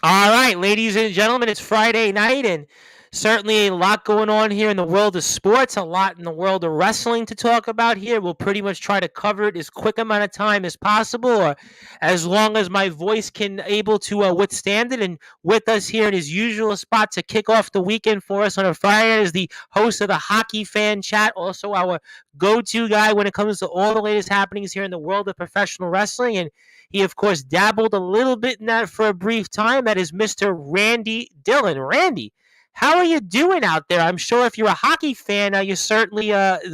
All right, ladies and gentlemen, it's Friday night, and certainly a lot going on here in the world of sports, a lot in the world of wrestling to talk about here. We'll pretty much try to cover it as quick amount of time as possible, or as long as my voice can able to withstand it. And with us here in his usual spot to kick off the weekend for us on a Friday is the host of the Hockey Fan Chat, also our go-to guy when it comes to all the latest happenings here in the world of professional wrestling. And he, of course, dabbled a little bit in that for a brief time. That is Mr. Randy Dillon. Randy, how are you doing out there? I'm sure if you're a hockey fan, you're certainly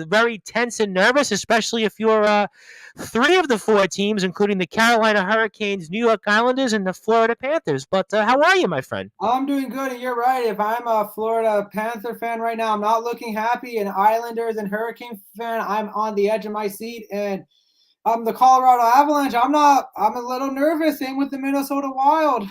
very tense and nervous, especially if you're three of the four teams, including the Carolina Hurricanes, New York Islanders, and the Florida Panthers. But how are you, my friend? I'm doing good, and you're right. If I'm a Florida Panther fan right now, I'm not looking happy. And Islanders and Hurricane fan, I'm on the edge of my seat. And I'm the Colorado Avalanche. I'm not. I'm a little nervous. Same with the Minnesota Wild.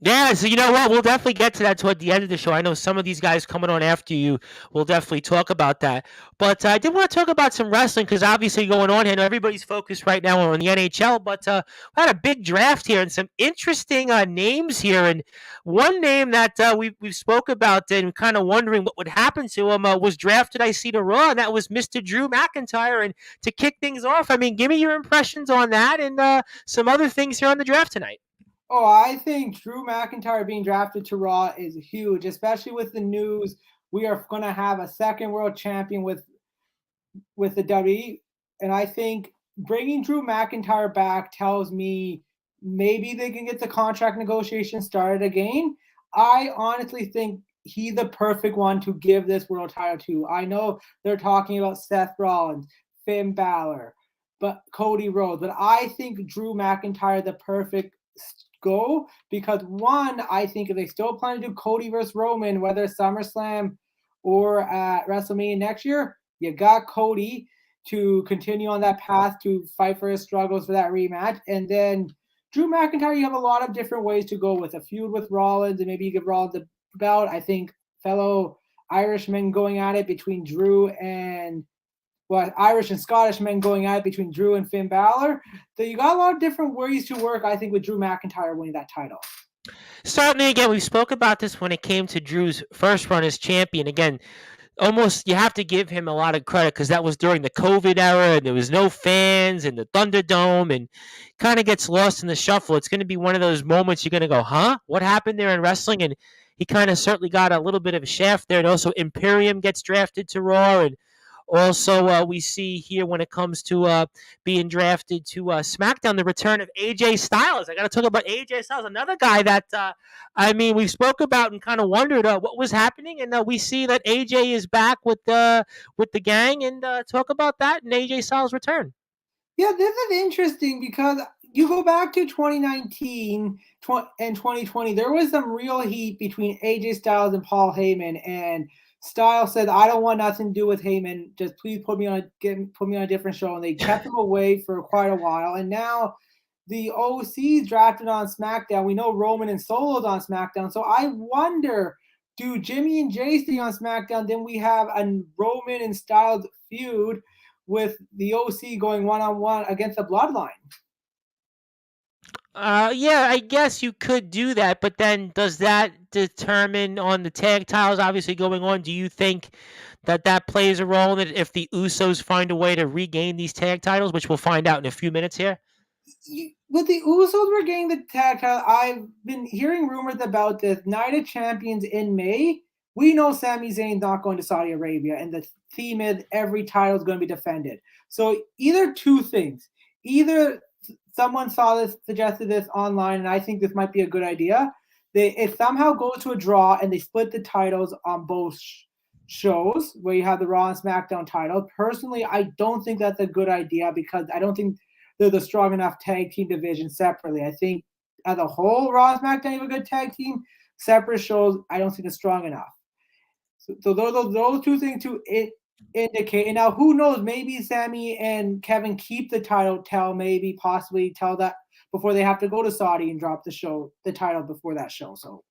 Yeah, so you know what? We'll definitely get to that toward the end of the show. I know some of these guys coming on after you will definitely talk about that. But I did want to talk about some wrestling because obviously going on here, I know everybody's focused right now on the NHL. But we had a big draft here and some interesting names here. And one name that we've spoke about and kind of wondering what would happen to him was drafted, I see, to Raw, and that was Mr. Drew McIntyre. And to kick things off, I mean, give me your impressions on that and some other things here on the draft tonight. Oh, I think Drew McIntyre being drafted to Raw is huge, especially with the news we are going to have a second world champion with the WWE. And I think bringing Drew McIntyre back tells me maybe they can get the contract negotiation started again. I honestly think he's the perfect one to give this world title to. I know they're talking about Seth Rollins, Finn Balor, but Cody Rhodes, but I think Drew McIntyre the perfect go because one, I think if they still plan to do Cody versus Roman, whether SummerSlam or at WrestleMania next year, you got Cody to continue on that path to fight for his struggles for that rematch. And then Drew McIntyre, you have a lot of different ways to go with a feud with Rollins, and maybe you give Rollins the belt. I think fellow Irishmen going at it between Drew and Irish and Scottish men going at it between Drew and Finn Balor. So you got a lot of different ways to work, I think, with Drew McIntyre winning that title. Certainly, again, we spoke about this when it came to Drew's first run as champion. Again, almost you have to give him a lot of credit because that was during the COVID era and there was no fans in the Thunderdome and kind of gets lost in the shuffle. It's going to be one of those moments you're going to go, huh? What happened there in wrestling? And he kind of certainly got a little bit of a shaft there. And also Imperium gets drafted to Raw. And also, we see here when it comes to being drafted to SmackDown, the return of AJ Styles. I got to talk about AJ Styles, another guy that I mean we spoke about and kind of wondered what was happening, and we see that AJ is back with the gang, and talk about that and AJ Styles' return. Yeah, this is interesting because you go back to 2019 and 2020, there was some real heat between AJ Styles and Paul Heyman, and Styles said, "I don't want nothing to do with Heyman. Just please put me on a different show." And they kept him away for quite a while. And now the OC's drafted on SmackDown. We know Roman and Solo's on SmackDown. So I wonder, do Jimmy and Jay stay on SmackDown? Then we have a Roman and Styles feud with the OC going one-on-one against the Bloodline. Yeah, I guess you could do that, but then does that determine on the tag titles obviously going on? Do you think that that plays a role that if the Usos find a way to regain these tag titles, which we'll find out in a few minutes here? With the Usos were getting the tag title, I've been hearing rumors about this. Night of Champions in May. We know Sami Zayn's not going to Saudi Arabia, and the theme is every title is going to be defended. So either two things. Either someone saw this, suggested this online, and I think this might be a good idea. It somehow goes to a draw, and they split the titles on both shows, where you have the Raw and SmackDown title. Personally, I don't think that's a good idea because I don't think they're the strong enough tag team division separately. I think as a whole, Raw and SmackDown have a good tag team. Separate shows, I don't think they're strong enough. So those two things to indicate. And now who knows? Maybe Sammy and Kevin keep the title maybe possibly tell that before they have to go to Saudi and drop the title before that show. So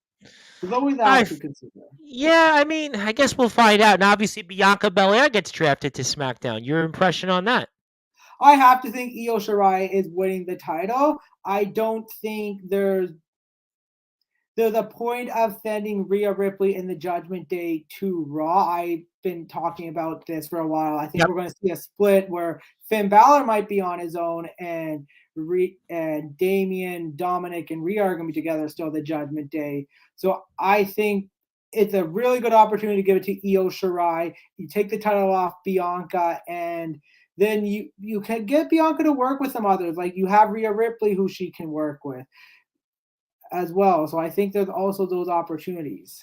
there's always that to consider. Yeah, I mean, I guess we'll find out. And obviously, Bianca Belair gets drafted to SmackDown. Your impression on that? I have to think Io Shirai is winning the title. I don't think there's there's a point of sending Rhea Ripley in the Judgment Day to Raw. I've been talking about this for a while. I think Yep. we're going to see a split where Finn Balor might be on his own, and Damian, Dominic, and Rhea are going to be together still the Judgment Day. So I think it's a really good opportunity to give it to Io Shirai. You take the title off Bianca, and then you can get Bianca to work with some others. Like you have Rhea Ripley, who she can work with as well. So I think there's also those opportunities.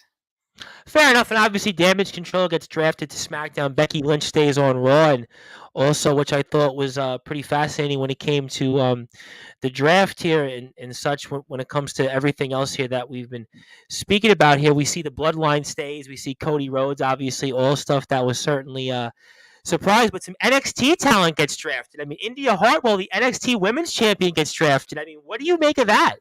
Fair enough, and obviously Damage Control gets drafted to SmackDown. Becky Lynch stays on Raw, and also, which I thought was pretty fascinating when it came to the draft here and such. When it comes to everything else here that we've been speaking about here, we see the Bloodline stays. We see Cody Rhodes, obviously, all stuff that was certainly surprised. But some NXT talent gets drafted. I mean, India Hartwell, the NXT Women's Champion, gets drafted. I mean, what do you make of that?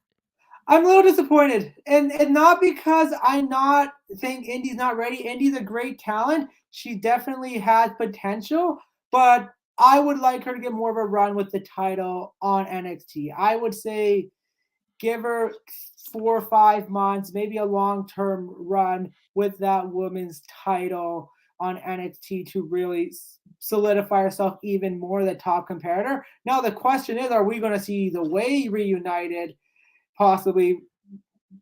I'm a little disappointed, and not because I not think Indy's not ready. Indy's a great talent. She definitely has potential, but I would like her to get more of a run with the title on NXT. I would say give her 4 or 5 months, maybe a long-term run with that women's title on NXT to really solidify herself even more the top competitor. Now the question is, are we going to see the Way reunited? Possibly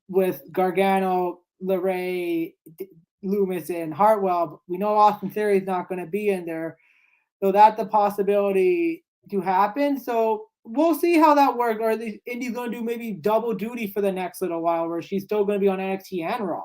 with Gargano, LeRae, Loomis, and Hartwell. We know Austin Theory is not going to be in there, so that's the possibility to happen. So we'll see how that works. Or the Indy's going to do maybe double duty for the next little while, where she's still going to be on NXT and Raw.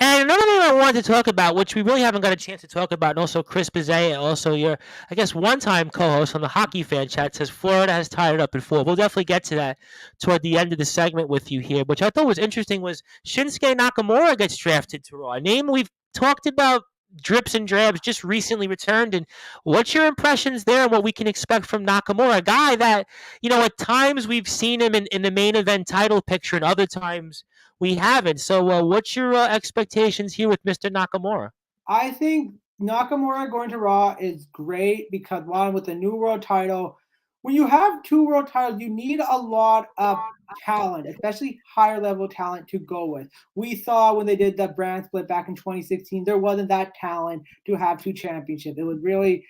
And another thing I wanted to talk about, which we really haven't got a chance to talk about, and also Chris Bizet, also your, I guess, one-time co-host on the Hockey Fan Chat, says Florida has tied it up before. We'll definitely get to that toward the end of the segment with you here. Which I thought was interesting was Shinsuke Nakamura gets drafted to Raw. A name we've talked about drips and drabs, just recently returned. And what's your impressions there and what we can expect from Nakamura? A guy that, at times we've seen him in the main event title picture and other times we haven't. So what's your expectations here with Mr. Nakamura? I think Nakamura going to Raw is great because, one, with the new world title, when you have 2 world titles, you need a lot of talent, especially higher level talent to go with. We saw when they did the brand split back in 2016, there wasn't that talent to have 2 championships. It was really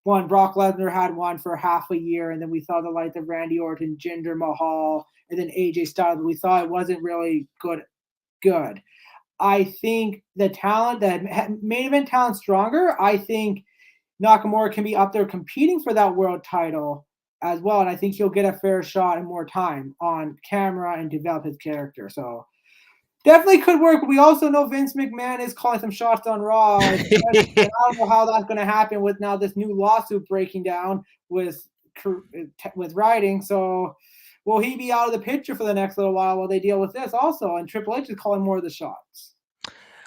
one. Brock Lesnar had one for half a year, and then we saw the likes of Randy Orton, Jinder Mahal, and then AJ Styles. We saw it wasn't really good. I think the talent, that main event talent, stronger. I think Nakamura can be up there competing for that world title as well, and I think he'll get a fair shot and more time on camera and develop his character. So definitely could work. We also know Vince McMahon is calling some shots on Raw. And I don't know how that's going to happen with now this new lawsuit breaking down with writing. So will he be out of the picture for the next little while they deal with this also? And Triple H is calling more of the shots.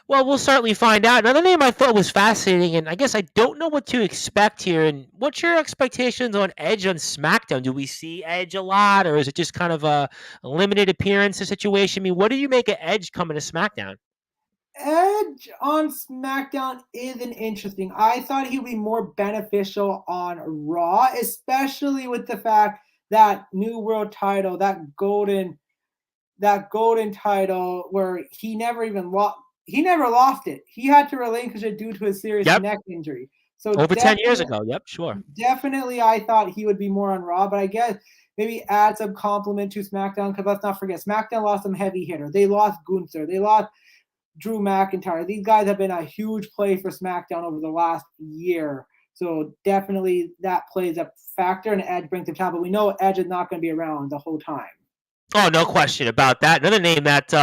Well, we'll certainly find out. Another name I thought was fascinating, and I guess I don't know what to expect here. And what's your expectations on Edge on SmackDown? Do we see Edge a lot, or is it just kind of a limited appearance situation? I mean, what do you make of Edge coming to SmackDown? Edge on SmackDown isn't interesting. I thought he would be more beneficial on Raw, especially with the fact that new world title, that golden title, where he never lost it. He had to relinquish it due to a serious neck injury. So over 10 years ago. Yep, sure. Definitely, I thought he would be more on Raw, but I guess maybe add some compliment to SmackDown, because let's not forget, SmackDown lost some heavy hitters. They lost Gunther. They lost Drew McIntyre. These guys have been a huge play for SmackDown over the last year. So definitely that plays a factor, and Edge brings the talent. But we know Edge is not going to be around the whole time. Oh, no question about that. Another name that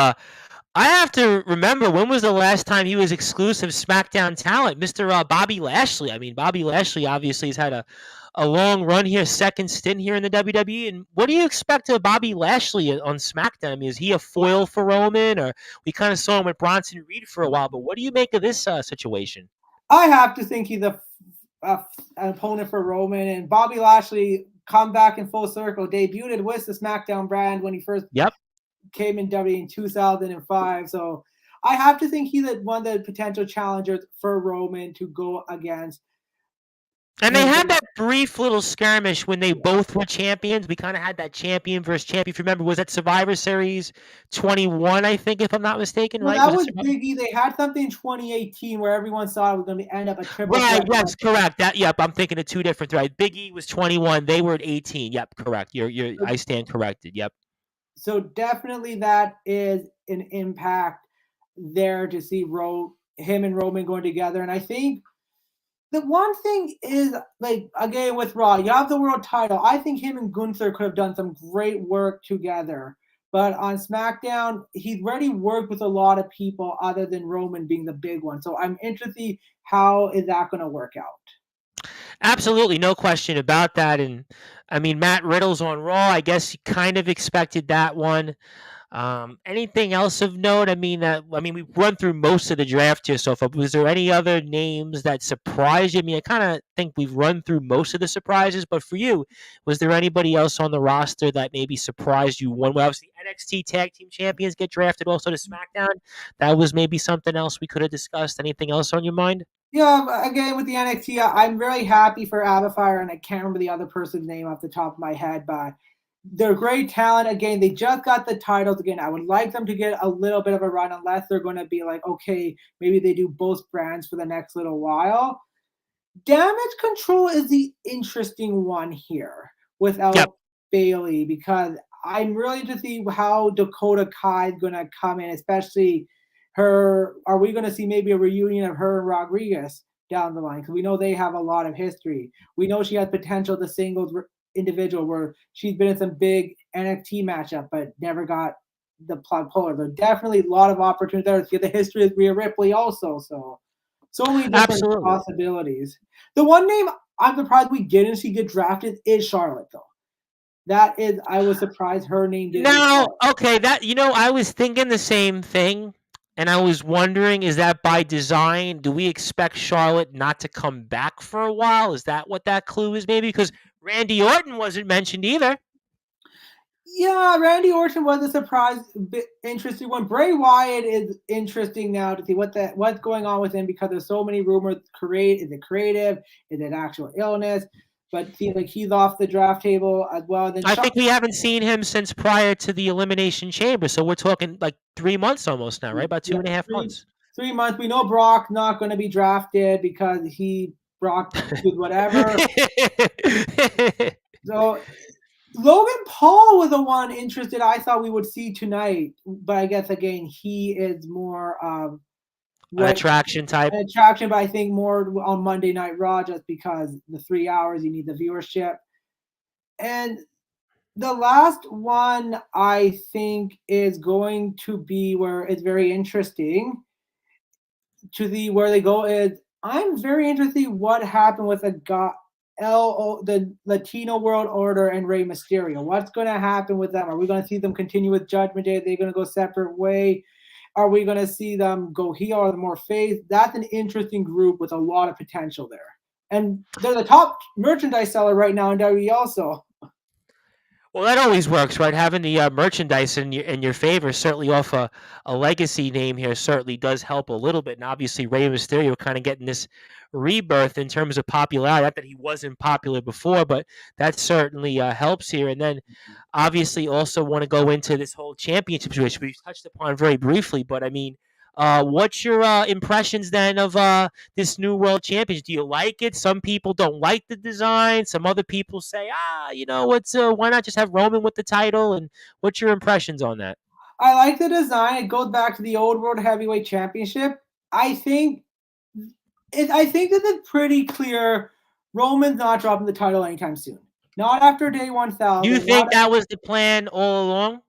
I have to remember, when was the last time he was exclusive SmackDown talent? Mr. Bobby Lashley. I mean, Bobby Lashley obviously has had a long run here, second stint here in the WWE. And what do you expect of Bobby Lashley on SmackDown? I mean, is he a foil for Roman? Or we kind of saw him with Bronson Reed for a while, but what do you make of this situation? I have to think he's an opponent for Roman, and Bobby Lashley come back in full circle, debuted with the SmackDown brand when he first came in WWE in 2005. So I have to think he's one of the potential challengers for Roman to go against. And And they it had was that brief little skirmish when they yeah. both were champions. We kind of had that champion versus champion. If you remember, was that Survivor Series 21, I think, if I'm not mistaken, No, right? that Was it was Survivor? Biggie. They had something in 2018 where everyone thought it was going to end up a triple Right, threat yes, match. correct. Yep, I'm thinking of two different, right? Big E was 21, they were at 18. Yep, correct. I stand corrected. Yep. So definitely that is an impact there to see him and Roman going together. And I think the one thing is, like, again with Raw, you have the world title. I think him and Gunther could have done some great work together. But on SmackDown, he's already worked with a lot of people other than Roman being the big one. So I'm interested to see how is that going to work out. Absolutely, no question about that. And I mean, Matt Riddle's on Raw. I guess you kind of expected that one. Anything else of note? We've run through most of the draft here so far. Was there any other names that surprised you? I mean, I kind of think we've run through most of the surprises, but for you, was there anybody else on the roster that maybe surprised you? One, well, obviously NXT Tag Team Champions get drafted also to SmackDown. That was maybe something else we could have discussed. Anything else on your mind? Yeah, again with the NXT, I'm very happy for Avafire, and I can't remember the other person's name off the top of my head, but they're great talent. Again, they just got the titles. Again, I would like them to get a little bit of a run, unless they're going to be like, okay, maybe they do both brands for the next little while. Damage Control is the interesting one here Yep. without Bailey, because I'm really to see how Dakota Kai is going to come in, especially her. Are we going to see maybe a reunion of her and Rodriguez down the line? Because we know they have a lot of history. We know she has potential to singles individual where she's been in some big NXT matchup, but never got the plug puller. There's definitely a lot of opportunities there. See the history of Rhea Ripley also. So many different Absolutely. possibilities. The one name I'm surprised we didn't see get drafted is Charlotte, though. That is, I was surprised her name didn't get Now, called. okay, I was thinking the same thing, and I was wondering, is that by design? Do we expect Charlotte not to come back for a while? Is that what that clue is, maybe? Because Randy Orton wasn't mentioned either. Yeah, Randy Orton was a surprise, bit interesting one. Bray Wyatt is interesting now to see what's going on with him, because there's so many rumors. Is it creative? Is it actual illness? But it seems like he's off the draft table as well. Then I think we haven't seen him since prior to the Elimination Chamber, so we're talking like 3 months almost now, right? About two yeah, and a half three months. 3 months. We know Brock not going to be drafted because Brock did whatever. So Logan Paul was the one interested I thought we would see tonight, but I guess again he is more An what attraction type. an attraction, but I think more on Monday Night Raw just because the 3 hours you need the viewership. And the last one I think is going to be where it's very interesting to the where they go is I'm very interested what happened with the Latino World Order and Rey Mysterio. What's going to happen with them? Are we going to see them continue with Judgment Day? Are they going to go separate way? Are we going to see them go heel or more face? That's an interesting group with a lot of potential there. And they're the top merchandise seller right now in WWE also. Well, that always works, right? Having the merchandise in your favor, certainly off a legacy name here, certainly does help a little bit. And obviously, Rey Mysterio kind of getting this rebirth in terms of popularity. Not that he wasn't popular before, but that certainly helps here. And then, obviously, also want to go into this whole championship situation we've touched upon very briefly. But I mean, what's your impressions then of this new world championship? Do you like it? Some people don't like the design. Some other people say, what's why not just have Roman with the title? And what's your impressions on that? I like the design. It goes back to the old World Heavyweight Championship. I think I think that it's pretty clear Roman's not dropping the title anytime soon. Not after day You 1000. think that was the plan all along?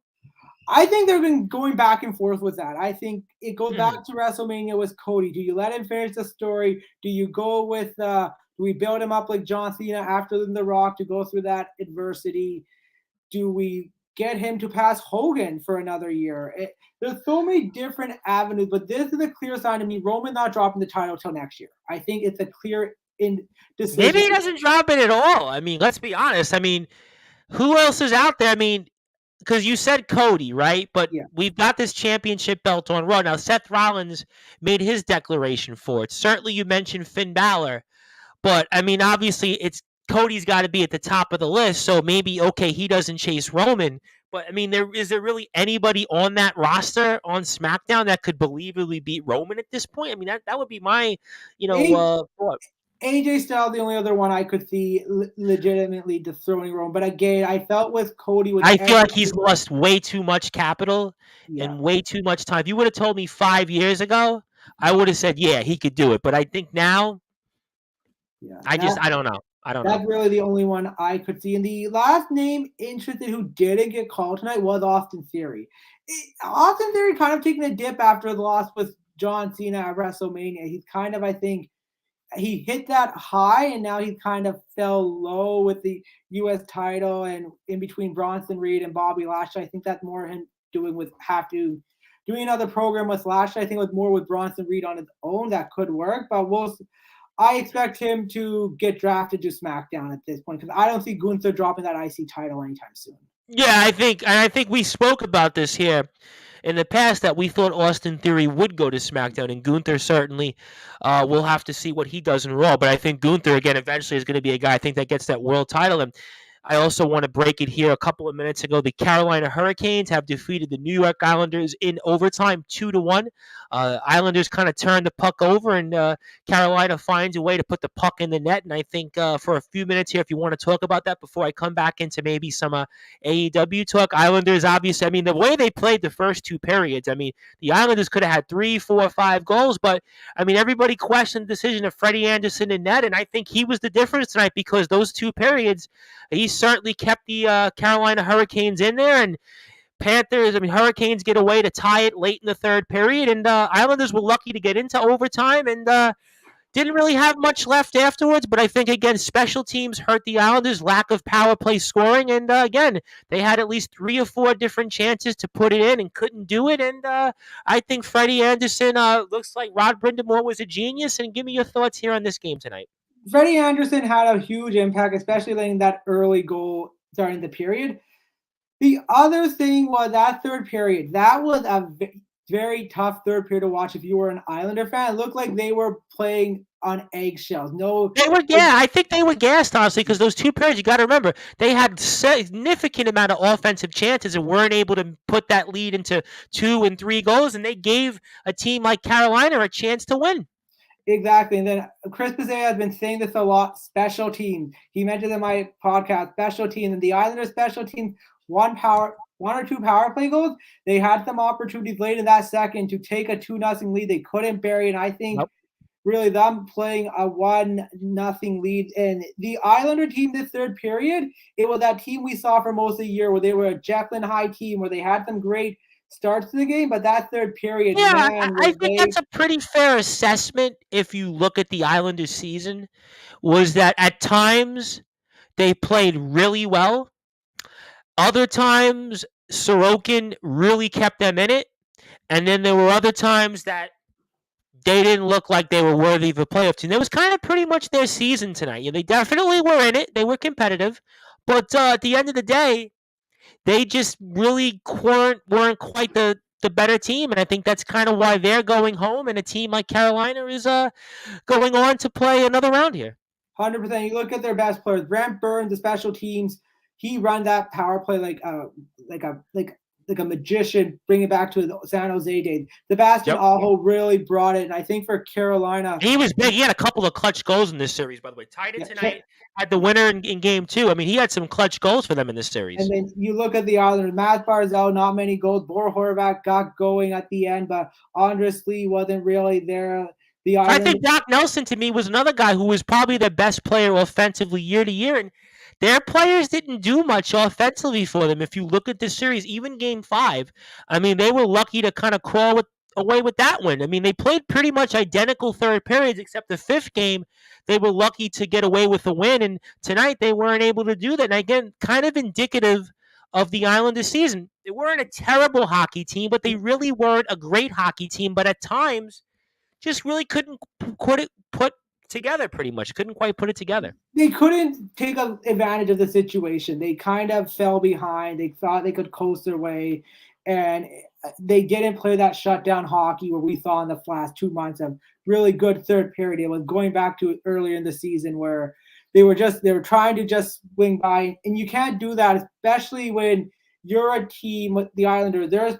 I think they've been going back and forth with that. I think it goes back Hmm. to WrestleMania with Cody. Do you let him finish the story? Do you go with do we build him up like John Cena after The Rock to go through that adversity? Do we get him to pass Hogan for another year? There's so many different avenues, but this is a clear sign to me. Roman not dropping the title till next year. I think it's a clear Maybe decision. he doesn't drop it at all. I mean, let's be honest. I mean, who else is out there? I mean, because you said Cody, right? But Yeah. we've got this championship belt on Raw. Now, Seth Rollins made his declaration for it. Certainly, you mentioned Finn Balor. But I mean, obviously, it's Cody's got to be at the top of the list. So maybe okay, he doesn't chase Roman. But I mean, is there really anybody on that roster on SmackDown that could believably beat Roman at this point? I mean, that would be my, thought. AJ Styles, the only other one I could see legitimately dethroning Roman. But again, I felt with Cody with I feel like he's everything. lost way too much capital Yeah, and way too much time. If you would have told me 5 years ago, I would have said, yeah, he could do it. But I think now, yeah. I don't know. I don't know. That's really the only one I could see. And the last name interested who didn't get called tonight was Austin Theory. Austin Theory kind of taking a dip after the loss with John Cena at WrestleMania. He's kind of, I think, he hit that high and now he kind of fell low with the U.S. title and in between Bronson Reed and Bobby Lashley. I think that's more him doing another program with Lashley. I think it was more with Bronson Reed on his own that could work, but I expect him to get drafted to SmackDown at this point because I don't see Gunther dropping that IC title anytime soon. Yeah, I think we spoke about this here in the past that we thought Austin Theory would go to SmackDown, and Gunther certainly we'll have to see what he does in Raw. But I think Gunther again eventually is going to be a guy I think that gets that world title. And I also want to break it here. A couple of minutes ago, the Carolina Hurricanes have defeated the New York Islanders in overtime, 2-1. Islanders kind of turned the puck over, and Carolina finds a way to put the puck in the net. And I think for a few minutes here, if you want to talk about that before I come back into maybe some AEW talk, Islanders obviously, I mean, the way they played the first two periods, I mean, the Islanders could have had 3, 4, 5 goals, but I mean, everybody questioned the decision of Freddie Anderson in net, and I think he was the difference tonight because those two periods, he certainly kept the Carolina Hurricanes in there, and Hurricanes get away to tie it late in the third period, and Islanders were lucky to get into overtime and didn't really have much left afterwards. But I think, again, special teams hurt the Islanders, lack of power play scoring, and again, they had at least 3 or 4 different chances to put it in and couldn't do it. And I think Freddie Anderson looks like Rod Brindamore was a genius. And give me your thoughts here on this game tonight. Freddie Anderson had a huge impact, especially letting that early goal starting the period. The other thing was that third period. That was a very tough third period to watch if you were an Islander fan. It looked like they were playing on eggshells. I think they were gassed, honestly, because those two periods, you got to remember, they had significant amount of offensive chances and weren't able to put that lead into 2 and 3 goals, and they gave a team like Carolina a chance to win. Exactly. And then Chris Pizzea has been saying this a lot, special teams. He mentioned in my podcast, special teams. And the Islanders special teams, 1 or 2 power play goals. They had some opportunities late in that second to take a 2-0 lead. They couldn't bury. And I think really them playing a 1-0 lead. And the Islander team this third period, it was that team we saw for most of the year where they were a Jekyll and Hyde team where they had some great starts to the game, but that third period, I think that's a pretty fair assessment if you look at the Islanders season, was that at times they played really well. Other times Sorokin really kept them in it, and then there were other times that they didn't look like they were worthy of a playoff team. That was kind of pretty much their season tonight. They definitely were in it. They were competitive, but at the end of the day, they just really weren't quite the better team, and I think that's kind of why they're going home, and a team like Carolina is going on to play another round here. 100%. You look at their best players, Brent Burns, the special teams. He run that power play like a magician, bring it back to the San Jose days. Sebastian Aho really brought it, and I think for Carolina, he was big. He had a couple of clutch goals in this series, by the way. Tied it tonight. Had the winner in game 2. I mean, he had some clutch goals for them in this series. And then you look at the Islanders. Matt Barzal, not many goals. Bor Horvat got going at the end, but Andres Lee wasn't really there. I think Doc Nelson, to me, was another guy who was probably the best player offensively year to year, and their players didn't do much offensively for them. If you look at this series, even game 5, I mean, they were lucky to kind of crawl away with that win. I mean, they played pretty much identical third periods, except the 5th game, they were lucky to get away with the win. And tonight, they weren't able to do that. And again, kind of indicative of the Islanders season. They weren't a terrible hockey team, but they really weren't a great hockey team. But at times, just really couldn't put together pretty much. Couldn't quite put it together. They couldn't take advantage of the situation. They kind of fell behind. They thought they could coast their way. and they didn't play that shutdown hockey where we saw in the last 2 months of really good third period. It was going back to earlier in the season where they were trying to just swing by, and you can't do that, especially when you're a team with the Islanders. There's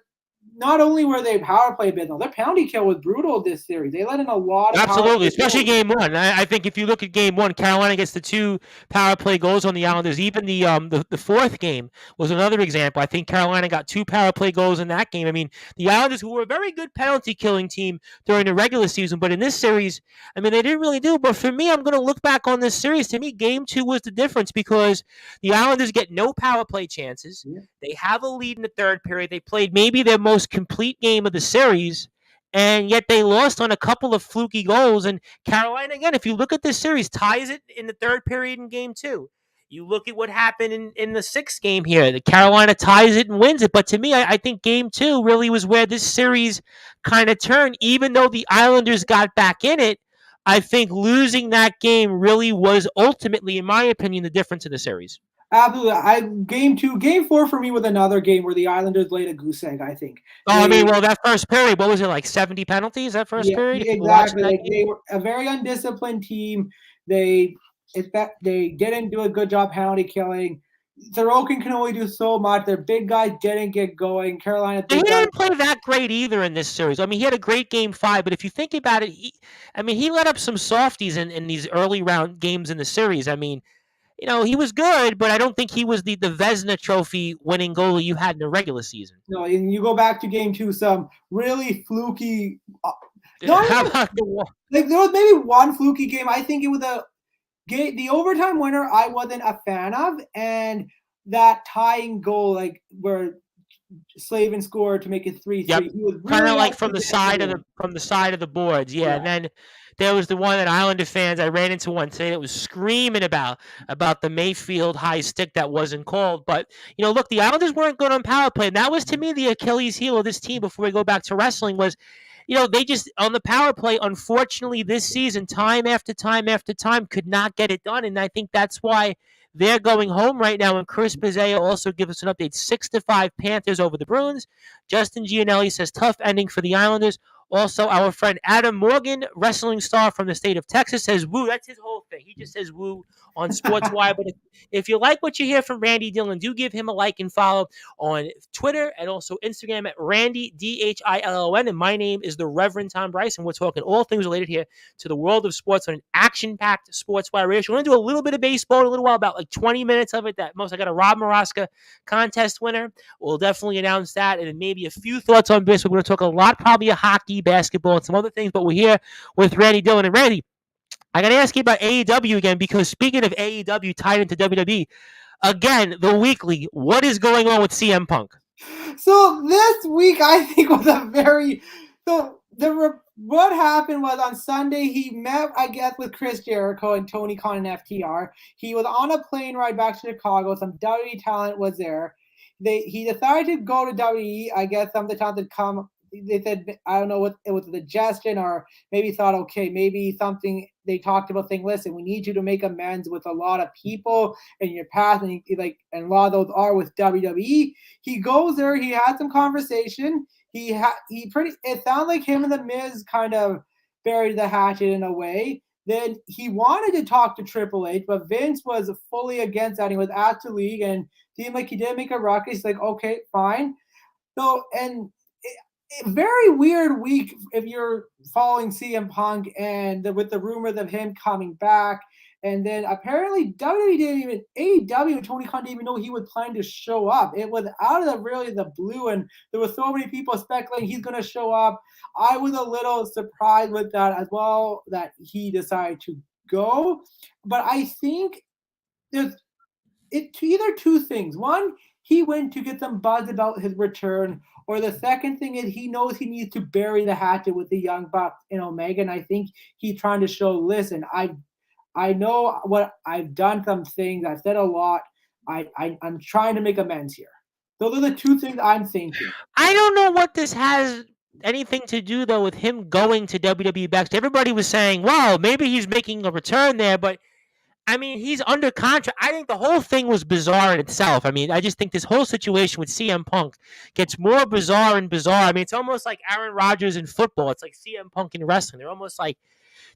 not only were they power play abysmal, their penalty kill was brutal this series. They let in a lot of Absolutely, especially game one. I think if you look at game one, Carolina gets the 2 power play goals on the Islanders. Even the fourth game was another example. I think Carolina got 2 power play goals in that game. I mean, the Islanders, who were a very good penalty killing team during the regular season, but in this series, I mean, they didn't really do. But for me, I'm going to look back on this series. To me, game 2 was the difference because the Islanders get no power play chances. Yeah. They have a lead in the third period. They played maybe their most complete game of the series, and yet they lost on a couple of fluky goals. And Carolina, again, if you look at this series, ties it in the third period in game 2. You look at what happened in the 6th game here. The Carolina ties it and wins it. But to me, I think game 2 really was where this series kind of turned. Even though the Islanders got back in it, I think losing that game really was ultimately, in my opinion, the difference in the series. Absolutely. Game 4 for me was another game where the Islanders laid a goose egg, I think. I mean, well, that first period, what was it, like 70 penalties that first period? Exactly. Like, they were a very undisciplined team. They didn't do a good job penalty killing. Sorokin can only do so much. Their big guys didn't get going. Carolina. He didn't play that great either in this series. I mean, he had a great game 5, but if you think about it, he let up some softies in these early round games in the series. I mean, he was good, but I don't think he was the Vezina Trophy winning goalie you had in the regular season. No, and you go back to game 2, some really fluky. There was maybe one fluky game. I think it was the overtime winner I wasn't a fan of, and that tying goal, like where Slavin scored to make it 3-3. Yep. He was really kind of like from the side of the boards. Yeah. And then there was the one that Islander fans, I ran into one today that was screaming about the Mayfield high stick that wasn't called. But, look, the Islanders weren't good on power play. And that was, to me, the Achilles heel of this team before we go back to wrestling was, they just, on the power play, unfortunately, this season, time after time after time, could not get it done. And I think that's why they're going home right now. And Chris Pizzea also gives us an update. 6-5 Panthers over the Bruins. Justin Gianelli says tough ending for the Islanders. Also, our friend Adam Morgan, wrestling star from the state of Texas, says woo. That's his whole thing. He just says woo on Sportzwire. But if you like what you hear from Randy Dillon, do give him a like and follow on Twitter and also Instagram at Randy, DHILLON. And my name is the Reverend Tom Bryce, and we're talking all things related here to the world of sports on an action-packed Sportswire Radio. We're going to do a little bit of baseball in a little while, about like 20 minutes of it. That most. I got a Rob Maraska contest winner. We'll definitely announce that, and then maybe a few thoughts on baseball. We're going to talk a lot, probably, of hockey, basketball, and some other things, but we're here with Randy Dillon. And Randy, I got to ask you about AEW again, because speaking of AEW tied into WWE, again, the weekly, what is going on with CM Punk? So this week, I think, was what happened was on Sunday, he met, I guess, with Chris Jericho and Tony Khan and FTR. He was on a plane ride back to Chicago. Some WWE talent was there. He decided to go to WWE. I guess some of the talent had come. They said, I don't know what it was, a suggestion, or maybe thought, okay, maybe something they talked about saying, listen, we need you to make amends with a lot of people in your past, and and a lot of those are with WWE. He goes there, he had some conversation. It sounded like him and the Miz kind of buried the hatchet in a way. Then he wanted to talk to Triple H, but Vince was fully against that. He was asked to leave, and seemed like he did make a ruckus. He's like, okay, fine. So, and very weird week if you're following CM Punk and with the rumors of him coming back. And then apparently AEW and Tony Khan didn't even know he was planning to show up. It was out of the blue, and there were so many people speculating he's going to show up. I was a little surprised with that as well, that he decided to go. But I think there's either two things. One, he went to get some buzz about his return, or the second thing is he knows he needs to bury the hatchet with the Young Bucks in Omega, and I think he's trying to show, listen, I know what I've done, some things, I've said a lot, I'm trying to make amends here. Those are the two things I'm thinking. I don't know what this has anything to do, though, with him going to WWE backstage. Everybody was saying, wow, maybe he's making a return there, but I mean, he's under contract. I think the whole thing was bizarre in itself. I mean, I just think this whole situation with CM Punk gets more bizarre and bizarre. I mean, it's almost like Aaron Rodgers in football. It's like CM Punk in wrestling. They're almost like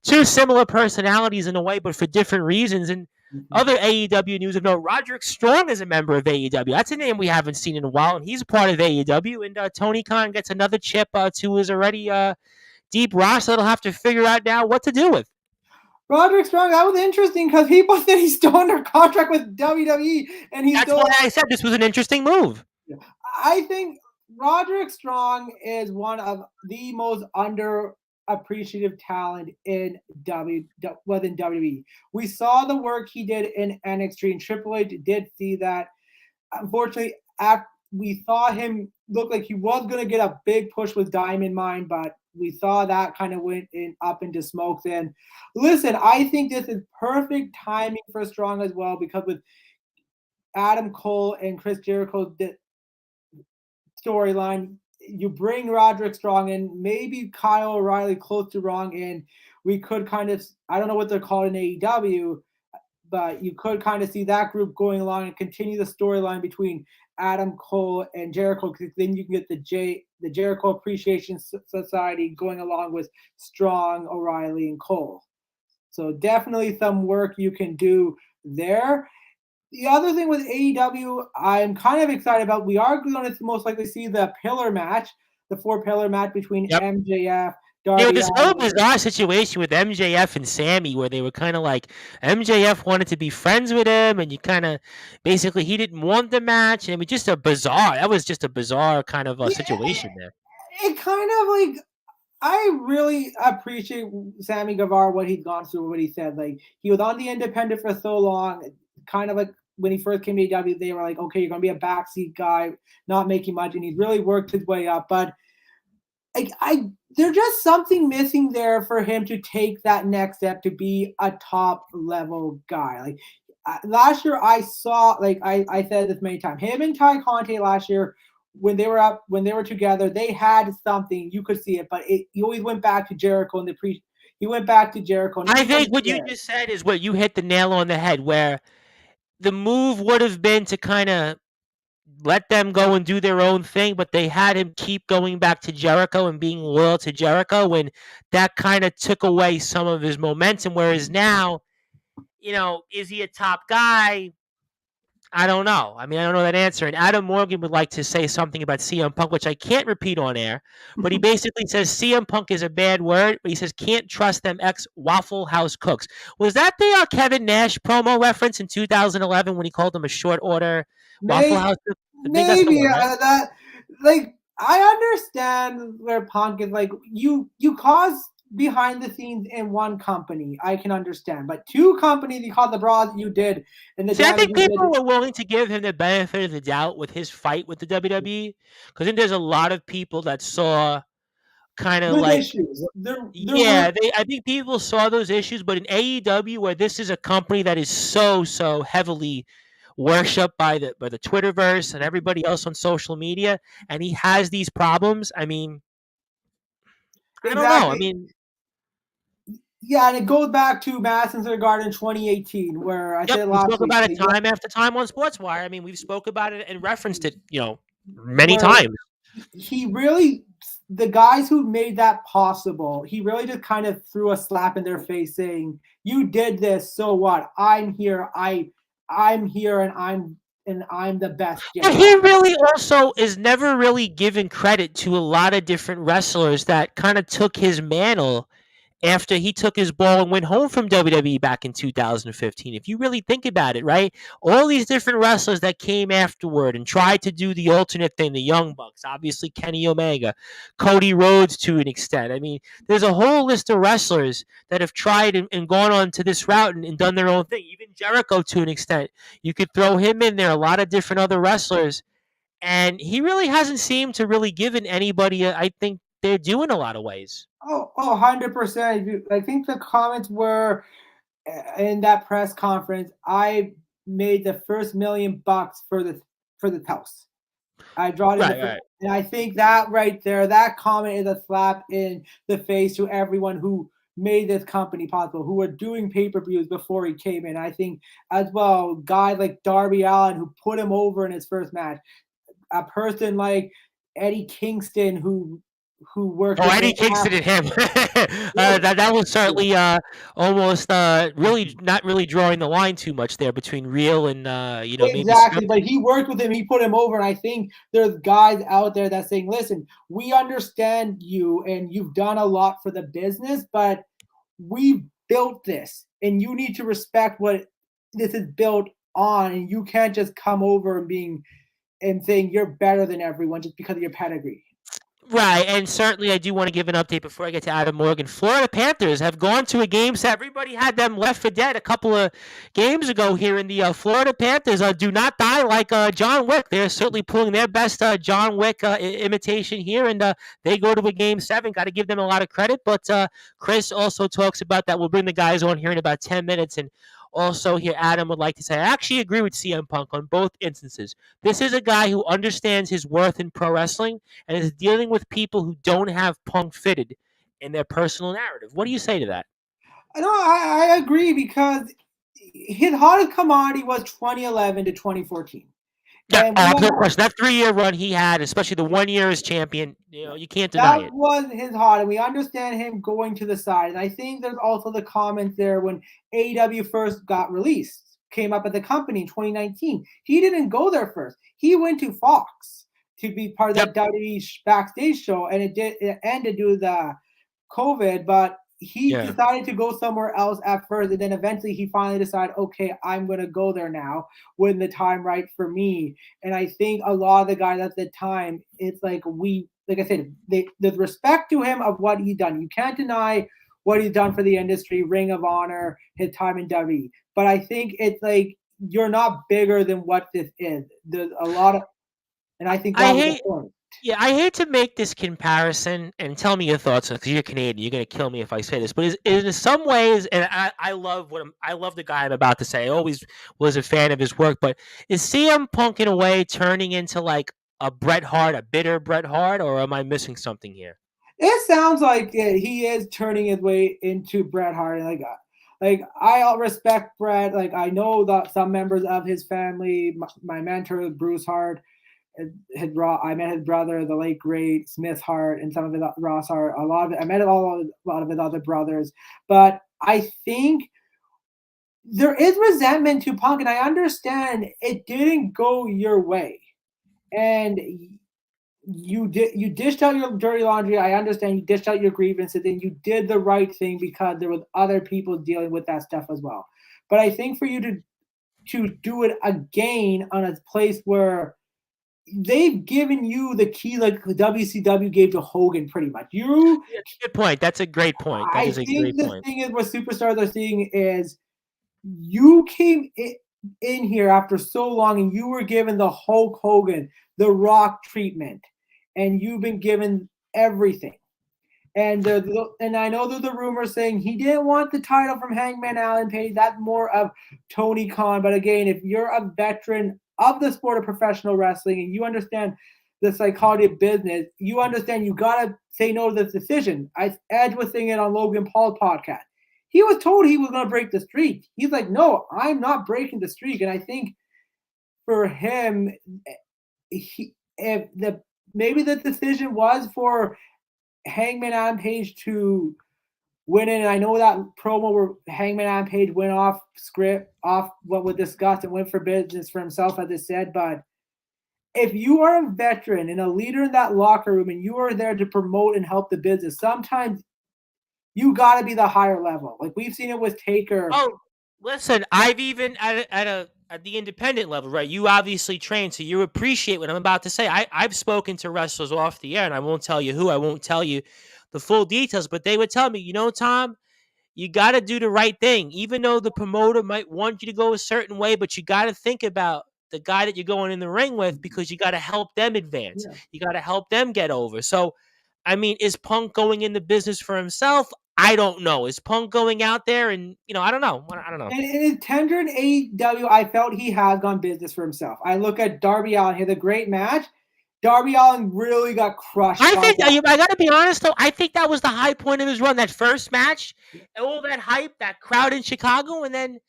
two similar personalities in a way, but for different reasons. And Mhm. other AEW news of note, Roderick Strong is a member of AEW. That's a name we haven't seen in a while, and he's a part of AEW. And Tony Khan gets another chip to his already deep roster that'll have to figure out now what to do with. Roderick Strong, that was interesting because people said he's still under contract with WWE, and he's That's still. why I said this was an interesting move. I think Roderick Strong is one of the most underappreciative talent in within WWE. We saw the work he did in NXT, and Triple H did see that. Unfortunately, we saw him look like he was going to get a big push with Diamond Mine, but we saw that kind of went up into smoke. Then, listen, I think this is perfect timing for Strong as well because with Adam Cole and Chris Jericho storyline, you bring Roderick Strong in, maybe Kyle O'Reilly close to wrong, and we could kind of, I don't know what they're called in AEW, but you could kind of see that group going along and continue the storyline between Adam Cole and Jericho. Because then you can get the Jericho Appreciation Society going along with Strong, O'Reilly, and Cole. So definitely some work you can do there. The other thing with AEW, I'm kind of excited about. We are going to most likely see the pillar match, the 4-pillar match between Yep. MJF, You know, Darby this whole Allin. bizarre situation with MJF and Sammy where they were kind of like MJF wanted to be friends with him and you kind of basically he didn't want the match. And it was just that was just a bizarre kind of a Yeah, situation there. it kind of like I really appreciate Sammy Guevara, what he'd gone through, what he said. Like he was on the independent for so long, kind of like when he first came to AEW, they were like, okay, you're gonna be a backseat guy, not making much, and he's really worked his way up. But there's just something missing there for him to take that next step to be a top level guy. Like last year, I saw, like I said this many times, him and Ty Conte last year when they were together, they had something you could see it, but he always went back to Jericho in the pre. He went back to Jericho. And I think what you just said is what you hit the nail on the head where the move would have been to kind of let them go and do their own thing, but they had him keep going back to Jericho and being loyal to Jericho, and that kind of took away some of his momentum. Whereas now, is he a top guy? I don't know. I mean, I don't know that answer. And Adam Morgan would like to say something about CM Punk, which I can't repeat on air, but he basically says CM Punk is a bad word, but he says can't trust them ex-Waffle House cooks. Was that the Kevin Nash promo reference in 2011 when he called them a short order Waffle House cook? I think that's the maybe one, right? that like I understand where Punk is like you cause behind the scenes in one company, I can understand, but two companies you caught the bras you did and the See, I damage think you people did. were willing to give him the benefit of the doubt with his fight with the WWE because I think there's a lot of people that saw kind of There's like, issues. There yeah, were I think people saw those issues, but in AEW, where this is a company that is so heavily worshipped by the Twitterverse and everybody else on social media, and he has these problems. I mean, I don't know. I exactly. mean, Yeah, and it goes back to Madison Square Garden in 2018, where I yep, said we last spoke week about it that yeah, time after time on Sportswire. I mean, we've spoke about it and referenced it, many where times. he really the guys who made that possible, he really just kind of threw a slap in their face saying, "You did this, so what? I'm here. I'm here and I'm the best But yet." he really also is never really given credit to a lot of different wrestlers that kind of took his mantle after he took his ball and went home from WWE back in 2015. If you really think about it, right? All these different wrestlers that came afterward and tried to do the alternate thing, the Young Bucks, obviously Kenny Omega, Cody Rhodes to an extent. I mean, there's a whole list of wrestlers that have tried and gone on to this route and done their own thing. Even Jericho to an extent. You could throw him in there, a lot of different other wrestlers. And he really hasn't seemed to really given anybody, I think they're due in a lot of ways. Oh, 100%. I think the comments were in that press conference. I made the first $1,000,000 for the house. I brought in the Right, first, right. and I think that right there, that comment is a slap in the face to everyone who made this company possible, who were doing pay-per-views before he came in. I think as well, guys like Darby Allin who put him over in his first match. A person like Eddie Kingston who worked Oh, with Eddie Nick Kingston and him. That was certainly almost really not really drawing the line too much there between real and maybe Exactly, scripted. but he worked with him. He put him over, and I think there's guys out there that saying, "Listen, we understand you, and you've done a lot for the business, but we built this, and you need to respect what this is built on, and you can't just come over and saying you're better than everyone just because of your pedigree." Right, and certainly I do want to give an update before I get to Adam Morgan. Florida Panthers have gone to a game set. Everybody had them left for dead a couple of games ago here in the Florida Panthers. Do not die like John Wick. They're certainly pulling their best John Wick imitation here, and they go to a game 7. Got to give them a lot of credit. But Chris also talks about that. We'll bring the guys on here in about 10 minutes. And also here, Adam would like to say, I actually agree with CM Punk on both instances. This is a guy who understands his worth in pro wrestling and is dealing with people who don't have Punk fitted in their personal narrative. What do you say to that? No, I agree because his hottest commodity was 2011 to 2014. Yeah, And we no question. That 3-year run he had, especially the 1 year as champion, you can't deny that it. was his heart, and we understand him going to the side. And I think there's also the comment there when AEW first got released, came up at the company in 2019. He didn't go there first. He went to Fox to be part of that WWE backstage show, and it ended due to the COVID, but he decided to go somewhere else at first, and then eventually he finally decided, okay, I'm going to go there now when the time right for me. And I think a lot of the guys at the time, it's like I said, there's respect to him of what he's done. You can't deny what he's done for the industry, Ring of Honor, his time in WWE. But I think it's like you're not bigger than what this is. There's a lot of, and I think that was the point. Yeah, I hate to make this comparison, and tell me your thoughts on it, because you're Canadian. You're going to kill me if I say this, but in some ways, and I love I love the guy I'm about to say. I always was a fan of his work, but is CM Punk in a way turning into like a Bret Hart, a bitter Bret Hart, or am I missing something here? It sounds like he is turning his way into Bret Hart. Like I respect Bret. Like I know that some members of his family, my mentor Bruce Hart, I met his brother, the late great Smith Hart, and some of his Ross Hart. I met a lot of his other brothers, but I think there is resentment to Punk, and I understand it didn't go your way, and you dished out your dirty laundry. I understand you dished out your grievances, and you did the right thing because there was other people dealing with that stuff as well. But I think for you to do it again on a place where they've given you the key like WCW gave to Hogan pretty much. Good point. That's a great point. That is a great point. I think the thing is what superstars are seeing is you came in here after so long and you were given the Hulk Hogan, the Rock treatment, and you've been given everything. And I know there's a rumor saying he didn't want the title from Hangman Adam Page. That's more of Tony Khan. But again, if you're a veteran of the sport of professional wrestling and you understand the psychology of business, you understand you gotta say no to this decision. Edge was saying it on Logan Paul's podcast. He was told he was gonna break the streak. He's like, no, I'm not breaking the streak. And I think for him, maybe the decision was for Hangman Adam Page to win it. And I know that promo where Hangman Adam Page went off script, off what was discussed, and went for business for himself, as it said. But if you are a veteran and a leader in that locker room and you are there to promote and help the business, sometimes you got to be the higher level. Like we've seen it with Taker. Oh, listen, I've even at the independent level, right? You obviously train, so you appreciate what I'm about to say. I've spoken to wrestlers off the air, and I won't tell you who. I won't tell you the full details, but they would tell me, Tom, you got to do the right thing. Even though the promoter might want you to go a certain way, but you got to think about the guy that you're going in the ring with because you got to help them advance. Yeah. You got to help them get over. So, I mean, is Punk going into business for himself? I don't know. Is Punk going out there and, I don't know. I don't know. And in his tender in AEW, I felt he has gone business for himself. I look at Darby Allin, he had a great match. Darby Allin really got crushed. I think I got to be honest though. I think that was the high point of his run. That first match, all that hype, that crowd in Chicago, and then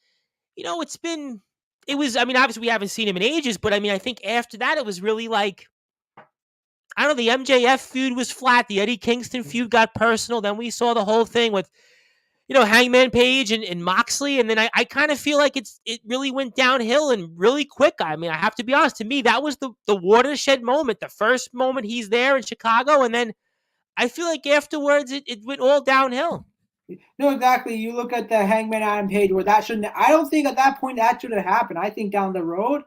it's been. It was. I mean, obviously we haven't seen him in ages, but I mean, I think after that it was really like. I don't know. The MJF feud was flat. The Eddie Kingston feud got personal. Then we saw the whole thing with Hangman Page and Moxley, and then I kind of feel like it really went downhill and really quick. I mean, I have to be honest. To me, that was the watershed moment, the first moment he's there in Chicago, and then I feel like afterwards it went all downhill. No, exactly. You look at the Hangman Adam Page where that shouldn't. I don't think at that point that should have happened. I think down the road,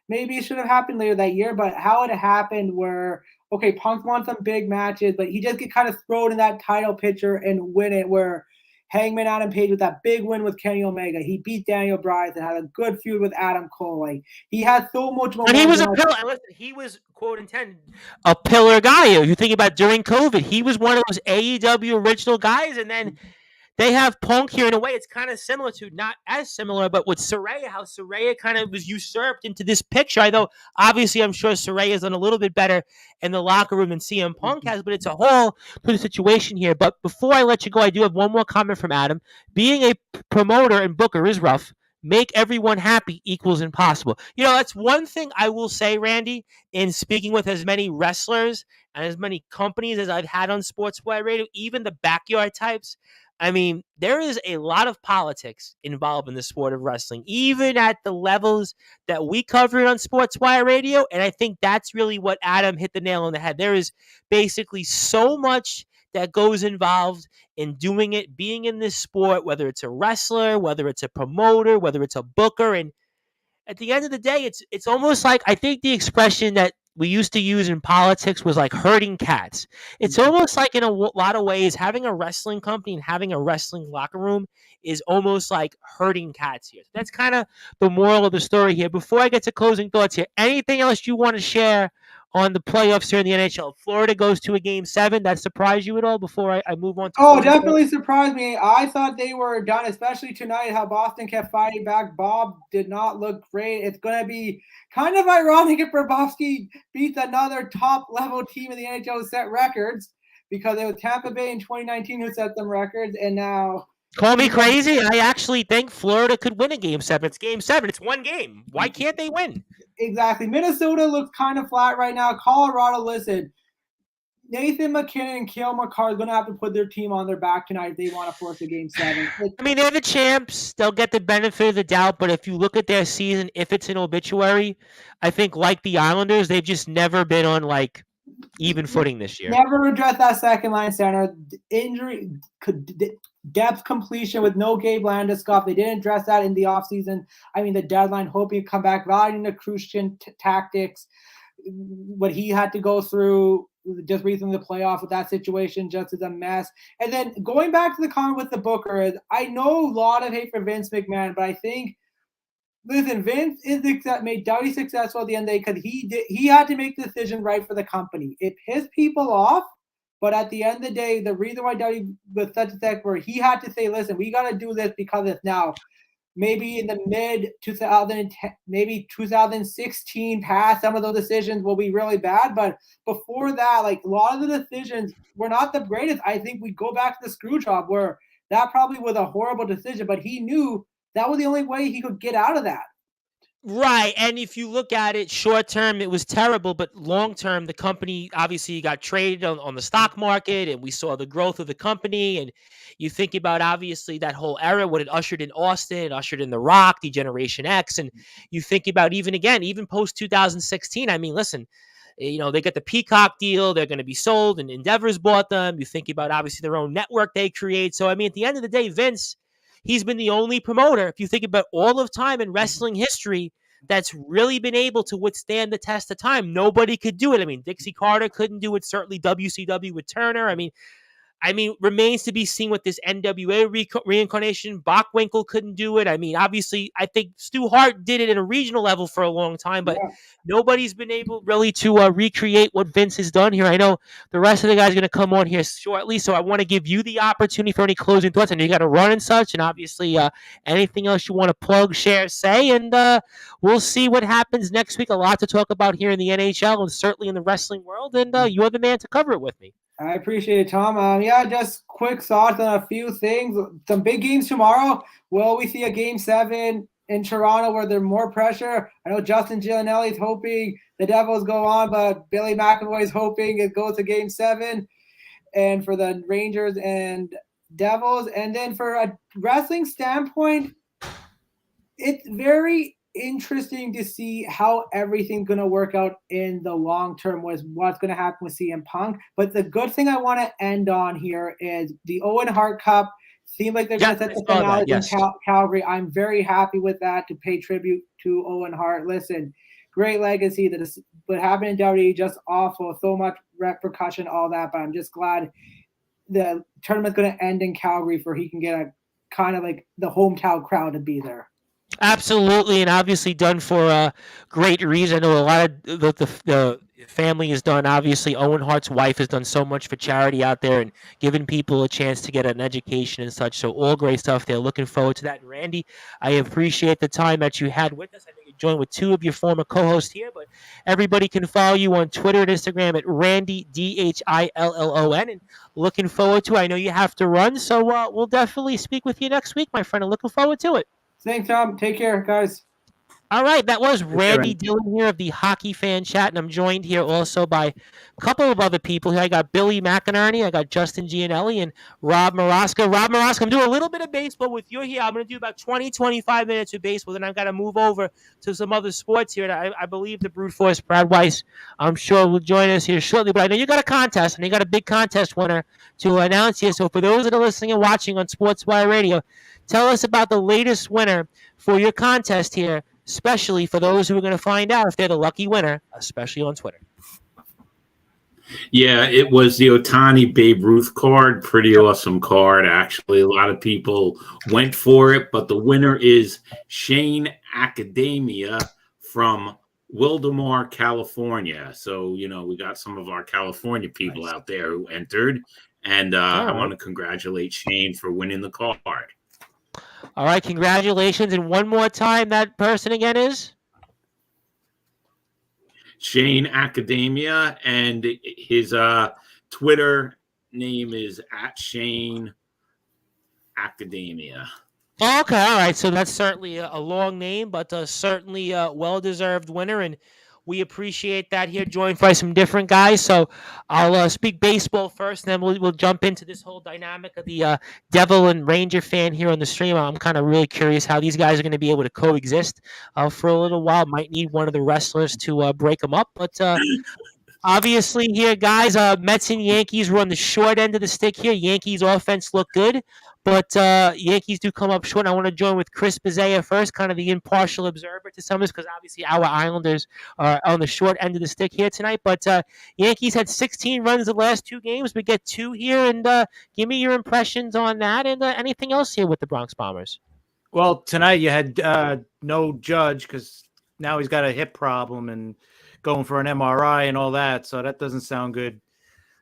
maybe it should have happened later that year. But how it happened, where okay, Punk won some big matches, but he just get kind of thrown in that title picture and win it. Where Hangman Adam Page with that big win with Kenny Omega, he beat Daniel Bryan and had a good feud with Adam Cole. Like he had so much momentum. And he was a pillar. Listen, he was quote intended a pillar guy. You think about during COVID, he was one of those AEW original guys, and then. They have Punk here in a way. It's kind of similar to, not as similar, but with Saraya, how Saraya kind of was usurped into this picture. I know, obviously, I'm sure Saraya's done a little bit better in the locker room than CM Punk has, but it's a whole good situation here. But before I let you go, I do have one more comment from Adam. Being a promoter and booker is rough. Make everyone happy equals impossible. That's one thing I will say, Randy, in speaking with as many wrestlers and as many companies as I've had on Sportswire Radio, even the backyard types. I mean, there is a lot of politics involved in the sport of wrestling, even at the levels that we cover it on Sportswire Radio. And I think that's really what Adam hit the nail on the head. There is basically so much that goes involved in doing it, being in this sport, whether it's a wrestler, whether it's a promoter, whether it's a booker. And at the end of the day, it's almost like, I think the expression that we used to use in politics was like herding cats. It's almost like in a lot of ways, having a wrestling company and having a wrestling locker room is almost like herding cats here. So that's kind of the moral of the story here. Before I get to closing thoughts here, anything else you want to share on the playoffs here in the NHL? Florida goes to a Game 7. That surprised you at all before I move on to definitely surprised me. I thought they were done, especially tonight, how Boston kept fighting back. Bob did not look great. It's going to be kind of ironic if Bobrovsky beats another top-level team in the NHL who set records, because it was Tampa Bay in 2019 who set them records, and now... Call me crazy. I actually think Florida could win a Game 7. It's Game 7. It's one game. Why can't they win? Exactly. Minnesota looks kind of flat right now. Colorado, listen, Nathan McKinnon and Cale Makar are going to have to put their team on their back tonight if they want to force a Game 7. I mean, they're the champs. They'll get the benefit of the doubt, but if you look at their season, if it's an obituary, I think like the Islanders, they've just never been on, like, even footing this year. Never address that second line center. Injury, depth completion with no Gabe Landeskog. They didn't address that in the offseason. I mean, the deadline, hoping to come back, valuing the Crucian tactics, what he had to go through just recently the playoff with that situation just as a mess. And then going back to the comment with the Booker, I know a lot of hate for Vince McMahon, but I think, listen, Vince made Doughty successful at the end of the day because he had to make the decision right for the company. It pissed people off, but at the end of the day, the reason why Doughty was such a tech where he had to say, listen, we got to do this because it's now. Maybe in the mid-2010, maybe 2016 past, some of those decisions will be really bad. But before that, like a lot of the decisions were not the greatest. I think we go back to the screw job where that probably was a horrible decision, but he knew that was the only way he could get out of that. Right. And if you look at it short term, it was terrible. But long term, the company obviously got traded on the stock market, and we saw the growth of the company. And you think about obviously that whole era, what it ushered in Austin, it ushered in The Rock, the Generation X. And you think about even post 2016. I mean, listen, they get the Peacock deal. They're going to be sold, and Endeavor's bought them. You think about obviously their own network they create. So, I mean, at the end of the day, Vince, he's been the only promoter, if you think about all of time in wrestling history, that's really been able to withstand the test of time. Nobody could do it. I mean, Dixie Carter couldn't do it. Certainly WCW with Turner. I mean, I mean, remains to be seen with this NWA reincarnation. Bockwinkel couldn't do it. I mean, obviously, I think Stu Hart did it at a regional level for a long time, but Yeah. nobody's been able really to recreate what Vince has done here. I know the rest of the guys are going to come on here shortly, so I want to give you the opportunity for any closing thoughts. I know you got to run and such, and obviously anything else you want to plug, share, say, and we'll see what happens next week. A lot to talk about here in the NHL and certainly in the wrestling world, and you're the man to cover it with me. I appreciate it, Tom. Yeah, just quick thoughts on a few things. Some big games tomorrow. Will we see a Game 7 in Toronto where there's more pressure? I know Justin Gianelli is hoping the Devils go on, but Billy McAvoy is hoping it goes to Game 7. And for the Rangers and Devils. And then for a wrestling standpoint, it's very interesting to see how everything's going to work out in the long term with what's going to happen with CM Punk. But the good thing I want to end on here is the Owen Hart Cup. Seems like they're going to set the finale in Calgary. I'm very happy with that to pay tribute to Owen Hart. Listen, great legacy. That is what happened in WWE, just awful. So much repercussion, all that. But I'm just glad the tournament's going to end in Calgary for he can get a kind of like the hometown crowd to be there. Absolutely, and obviously done for a great reason. I know a lot of the family has done. Obviously, Owen Hart's wife has done so much for charity out there and giving people a chance to get an education and such. So all great stuff. They're looking forward to that. And Randy, I appreciate the time that you had with us. I know you joined with two of your former co-hosts here, but everybody can follow you on Twitter and Instagram at Randy DHILLON. And looking forward to it. I know you have to run, so we'll definitely speak with you next week, my friend. And looking forward to it. Thanks, Tom. Take care, guys. All right, that was Randy Dillon here of the Hockey Fan Chat, and I'm joined here also by a couple of other people here. I got Billy McInerney, I got Justin Gianelli, and Rob Maraska. Rob Maraska, I'm doing a little bit of baseball with you here. I'm going to do about 20, 25 minutes of baseball, then I've got to move over to some other sports here. I believe the Brute Force, Brad Weiss, I'm sure will join us here shortly, but I know you got a contest, and you got a big contest winner to announce here. So for those that are listening and watching on Sportzwire Radio, tell us about the latest winner for your contest here, especially for those who are going to find out if they're the lucky winner, especially on Twitter. Yeah, it was the Ohtani Babe Ruth card. Pretty awesome card, actually. A lot of people went for it, but the winner is Shane Academia from Wildomar, California. So, we got some of our California people out there who entered, and I want to congratulate Shane for winning the card. All right, congratulations. And one more time, that person again is? Shane Academia, and his Twitter name is @Shane Academia. Okay, all right. So that's certainly a long name, but certainly a well-deserved winner, and we appreciate that here, joined by some different guys. So I'll speak baseball first, and then we'll jump into this whole dynamic of the Devil and Ranger fan here on the stream. I'm kind of really curious how these guys are going to be able to coexist for a little while. Might need one of the wrestlers to break them up, but obviously here, guys, Mets and Yankees were on the short end of the stick here. Yankees offense looked good, but Yankees do come up short. I want to join with Chris Bezea first, kind of the impartial observer to some of this, because obviously our Islanders are on the short end of the stick here tonight. But Yankees had 16 runs the last two games. We get 2 here, and give me your impressions on that and anything else here with the Bronx Bombers. Well, tonight you had no Judge because now he's got a hip problem and going for an MRI and all that, so that doesn't sound good.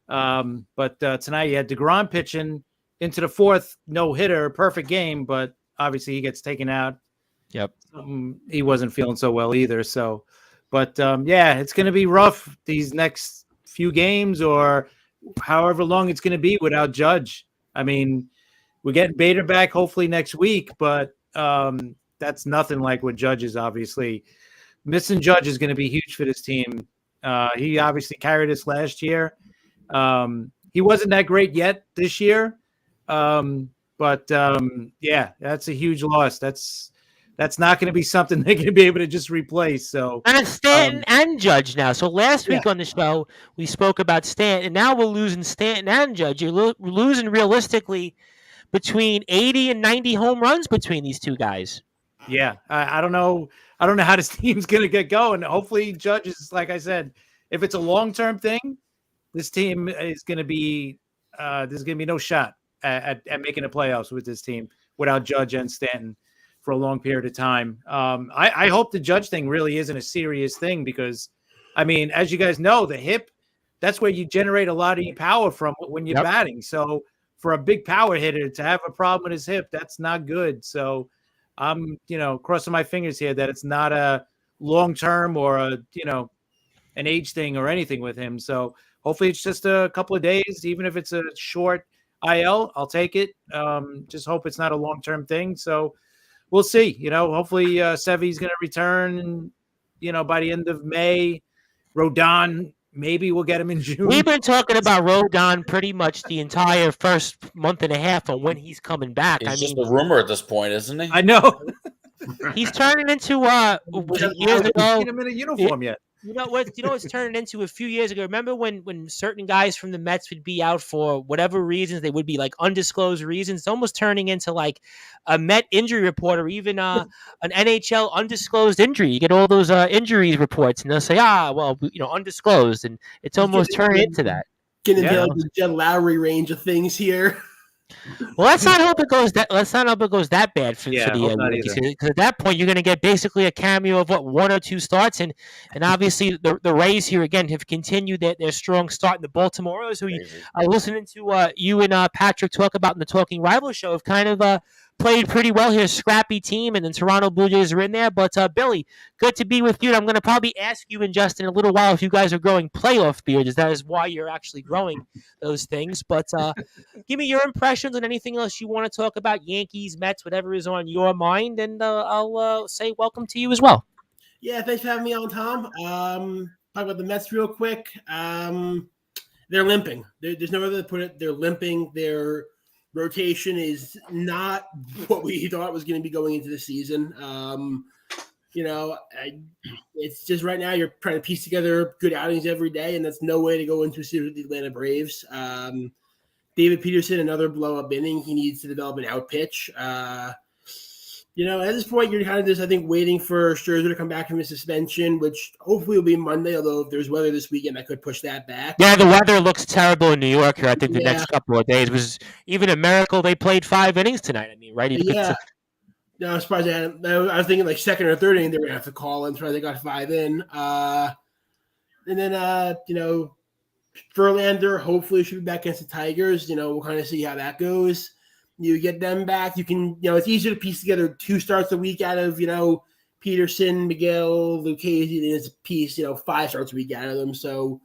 But tonight you had DeGrom pitching into the fourth, no-hitter, perfect game, but obviously he gets taken out. Yep. He wasn't feeling so well either. So, but yeah, it's going to be rough these next few games or however long it's going to be without Judge. I mean, we get Bader back hopefully next week, but that's nothing like what Judge is, obviously. Missing Judge is going to be huge for this team. He obviously carried us last year. He wasn't that great yet this year. But yeah, that's a huge loss. That's not going to be something they're going to be able to just replace. So and it's Stanton and Judge now. So last week on the show, we spoke about Stanton, and now we're losing Stanton and Judge. You're losing realistically between 80 and 90 home runs between these two guys. Yeah, I don't know. I don't know how this team's going to get going. Hopefully Judge is, like I said, if it's a long-term thing, this team is going to be there's going to be no shot at making the playoffs with this team without Judge and Stanton for a long period of time. I hope the Judge thing really isn't a serious thing because, I mean, as you guys know, the hip, that's where you generate a lot of your power from when you're batting. So for a big power hitter to have a problem with his hip, that's not good. So I'm, crossing my fingers here that it's not a long-term or an age thing or anything with him. So hopefully it's just a couple of days, even if it's a short IL, I'll take it. Just hope it's not a long-term thing. So we'll see. Hopefully Sevy's going to return, by the end of May. Rodon, maybe we'll get him in June. We've been talking about Rodon pretty much the entire first month and a half on when he's coming back. It's just a rumor at this point, isn't he? I know. He's turning into years ago. Seen him in a uniform yet. You know what's turning into a few years ago. Remember when certain guys from the Mets would be out for whatever reasons, they would be like undisclosed reasons. It's almost turning into like a Met injury report or even an NHL undisclosed injury. You get all those injuries reports, and they'll say, undisclosed, and it's almost turning into that. Getting into like the Jed Lowry range of things here. Well, let's not hope it goes that. Let's not hope it goes that bad for the Yankees. Because at that point, you're going to get basically a cameo of one or two starts, and obviously the Rays here again have continued their strong start in the Baltimore Orioles, who listening to you and Patrick talk about in the Talking Rival show, have kind of played pretty well here. Scrappy team, and then Toronto Blue Jays are in there. But Billy, good to be with you. And I'm going to probably ask you and Justin in a little while if you guys are growing playoff beards. That is why you're actually growing those things. But give me your impressions on anything else you want to talk about, Yankees, Mets, whatever is on your mind, and I'll say welcome to you as well. Yeah, thanks for having me on, Tom. Talk about the Mets real quick. They're limping. There's no other way to put it. They're limping. Their rotation is not what we thought was going to be going into the season. It's just right now you're trying to piece together good outings every day, and that's no way to go into a series with the Atlanta Braves. David Peterson, another blow-up inning. He needs to develop an out pitch. At this point, you're kind of just, I think, waiting for Scherzer to come back from his suspension, which hopefully will be Monday, although if there's weather this weekend, that could push that back. Yeah, the weather looks terrible in New York here. I think the next couple of days was even a miracle they played 5 innings tonight. I mean, right? No, I'm surprised I was thinking like second or third inning they were going to have to call in, so they got 5 in. And then, Verlander hopefully should be back against the Tigers. We'll kind of see how that goes. You get them back. You can, it's easier to piece together 2 starts a week out of, Peterson, Miguel, Lucchesi. Then it's a piece, 5 starts a week out of them. So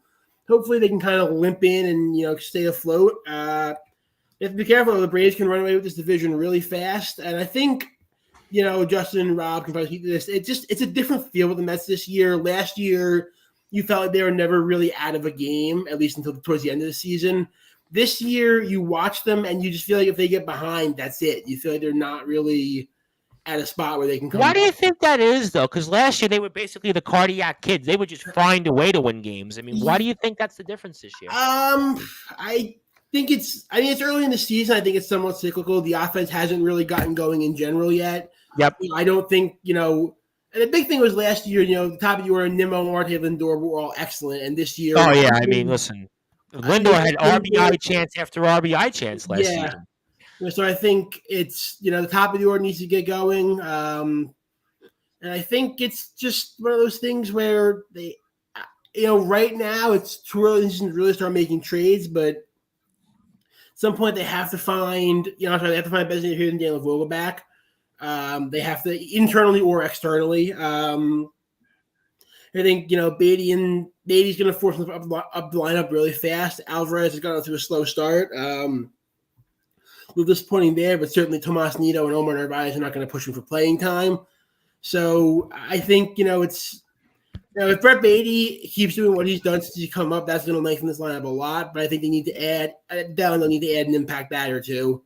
hopefully they can kind of limp in and, stay afloat. You have to be careful. The Braves can run away with this division really fast. And I think, Justin and Rob can probably speak to this. It's a different feel with the Mets this year. Last year, you felt like they were never really out of a game, at least until towards the end of the season. This year, you watch them, and you just feel like if they get behind, that's it. You feel like they're not really at a spot where they can come Why back. do you think that is, though? Because last year, they were basically the cardiac kids. They would just find a way to win games. I mean, why do you think that's the difference this year? I think it's early in the season. I think it's somewhat cyclical. The offense hasn't really gotten going in general yet. Yep. I don't think, and the big thing was last year, the top of the order, Nimmo, Marte, Lindor were all excellent. And this year. Oh, yeah. I mean, listen. Lindor had RBI chance after RBI chance last season. So I think it's, the top of the order needs to get going. And I think it's just one of those things where they, right now it's too early to really start making trades, but at some point they have to find, they have to find a better here than Daniel Vogelbach. They have to internally or externally. I think, Beatty's going to force him up the lineup really fast. Alvarez has gone through a slow start. A little disappointing there, but certainly Tomas Nido and Omar Narvaez are not going to push him for playing time. So I think, it's if Brett Beatty keeps doing what he's done since he's come up, that's going to lengthen this lineup a lot. But I think they need to they'll need to add an impact batter too.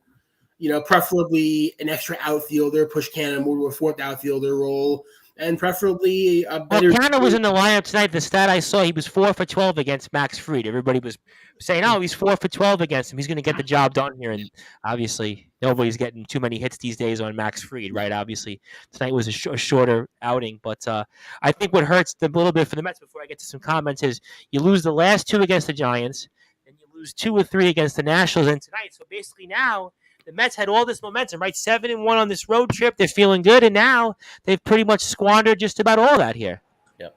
Preferably an extra outfielder, push Canada more to a 4th outfielder role. And preferably a better. Well, Canada was in the lineup tonight. The stat I saw, he was 4 for 12 against Max Fried. Everybody was saying, "Oh, he's 4 for 12 against him. He's going to get the job done here." And obviously, nobody's getting too many hits these days on Max Fried, right? Obviously, tonight was a shorter outing, but I think what hurts a little bit for the Mets before I get to some comments is you lose the last 2 against the Giants, and you lose 2 or 3 against the Nationals and tonight. So basically now the Mets had all this momentum, right? 7-1 on this road trip. They're feeling good, and now they've pretty much squandered just about all that here. Yep.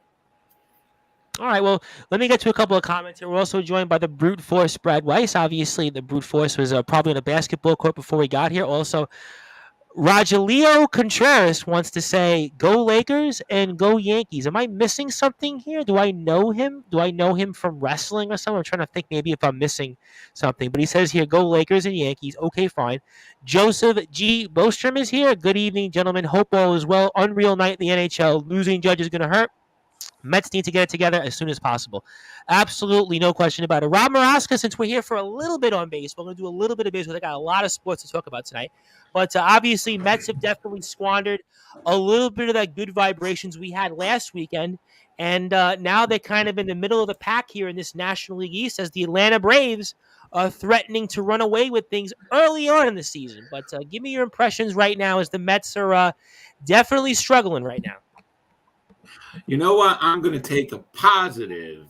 All right, well, let me get to a couple of comments here. We're also joined by the brute force, Brad Weiss. Obviously, the brute force was probably on a basketball court before we got here. Also, Rogelio Contreras wants to say, go Lakers and go Yankees. Am I missing something here? Do I know him? Do I know him from wrestling or something? I'm trying to think maybe if I'm missing something. But he says here, go Lakers and Yankees. Okay, fine. Joseph G. Bostrom is here. Good evening, gentlemen. Hope all is well. Unreal night in the NHL. Losing Judge is going to hurt. Mets need to get it together as soon as possible. Absolutely, no question about it. Rob Maraska, since we're here for a little bit on baseball, we're going to do a little bit of baseball. I got a lot of sports to talk about tonight. But obviously, Mets have definitely squandered a little bit of that good vibrations we had last weekend. And now they're kind of in the middle of the pack here in this National League East as the Atlanta Braves are threatening to run away with things early on in the season. But give me your impressions right now as the Mets are definitely struggling right now. You know what? I'm going to take a positive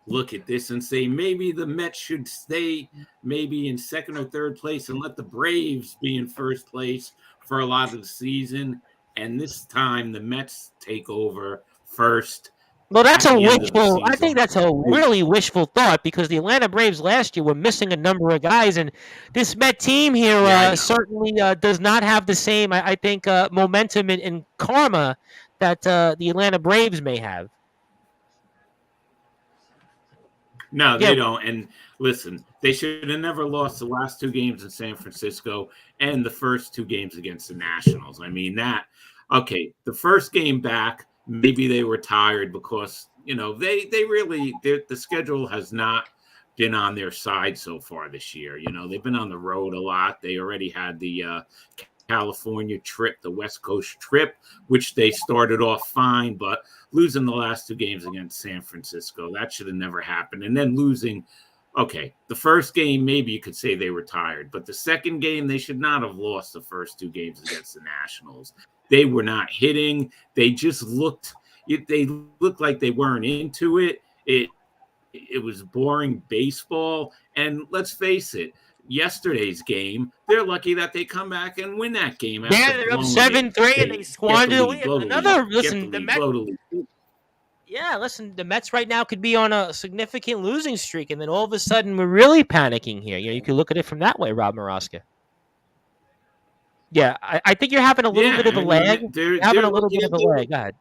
look at this and say maybe the Mets should stay maybe in second or third place and let the Braves be in first place for a lot of the season. And this time the Mets take over first. Well, that's a wishful. I think that's a really wishful thought because the Atlanta Braves last year were missing a number of guys, and this Met team here certainly does not have the same, I think, momentum and karma that the Atlanta Braves may have. No, they don't. And listen, they should have never lost the last 2 games in San Francisco and the first 2 games against the Nationals. I mean, the first game back, maybe they were tired because, the schedule has not been on their side so far this year. They've been on the road a lot. They already had the California trip, the West Coast trip, which they started off fine, but losing the last 2 games against San Francisco, that should have never happened. And then losing, the first game, maybe you could say they were tired, but the second game, they should not have lost the first 2 games against the Nationals. They were not hitting. They just looked like they weren't into it. It was boring baseball. And let's face it, yesterday's game, they're lucky that they come back and win that game. Yeah, they're up 7-3 and they squandered another. Listen, the Mets. Yeah, listen, the Mets right now could be on a significant losing streak, and then all of a sudden we're really panicking here. You could look at it from that way, Rob Maraska. Yeah, I think you're having a little bit of a lag. You're having a little bit of a lag. Go ahead.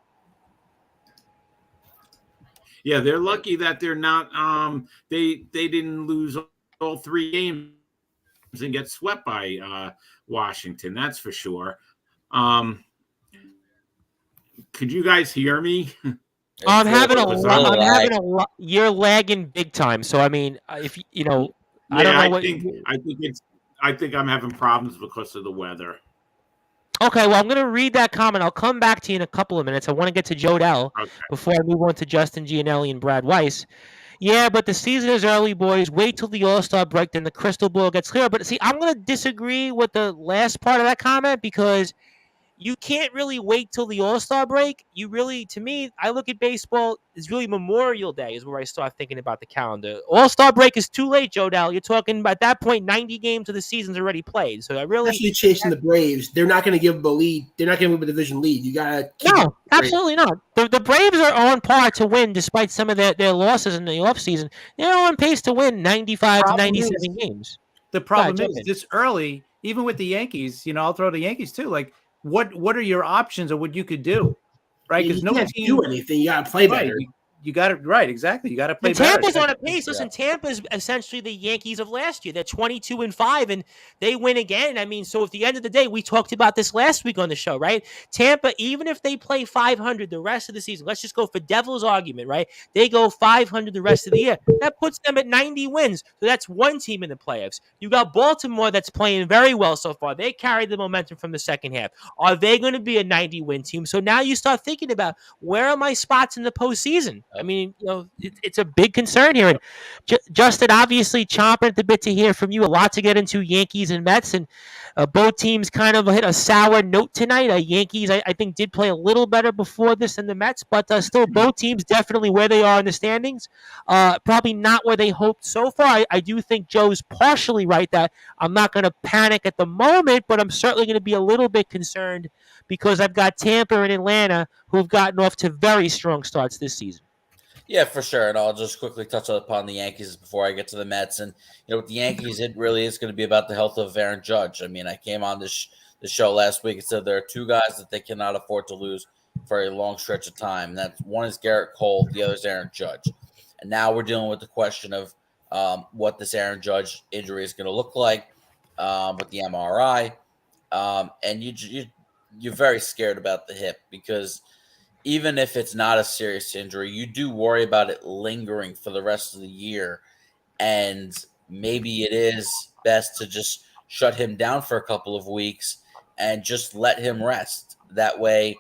Yeah, they're lucky that they're not. They didn't lose all 3 games and get swept by Washington. That's for sure. Could you guys hear me? I'm having a lot. You're lagging big time. So I mean, if I don't know what. I think I'm having problems because of the weather. Okay, well, I'm going to read that comment. I'll come back to you in a couple of minutes. I want to get to Jodell before I move on to Justin Gianelli and Brad Weiss. Yeah, but the season is early, boys. Wait till the All-Star break, then the crystal ball gets clear. But see, I'm going to disagree with the last part of that comment because you can't really wait till the All-Star break. To me, I look at baseball, it's really Memorial Day is where I start thinking about the calendar. All-Star break is too late, Jodell. You're talking, at that point, 90 games of the season's already played. So I really... Especially chasing the Braves. They're not going to give them a lead. They're not going to give them a division lead. You got to... No, absolutely not. The Braves are on par to win despite some of their losses in the offseason. They're on pace to win 95 to 97 games. The problem is this early, even with the Yankees, I'll throw the Yankees too, like, what are your options or what you could do, right? Because you can't do anything. You got to play better. You got it right. Exactly. You got to play better. Tampa's on a pace. Listen, Tampa's essentially the Yankees of last year. They're 22-5, and they win again. I mean, so at the end of the day, we talked about this last week on the show, right? Tampa, even if they play 500 the rest of the season, let's just go for devil's argument, right? They go 500 the rest of the year. That puts them at 90 wins. So that's one team in the playoffs. You got Baltimore that's playing very well so far. They carried the momentum from the second half. Are they going to be a 90-win team? So now you start thinking about where are my spots in the postseason? I mean, it's a big concern here. And Justin, obviously chomping at the bit to hear from you. A lot to get into, Yankees and Mets, and both teams kind of hit a sour note tonight. Yankees, I think, did play a little better before this than the Mets, but still both teams definitely where they are in the standings. Probably not where they hoped so far. I do think Joe's partially right that I'm not going to panic at the moment, but I'm certainly going to be a little bit concerned because I've got Tampa and Atlanta who've gotten off to very strong starts this season. Yeah, for sure. And I'll just quickly touch upon the Yankees before I get to the Mets. And, with the Yankees, it really is going to be about the health of Aaron Judge. I mean, I came on the show last week and said there are two guys that they cannot afford to lose for a long stretch of time. And that's one is Garrett Cole, the other is Aaron Judge. And now we're dealing with the question of what this Aaron Judge injury is going to look like with the MRI. And you're very scared about the hip because even if it's not a serious injury, you do worry about it lingering for the rest of the year. And maybe it is best to just shut him down for a couple of weeks and just let him rest. That way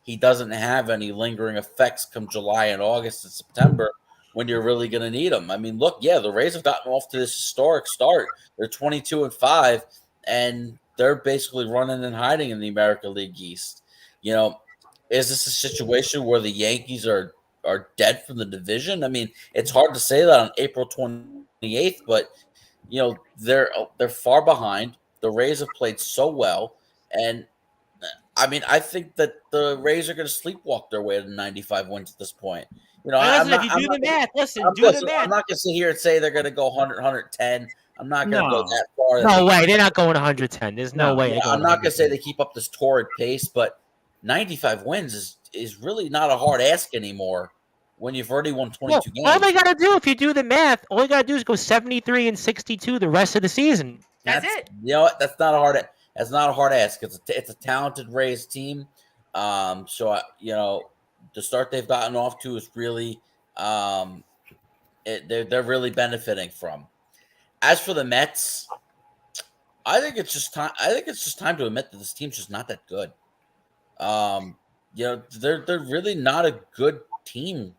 he doesn't have any lingering effects come July and August and September when you're really going to need him. I mean, look, the Rays have gotten off to this historic start. They're 22-5, and they're basically running and hiding in the American League East. Is this a situation where the Yankees are dead from the division? I mean, it's hard to say that on April 28th, but they're far behind. The Rays have played so well, and I mean, I think that the Rays are going to sleepwalk their way to 95 wins at this point. The math. I'm not going to sit here and say they're going to go 100, 110. I'm not going to go that far. No way. They're not going 110. There's no way. I'm not going to say they keep up this torrid pace, but 95 wins is really not a hard ask anymore when you've already won 22 games. All they got to do, if you do the math, all you got to do is go 73-62 the rest of the season. That's it. You know what? That's not a hard ask. It's a talented Rays team. So the start they've gotten off to is really they're really benefiting from. As for the Mets, I think it's just time to admit that this team's just not that good. They're really not a good team.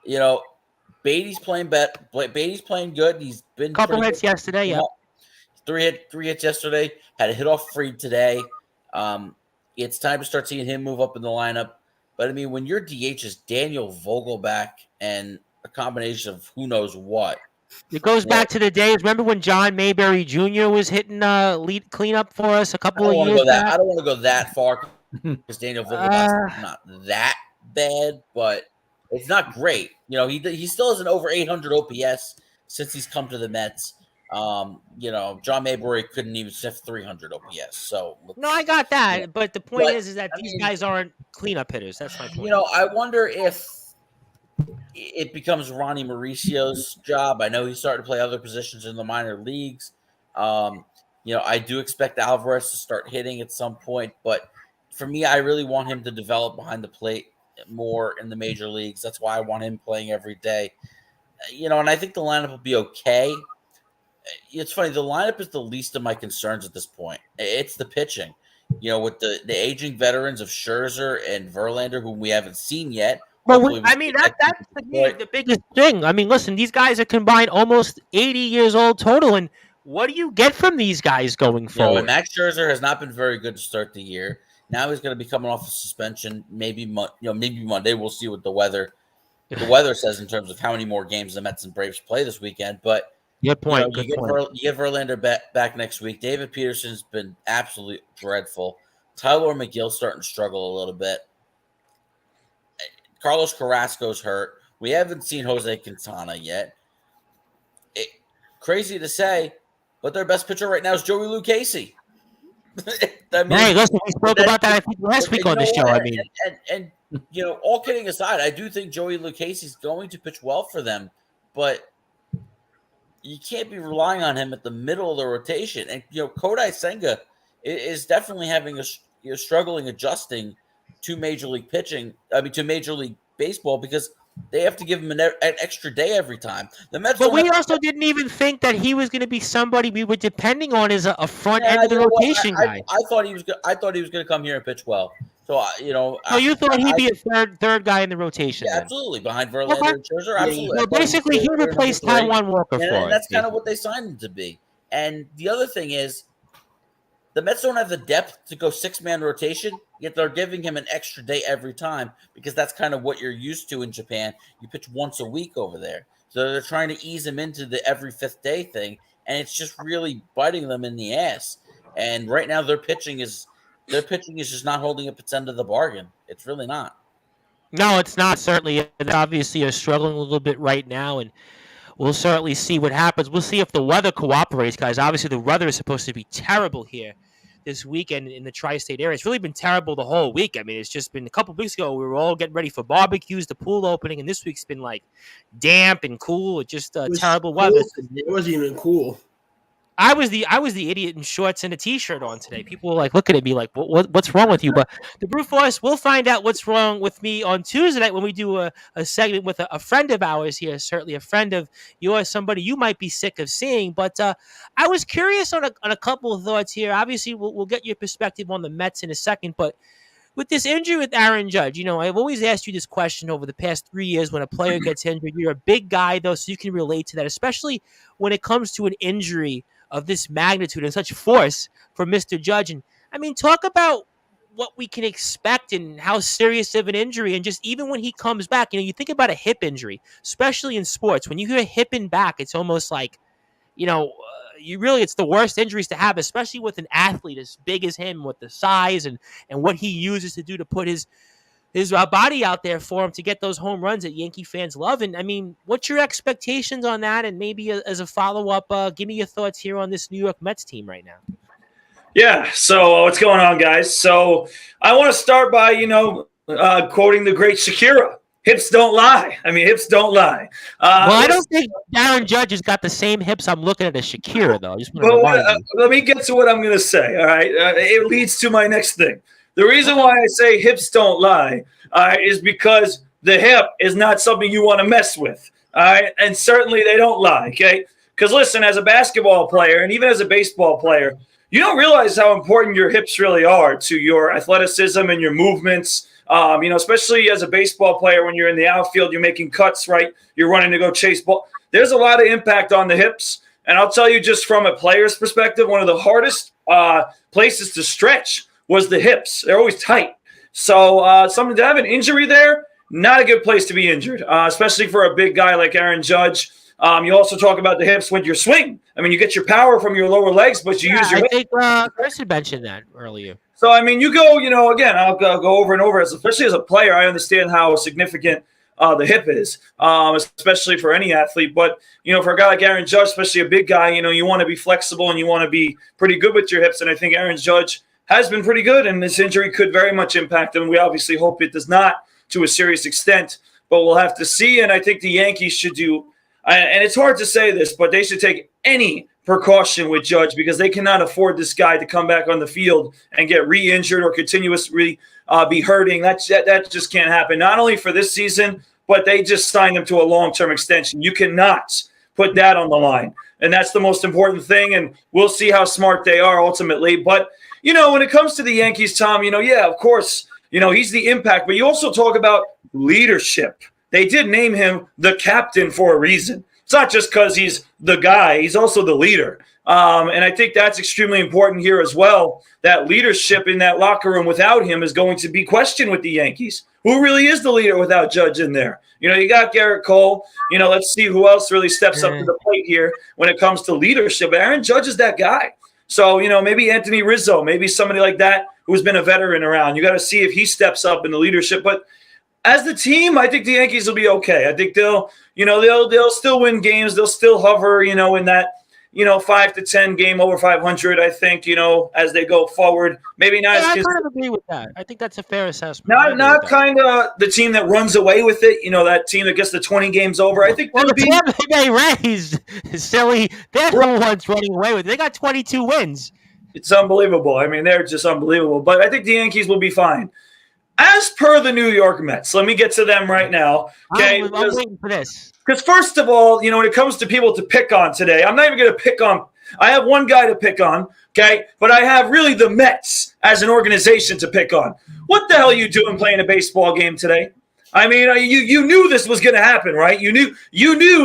Beatty's playing Beatty's playing good. He's been couple hits yesterday. Yeah, three hits yesterday. Had a hit off Fried today. It's time to start seeing him move up in the lineup. But I mean, when your DH is Daniel Vogelback and a combination of who knows what. It goes back to the days. Remember when John Mayberry Jr. was hitting lead cleanup for us a couple of years back? I don't want to go that far because Daniel Vogelback's not that bad, but it's not great. He still has an over 800 OPS since he's come to the Mets. John Mayberry couldn't even sniff 300 OPS. So no, I got that, but the point is that these guys aren't cleanup hitters. That's my point. I wonder if it becomes Ronnie Mauricio's job. I know he's starting to play other positions in the minor leagues. I do expect Alvarez to start hitting at some point, but for me, I really want him to develop behind the plate more in the major leagues. That's why I want him playing every day. And I think the lineup will be okay. It's funny. The lineup is the least of my concerns at this point. It's the pitching. With the aging veterans of Scherzer and Verlander, whom we haven't seen yet. Well, I mean, that's the biggest thing. I mean, listen, these guys are combined almost 80 years old total, and what do you get from these guys going forward? And Max Scherzer has not been very good to start the year. Now he's going to be coming off a suspension. Maybe Monday. We'll see what the weather says in terms of how many more games the Mets and Braves play this weekend. But good point. You get Verlander back next week. David Peterson's been absolutely dreadful. Tyler McGill's starting to struggle a little bit. Carlos Carrasco's hurt. We haven't seen Jose Quintana yet. Crazy to say, but their best pitcher right now is Joey Lucchesi. Hey, listen, we spoke about that I think last week on the show. I mean, and all kidding aside, I do think Joey Lucchesi is going to pitch well for them, but you can't be relying on him at the middle of the rotation. And Kodai Senga is definitely having struggling adjusting to Major League pitching. To Major League Baseball because they have to give him an extra day every time. The Mets, but we also didn't even think that he was going to be somebody we were depending on as a front end of the rotation guy. I thought he was. I thought he was going to come here and pitch well. So So you thought he'd be a third guy in the rotation? Yeah, then? absolutely. Behind Verlander and Scherzer, absolutely. So basically, he replaced Taijuan Walker for and us. that's kind of what they signed him to be. And the other thing is, the Mets don't have the depth to go 6-man rotation, yet they're giving him an extra day every time because that's kind of what you're used to in Japan. You pitch once a week over there. So they're trying to ease him into the every 5th day thing, and it's just really biting them in the ass. And right now their pitching is just not holding up its end of the bargain. It's really not. No, it's not. Certainly, they obviously are struggling a little bit right now, and we'll certainly see what happens. We'll see if the weather cooperates, guys. Obviously, the weather is supposed to be terrible here this weekend in the tri-state area. It's really been terrible the whole week. I mean, it's just been a couple of weeks ago. We were all getting ready for barbecues, the pool opening, and this week's been like damp and cool. It's just terrible weather. It wasn't even cool. I was the idiot in shorts and a t-shirt on today. People were like looking at me like, what's wrong with you? But the Brew Force, we'll find out what's wrong with me on Tuesday night when we do a segment with a friend of ours here, certainly a friend of yours, somebody you might be sick of seeing. But I was curious on a couple of thoughts here. Obviously, we'll get your perspective on the Mets in a second, but with this injury with Aaron Judge, I've always asked you this question over the past 3 years. When a player gets injured, you're a big guy, though, so you can relate to that, especially when it comes to an injury of this magnitude and such force for Mr. Judge. And I mean, talk about what we can expect and how serious of an injury. And just even when he comes back, you think about a hip injury, especially in sports. When you hear hip and back, it's almost like, it's the worst injuries to have, especially with an athlete as big as him, with the size and what he uses to do to put his body out there for him to get those home runs that Yankee fans love. And I mean, what's your expectations on that? And maybe as a follow-up, give me your thoughts here on this New York Mets team right now. Yeah, so what's going on, guys? So I want to start by, quoting the great Shakira. Hips don't lie. I mean, hips don't lie. I don't think Aaron Judge has got the same hips I'm looking at as Shakira, though. I just want to remind you. Let me get to what I'm going to say, all right? It leads to my next thing. The reason why I say hips don't lie is because the hip is not something you want to mess with, all right? And certainly they don't lie, okay? Because listen, as a basketball player and even as a baseball player, you don't realize how important your hips really are to your athleticism and your movements. Especially as a baseball player, when you're in the outfield, you're making cuts, right? You're running to go chase ball. There's a lot of impact on the hips. And I'll tell you, just from a player's perspective, one of the hardest places to stretch was the hips. They're always tight. So something to have an injury there, not a good place to be injured, especially for a big guy like Aaron Judge. You also talk about the hips with your swing. I mean, you get your power from your lower legs, but you use your hips. I think Chris had mentioned that earlier. So, I mean, you go, again, I'll go over and over. Especially as a player, I understand how significant the hip is, especially for any athlete. But, for a guy like Aaron Judge, especially a big guy, you want to be flexible and you want to be pretty good with your hips. And I think Aaron Judge has been pretty good, and this injury could very much impact him. We obviously hope it does not to a serious extent, but we'll have to see. And I think the Yankees should do, and it's hard to say this, but they should take any precaution with Judge because they cannot afford this guy to come back on the field and get re-injured or continuously be hurting. That just can't happen. Not only for this season, but they just signed him to a long-term extension. You cannot put that on the line, and that's the most important thing, and we'll see how smart they are ultimately. But, when it comes to the Yankees, Tom, of course, he's the impact, but you also talk about leadership. They did name him the captain for a reason. It's not just because he's the guy. He's also the leader. And I think that's extremely important here as well. That leadership in that locker room without him is going to be questioned with the Yankees. Who really is the leader without Judge in there? You got Garrett Cole. Let's see who else really steps up to the plate here when it comes to leadership. Aaron Judge is that guy. So, maybe Anthony Rizzo, maybe somebody like that who's been a veteran around. You got to see if he steps up in the leadership. But as the team, I think the Yankees will be okay. I think they'll still win games. They'll still hover, in that, 5 to 10 game over 500. I think, as they go forward, maybe not. Yeah, I kind of agree with that. I think that's a fair assessment. Not kind of the team that runs away with it. That team that gets the 20 games over. I think the Tampa Bay Rays, silly. They're the ones running away with it. They got 22 wins. It's unbelievable. I mean, they're just unbelievable. But I think the Yankees will be fine. As per the New York Mets, let me get to them right now. Okay, I'm waiting for this. Because first of all, when it comes to people to pick on today, I'm not even going to pick on I have one guy to pick on, okay? But I have really the Mets as an organization to pick on. What the hell are you doing playing a baseball game today? I mean, you knew this was going to happen, right? You knew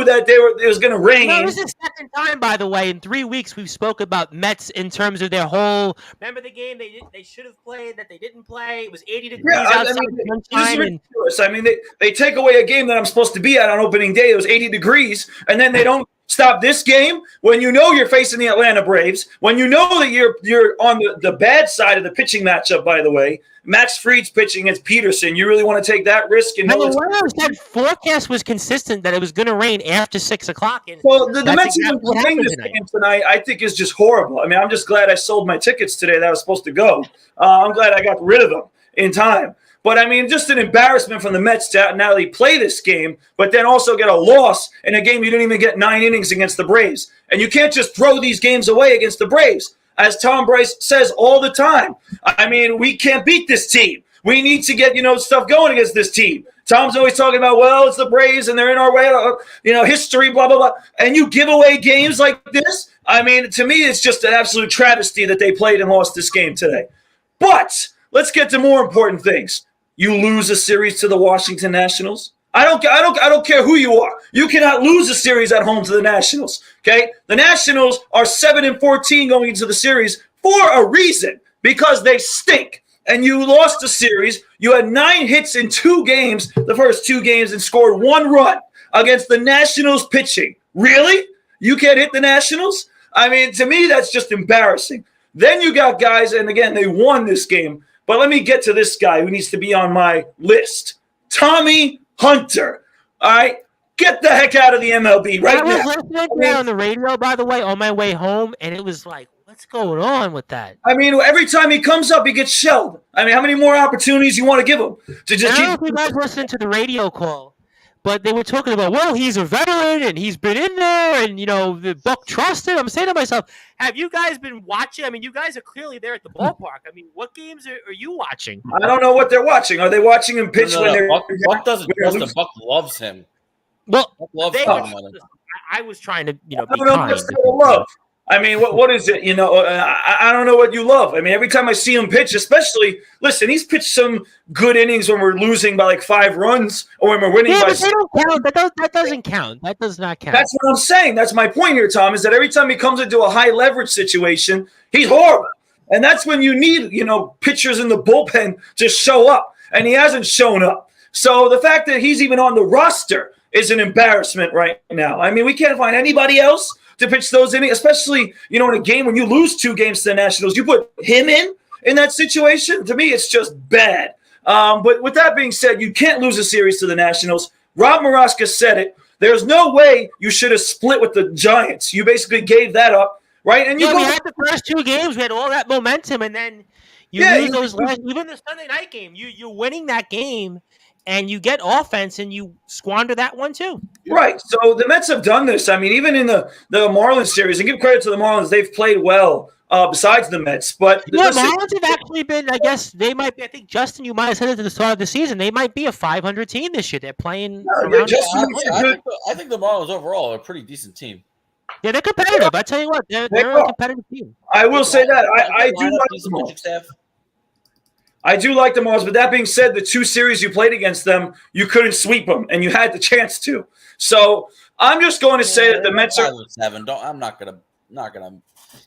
that it was going to rain. No, this is the second time, by the way, in 3 weeks we've spoke about Mets in terms of their whole. Remember the game they should have played that they didn't play. It was 80 degrees outside. This is ridiculous. I mean, they take away a game that I'm supposed to be at on opening day. It was 80 degrees, and then they don't stop this game when you know you're facing the Atlanta Braves, when you know that you're on the bad side of the pitching matchup, by the way. Max Fried's pitching against Peterson. You really want to take that risk? And that forecast was consistent that it was going to rain after 6 o'clock. Well, the Mets even playing this game tonight, I think, is just horrible. I mean, I'm just glad I sold my tickets today that I was supposed to go. I'm glad I got rid of them in time. But, I mean, just an embarrassment from the Mets to not only play this game, but then also get a loss in a game you didn't even get 9 innings against the Braves. And you can't just throw these games away against the Braves. As Tom Bryce says all the time, I mean, we can't beat this team. We need to get, stuff going against this team. Tom's always talking about, well, it's the Braves and they're in our way, history, blah, blah, blah. And you give away games like this? I mean, to me, it's just an absolute travesty that they played and lost this game today. But let's get to more important things. You lose a series to the Washington Nationals. I don't care who you are. You cannot lose a series at home to the Nationals. Okay? The Nationals are 7-14 going into the series for a reason, because they stink. And you lost the series. You had 9 hits in 2 games, the first 2 games, and scored 1 run against the Nationals pitching. Really? You can't hit the Nationals? I mean, to me, that's just embarrassing. Then you got guys, and again, they won this game. But let me get to this guy who needs to be on my list. Tommy Hunter. All right? Get the heck out of the MLB right now. I was listening on the radio, by the way, on my way home, and it was like, what's going on with that? I mean, every time he comes up, he gets shelled. I mean, how many more opportunities you want to give him? I don't know if you guys listened to the radio call, but they were talking about, well, he's a veteran, and he's been in there, and, the Buck trusted. I'm saying to myself, have you guys been watching? I mean, you guys are clearly there at the ballpark. I mean, what games are you watching? I don't know what they're watching. Are they watching him pitch when they're Buck doesn't trust him. Buck loves him. Well, Buck loves I was trying to, be I don't know kind. what's love. I mean, what is it? I don't know what you love. I mean, every time I see him pitch, especially, listen, he's pitched some good innings when we're losing by like 5 runs or when we're winning by 6. They don't count. That doesn't count. That does not count. That's what I'm saying. That's my point here, Tom, is that every time he comes into a high leverage situation, he's horrible. And that's when you need, pitchers in the bullpen to show up. And he hasn't shown up. So the fact that he's even on the roster is an embarrassment right now. I mean, we can't find anybody else to pitch those innings, especially, in a game when you lose 2 games to the Nationals. You put him in that situation. To me, it's just bad. But with that being said, you can't lose a series to the Nationals. Rob Maraska said it. There's no way you should have split with the Giants. You basically gave that up, right? And we had the first 2 games. We had all that momentum, and then you lose those last. Even the Sunday night game, you're winning that game. And you get offense, and you squander that one too. Right. So the Mets have done this. I mean, even in the Marlins series, and give credit to the Marlins, they've played well besides the Mets. But the Marlins have actually been, I guess, they might be, I think, Justin, you might have said it at the start of the season, they might be a 500 team this year. They're playing. I think the Marlins overall are a pretty decent team. Yeah, they're competitive. I tell you what, they're a competitive team. I will say that. I do like the Marlins. I do like the Marlins, but that being said, the 2 series you played against them, you couldn't sweep them, and you had the chance to. So I'm just going to say that the Mets are 5-7. I'm not gonna.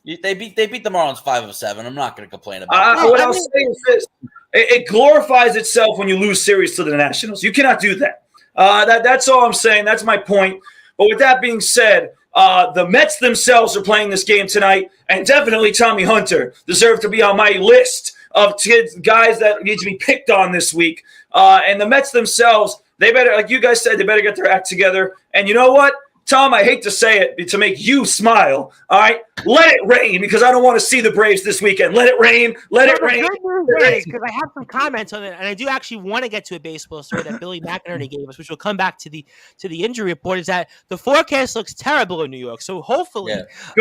They beat the Marlins 5-7. I'm not gonna complain about it. What I'll say is this: it glorifies itself when you lose series to the Nationals. You cannot do that. That's all I'm saying. That's my point. But with that being said, the Mets themselves are playing this game tonight, and definitely Tommy Hunter deserved to be on my list of guys that need to be picked on this week. And the Mets themselves, they better, like you guys said, they better get their act together. And you know what, Tom, I hate to say it, to make you smile, all right? Let it rain, because I don't want to see the Braves this weekend. Let it rain. Let it rain. Because I have some comments on it, and I do actually want to get to a baseball story that Billy McInerney gave us, which will come back to the injury report, is that the forecast looks terrible in New York. So hopefully,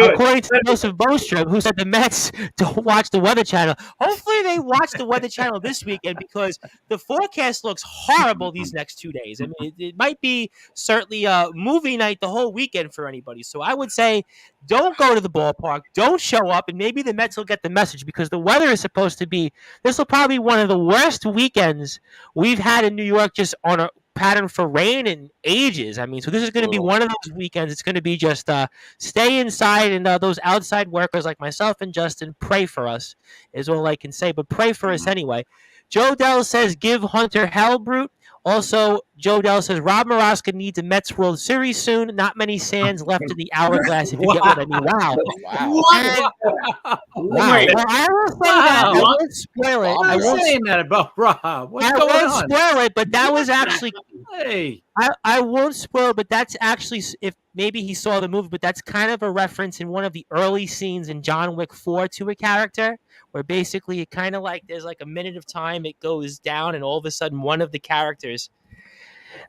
according to Joseph Bostrom, who said the Mets don't watch the Weather Channel, hopefully they watch the Weather Channel this weekend, because the forecast looks horrible these next 2 days. I mean, it might be certainly a movie night the whole whole weekend for anybody. So I would say don't go to the ballpark, don't show up, and maybe the Mets will get the message because the weather is supposed to be. This will probably be one of the worst weekends we've had in New York, just on a pattern for rain in ages. I mean, so this is going to be one of those weekends. It's going to be just stay inside, and those outside workers like myself and Justin, pray for us is all I can say. But pray for us anyway. Joe Dell says, give Hunter hell, Brute. Also, Joe Dell says, Rob Moroska needs a Mets World Series soon. Not many sands left in the hourglass, if you get what I mean. Wow. Wow. Wow. Well, I will say that. I won't spoil it. I won't saying that about Rob. What's going won't on? spoil it, but that was actually... Hey. I won't spoil, but that's actually, if maybe he saw the movie, but that's kind of a reference in one of the early scenes in John Wick 4 to a character, where basically it kind of like there's like a minute of time it goes down, and all of a sudden one of the characters,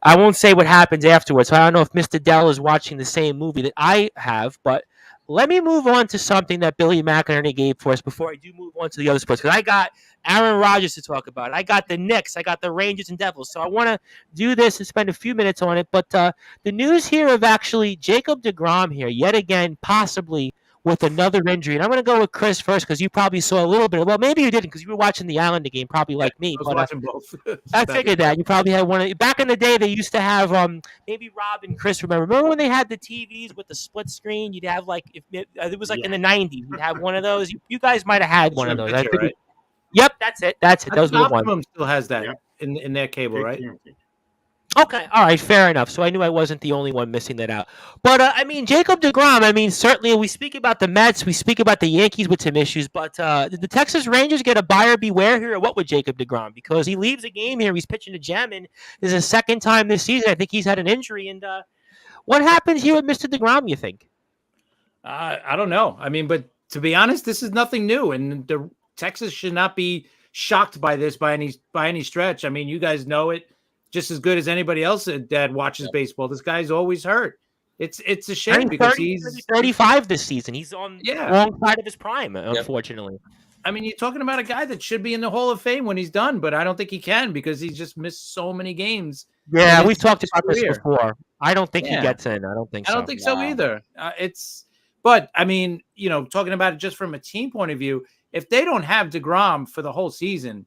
I won't say what happens afterwards, so I don't know if Mr. Dell is watching the same movie that I have, but let me move on to something that Billy McInerney gave for us before I do move on to the other sports, because I got Aaron Rodgers to talk about. I got the Knicks. I got the Rangers and Devils. So I want to do this and spend a few minutes on it. But the news here of actually Jacob deGrom here, yet again, possibly with another injury. And I'm going to go with Chris first because you probably saw a little bit. Well, maybe you didn't because you were watching the Islander game, probably like me. I was watching both. I figured that. You probably had one. Back in the day, they used to have, maybe Rob and Chris remember when they had the TVs with the split screen? You'd have like, if it was like in the 90s, you'd have one of those. You guys might have had one of those. Picture, right? Yep, that's it. Those were the ones. Optimum still has that in their cable, right? Okay, all right, fair enough. So I knew I wasn't the only one missing that out. But, I mean, Jacob deGrom, I mean, certainly we speak about the Mets, we speak about the Yankees with some issues, but did the Texas Rangers get a buyer beware here, or what with Jacob deGrom? Because he leaves a game here, he's pitching a gem, and this is his second time this season. I think he's had an injury. And what happens here with Mr. deGrom, you think? I don't know. I mean, but to be honest, this is nothing new, and the Texas should not be shocked by this by any stretch. I mean, you guys know it just as good as anybody else that watches baseball. This guy's always hurt. It's a shame because he's 35 this season. He's on the wrong side of his prime, unfortunately. I mean, you're talking about a guy that should be in the Hall of Fame when he's done, but I don't think he can because he's just missed so many games. Yeah, we've talked about this before. I don't think he gets in. I don't think so either. But I mean, talking about it just from a team point of view, if they don't have deGrom for the whole season,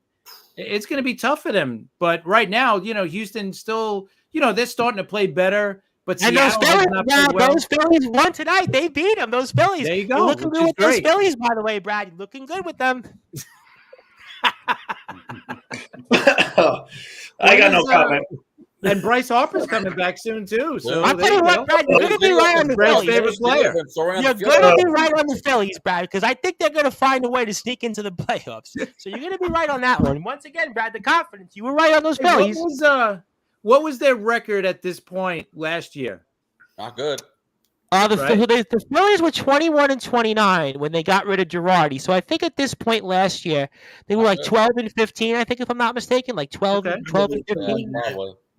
it's going to be tough for them. But right now, Houston still, they're starting to play better. But and those Phillies won tonight. They beat them. Those Phillies. There you go. You're looking good with those Phillies, by the way, Brad. You're looking good with them. I got no comment. And Bryce Harper's coming back soon too. So I'll tell you what, Brad, you're going to be right on the Phillies. Favorite player. You're going to be right on the Phillies, Brad, because I think they're going to find a way to sneak into the playoffs. So you're going to be right on that one. Once again, Brad, the confidence. You were right on those Phillies. What was their record at this point last year? Not good. The Phillies were 21-29 when they got rid of Girardi. So I think at this point last year, they were like 12-15, I think, if I'm not mistaken, like 12 and 15.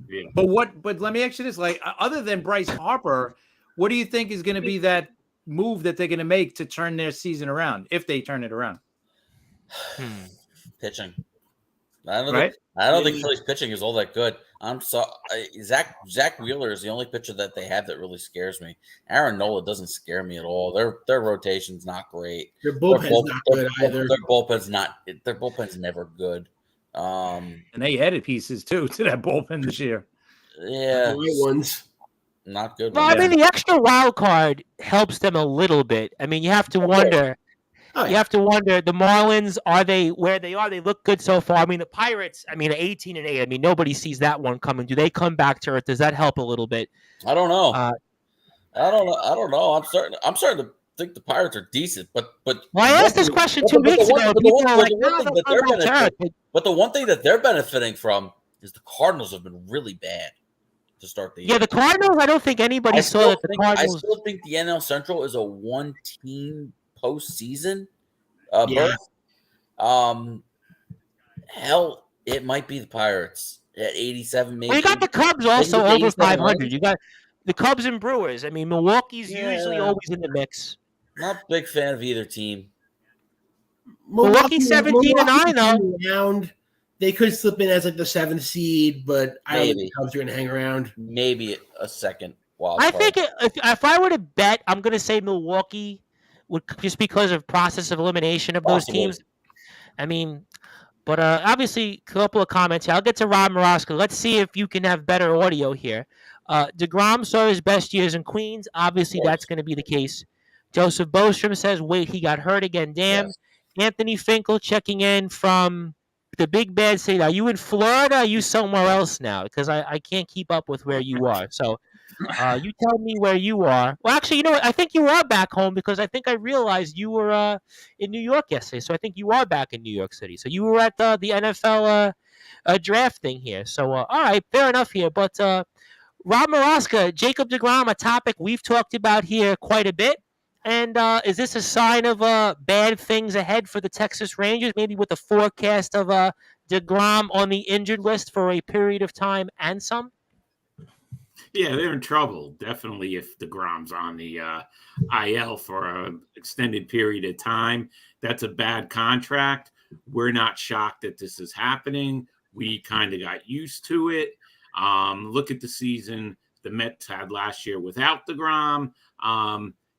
Yeah. But let me ask you this: like, other than Bryce Harper, what do you think is going to be that move that they're going to make to turn their season around, if they turn it around? Pitching. I don't think Phillies pitching is all that good. I'm sorry. Zach Wheeler is the only pitcher that they have that really scares me. Aaron Nola doesn't scare me at all. Their rotation's not great. Their bullpen's not good either. Their bullpen's never good. And they added pieces too to that bullpen this year. Yeah, the right ones. Not good. Well, I mean, the extra wild card helps them a little bit. I mean, you have to wonder. You have to wonder, the Marlins, are they where they are? They look good so far. I mean, the Pirates, 18-8. I mean, nobody sees that one coming. Do they come back to earth? Does that help a little bit? I don't know. I don't know. I'm starting to think the Pirates are decent, but well, I asked this question 2 weeks ago. But the one thing that they're benefiting from is the Cardinals have been really bad to start the year. Yeah, the Cardinals, I don't think anybody saw that the Cardinals. I still think the NL Central is a one-team postseason Yeah. berth. Hell, it might be the Pirates at 87, maybe. Well, you got the Cubs also over 500. You got the Cubs and Brewers. I mean, Milwaukee's usually always in the mix. Not a big fan of either team. Milwaukee's 17-9 though. They could slip in as like the 7th seed, but I don't think the Cubs are going to hang around. Maybe a second wild I card. think if I were to bet, I'm going to say Milwaukee would just because of process of elimination of those Possible. teams. I mean, but obviously, a couple of comments here. I'll get to Rob Moroska. Let's see if you can have better audio here. DeGrom saw his best years in Queens. Obviously, that's going to be the case. Joseph Bostrom says, wait, he got hurt again. Damn. Yes. Anthony Finkel checking in from the Big Bad City. Are you in Florida? Or are you somewhere else now? Because I can't keep up with where you are. So you tell me where you are. Well, actually, you know what? I think you are back home because I think I realized you were in New York yesterday. So I think you are back in New York City. So you were at the NFL draft thing here. So, all right, fair enough here. But Rob Moroska, Jacob deGrom, a topic we've talked about here quite a bit. And is this a sign of bad things ahead for the Texas Rangers, maybe with a forecast of deGrom on the injured list for a period of time and some? Yeah, they're in trouble. Definitely if DeGrom's on the IL for an extended period of time. That's a bad contract. We're not shocked that this is happening. We kind of got used to it. Look at the season the Mets had last year without DeGrom.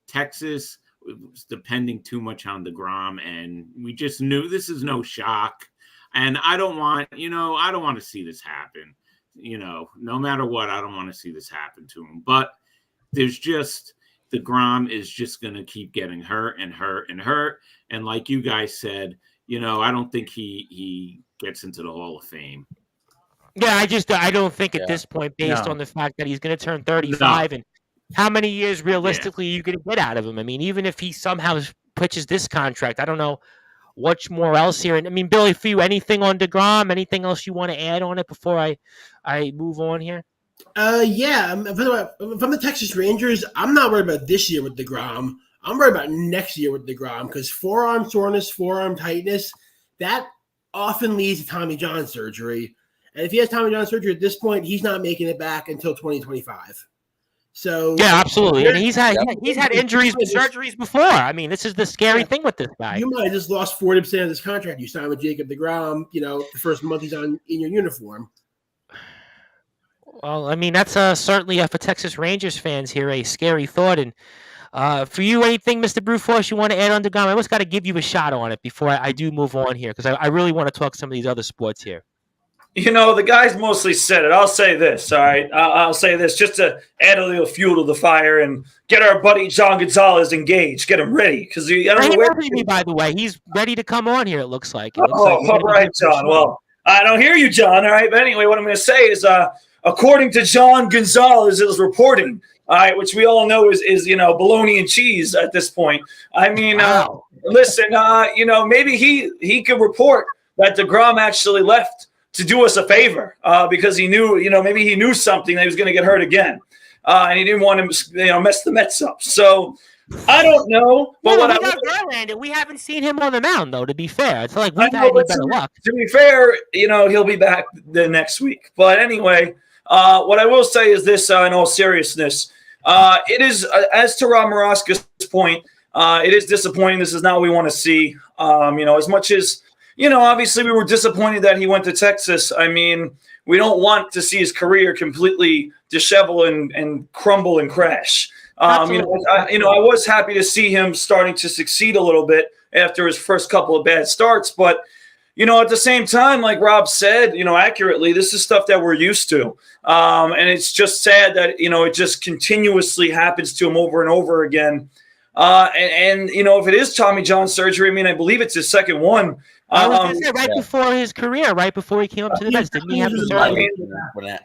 Texas was depending too much on DeGrom, and we just knew this is no shock. And I don't want to see this happen. No matter what, I don't want to see this happen to him. But there's just DeGrom is just going to keep getting hurt and hurt and hurt. And like you guys said, I don't think he gets into the Hall of Fame. Yeah, I don't think at this point, based on the fact that he's going to turn 35 and how many years realistically you going to get out of him. I mean, even if he somehow pitches this contract, I don't know what's more else here. And I mean, Billy, for you, anything on DeGrom? Anything else you want to add on it before I move on here? Yeah. By the way, if I'm the Texas Rangers, I'm not worried about this year with DeGrom. I'm worried about next year with DeGrom because forearm soreness, forearm tightness, that often leads to Tommy John surgery. And if he has Tommy John surgery at this point, he's not making it back until 2025. So yeah, absolutely. And he's had injuries and surgeries before. I mean, this is the scary thing with this guy. You might have just lost 40% of this contract you signed with Jacob deGrom, the first month he's in your uniform. Well, I mean, that's certainly for Texas Rangers fans here a scary thought. And for you, anything, Mr. Brewforce, you want to add on DeGrom? I just got to give you a shot on it before I do move on here because I really want to talk some of these other sports here. The guys mostly said it. I'll say this, all right? I'll say this just to add a little fuel to the fire and get our buddy John Gonzalez engaged, get him ready. Because I don't know where me, by the way. He's ready to come on here, it looks like. All right, John. Well, I don't hear you, John, all right? But anyway, what I'm going to say is according to John Gonzalez's reporting, all right, which we all know is bologna and cheese at this point. I mean, listen, maybe he could report that DeGrom actually left to do us a favor because he knew, maybe he knew something that he was going to get hurt again. And he didn't want to, mess the Mets up. So I don't know. But we haven't seen him on the mound, though, to be fair. It's like we've had better luck. To be fair, he'll be back the next week. But anyway, what I will say is this in all seriousness. It is, as to Rob Moroska's point, it is disappointing. This is not what we want to see. As much as, obviously we were disappointed that he went to Texas. I mean, we don't want to see his career completely dishevel and crumble and crash. I was happy to see him starting to succeed a little bit after his first couple of bad starts. But, at the same time, like Rob said, accurately, this is stuff that we're used to. And it's just sad that, it just continuously happens to him over and over again. And if it is Tommy John surgery, I mean, I believe it's his second one. I was going to say before his career, right before he came up to the Mets, didn't he have the surgery? I mean,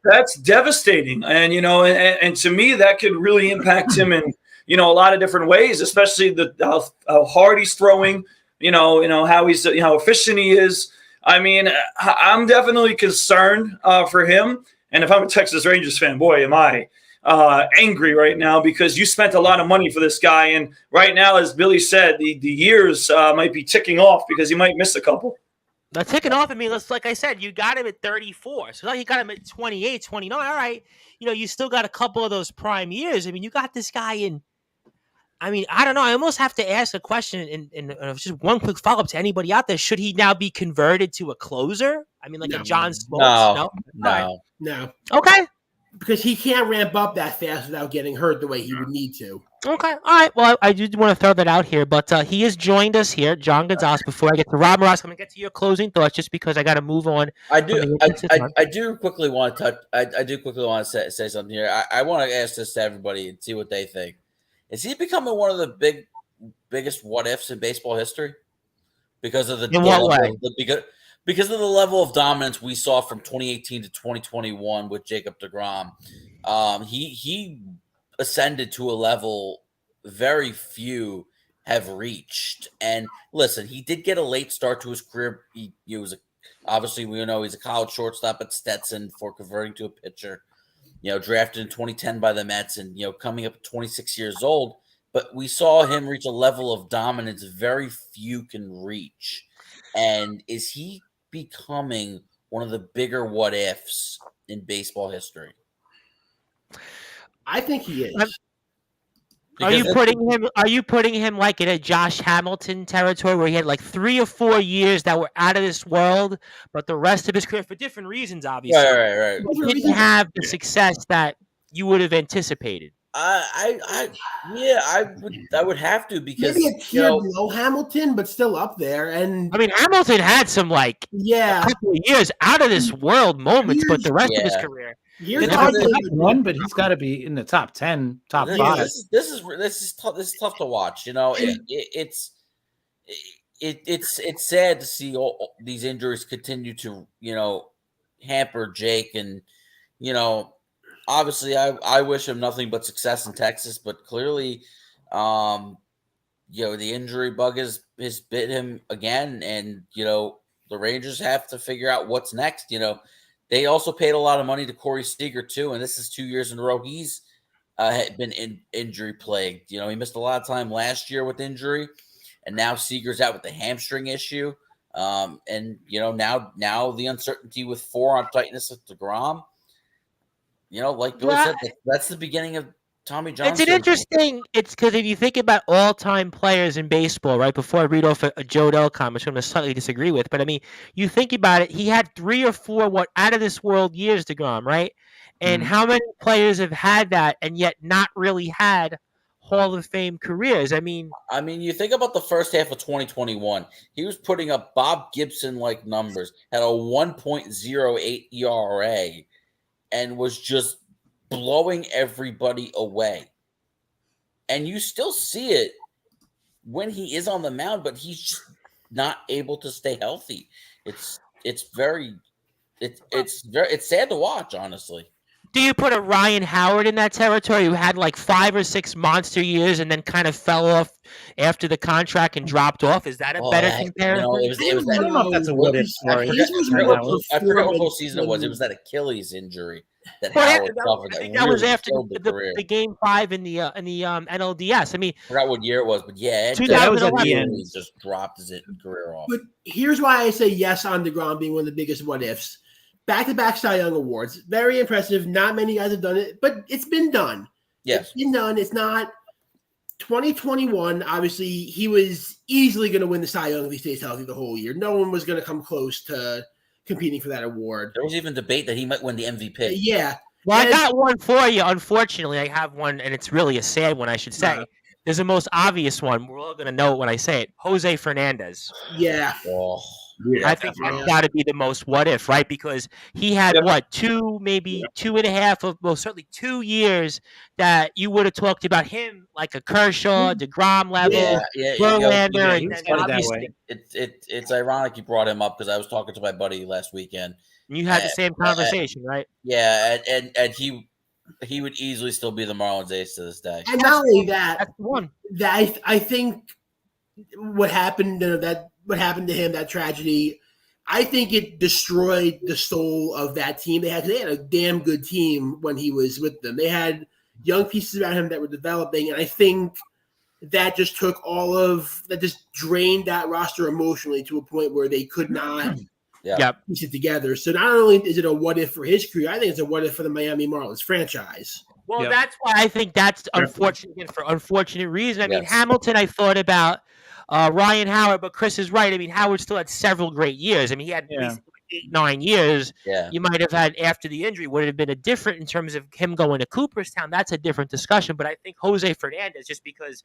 that's devastating, and and to me that could really impact him in a lot of different ways, especially how hard he's throwing, how he's how efficient he is. I mean, I'm definitely concerned for him, and if I'm a Texas Rangers fan, boy, am I angry right now because you spent a lot of money for this guy. And right now, as Billy said, the years might be ticking off because he might miss a couple. Not ticking off. I mean, like I said, you got him at 34. So now you got him at 28, 29. All right. You still got a couple of those prime years. I mean, you got this guy in. I mean, I don't know. I almost have to ask a question and just one quick follow-up to anybody out there. Should he now be converted to a closer? I mean, like a John Smoltz? No. Okay. because he can't ramp up that fast without getting hurt the way he would need to. Okay. All right. Well, I do want to throw that out here, but he has joined us here, John Gonzalez. Before I get to Rob Ross, I'm going to get to your closing thoughts just because I got to move on. I do quickly want to touch. I do quickly want to say something here. I want to ask this to everybody and see what they think. Is he becoming one of the biggest what ifs in baseball history? Because of In what way? Because of the level of dominance we saw from 2018 to 2021 with Jacob deGrom. He ascended to a level very few have reached. And listen, he did get a late start to his career. He was obviously, we know he's a college shortstop at Stetson for converting to a pitcher. Drafted in 2010 by the Mets, and coming up at 26 years old. But we saw him reach a level of dominance very few can reach. And is he becoming one of the bigger what ifs in baseball history? I think he is. Are you putting him like in a Josh Hamilton territory where he had like 3 or 4 years that were out of this world, but the rest of his career, for different reasons, obviously, right. He didn't have the success that you would have anticipated? I would have to, because maybe a tier below Hamilton, but still up there. And I mean, Hamilton had some a couple of years out of this world moments, but the rest of his career. He's not the top 1, but he's got to be in the top 10, top 5. This is tough. This is tough to watch. It's sad to see all these injuries continue to hamper Jake, and obviously I wish him nothing but success in Texas, but clearly the injury bug has bit him again, and the Rangers have to figure out what's next. They also paid a lot of money to Corey Seager too, and this is 2 years in a row he's been injury plagued. He missed a lot of time last year with injury, and now Seager's out with the hamstring issue. And now the uncertainty with forearm tightness at deGrom. Like Billy said, that's the beginning of Tommy John. It's an interesting. It's because if you think about all-time players in baseball, right? Before I read off a Joe Dell comment, which I'm going to slightly disagree with, but I mean, you think about it. He had 3 or 4 out of this world years, deGrom, right? And how many players have had that and yet not really had Hall of Fame careers? I mean, you think about the first half of 2021. He was putting up Bob Gibson-like numbers, had a 1.08 ERA, and was just blowing everybody away. And you still see it when he is on the mound, but he's just not able to stay healthy. It's sad to watch, honestly. Do you put a Ryan Howard in that territory who had like 5 or 6 monster years and then kind of fell off after the contract and dropped off? Is that a better comparison? I don't know if that's a what if story. I forget what season it was. It was that Achilles injury that Howard suffered. I think that was after the Game 5 in the NLDS. I mean, I forgot what year it was, but yeah, that was at the end. He just dropped his career off. But here's why I say yes on deGrom being one of the biggest what ifs. Back-to-back Cy Young awards, very impressive. Not many guys have done it, but it's been done. Yes, it's been done. It's not 2021. Obviously, he was easily going to win the Cy Young if he stays healthy the whole year. No one was going to come close to competing for that award. There was even debate that he might win the MVP. Yeah. Well, I got one for you. Unfortunately, I have one, and it's really a sad one, I should say. There's the most obvious one. We're all going to know it when I say it. Jose Fernandez. Yeah. Oh. Yeah, I think that's got to be the most what if, right? Because he had 2, maybe 2.5, certainly 2 years that you would have talked about him like a Kershaw, deGrom level, Verlander, and then obviously it's ironic you brought him up because I was talking to my buddy last weekend. You had the same conversation, right? Yeah, and he would easily still be the Marlins ace to this day. And not only that, that's the one. That I think what happened to him, that tragedy, I think it destroyed the soul of that team. They had a damn good team when he was with them. They had young pieces around him that were developing, and I think that just just drained that roster emotionally to a point where they could not piece it together. So not only is it a what if for his career, I think it's a what if for the Miami Marlins franchise. Well, that's why I think that's unfortunate for unfortunate reason. I mean, Hamilton, I thought about Ryan Howard, but Chris is right. I mean, Howard still had several great years. I mean, he had 8-9 years, Yeah. you might have had after the injury would have been a different in terms of him going to Cooperstown. That's a different discussion. But I think Jose Fernandez, just because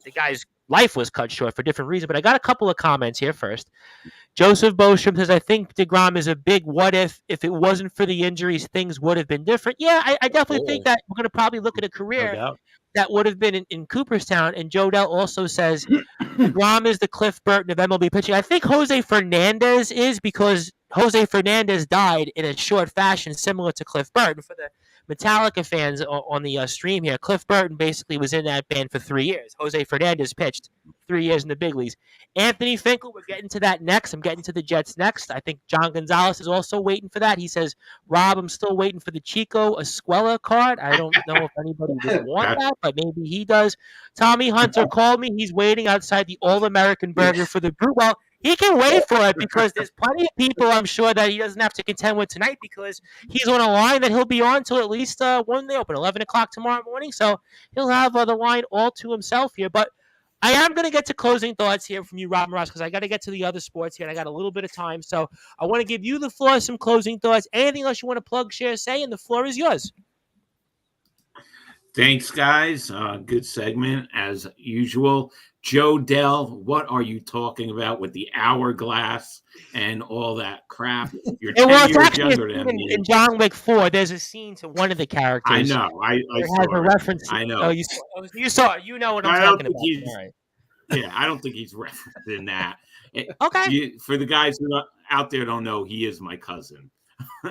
the guy's life was cut short for different reasons. But I got a couple of comments here first. Joseph Bostrom says, I think DeGrom is a big what if. If it wasn't for the injuries, things would have been different. Yeah, I definitely think that we're going to probably look at a career that would have been in Cooperstown. And Joe Dell also says DeGrom is the Cliff Burton of MLB pitching. I think Jose Fernandez is, because Jose Fernandez died in a short fashion similar to Cliff Burton. For the Metallica fans on the stream here, Cliff Burton basically was in that band for 3 years. Jose Fernandez pitched 3 years in the big leagues. Anthony Finkel, we're getting to that next. I'm getting to the Jets next. I think John Gonzalez is also waiting for that. He says, Rob, I'm still waiting for the Chico Escuela card. I don't know if anybody would want that, but maybe he does. Tommy Hunter called me. He's waiting outside the All-American Burger for the group. Well, he can wait for it because there's plenty of people, I'm sure, that he doesn't have to contend with tonight because he's on a line that he'll be on till at least when they open, 11 o'clock tomorrow morning. So he'll have the line all to himself here. But I am going to get to closing thoughts here from you, Rob Morales, because I got to get to the other sports here, and I got a little bit of time. So I want to give you the floor, some closing thoughts. Anything else you want to plug, share, say, and the floor is yours. Thanks, guys. Good segment, as usual. Joe Dell, what are you talking about with the hourglass and all that crap? You're 10 years younger than me. In John Wick 4, there's a scene to one of the characters. I know. I saw has a reference. I know. Oh, you saw it. You know what I'm talking about. Yeah, I don't think he's referencing that. Okay. For the guys who are out there don't know, he is my cousin.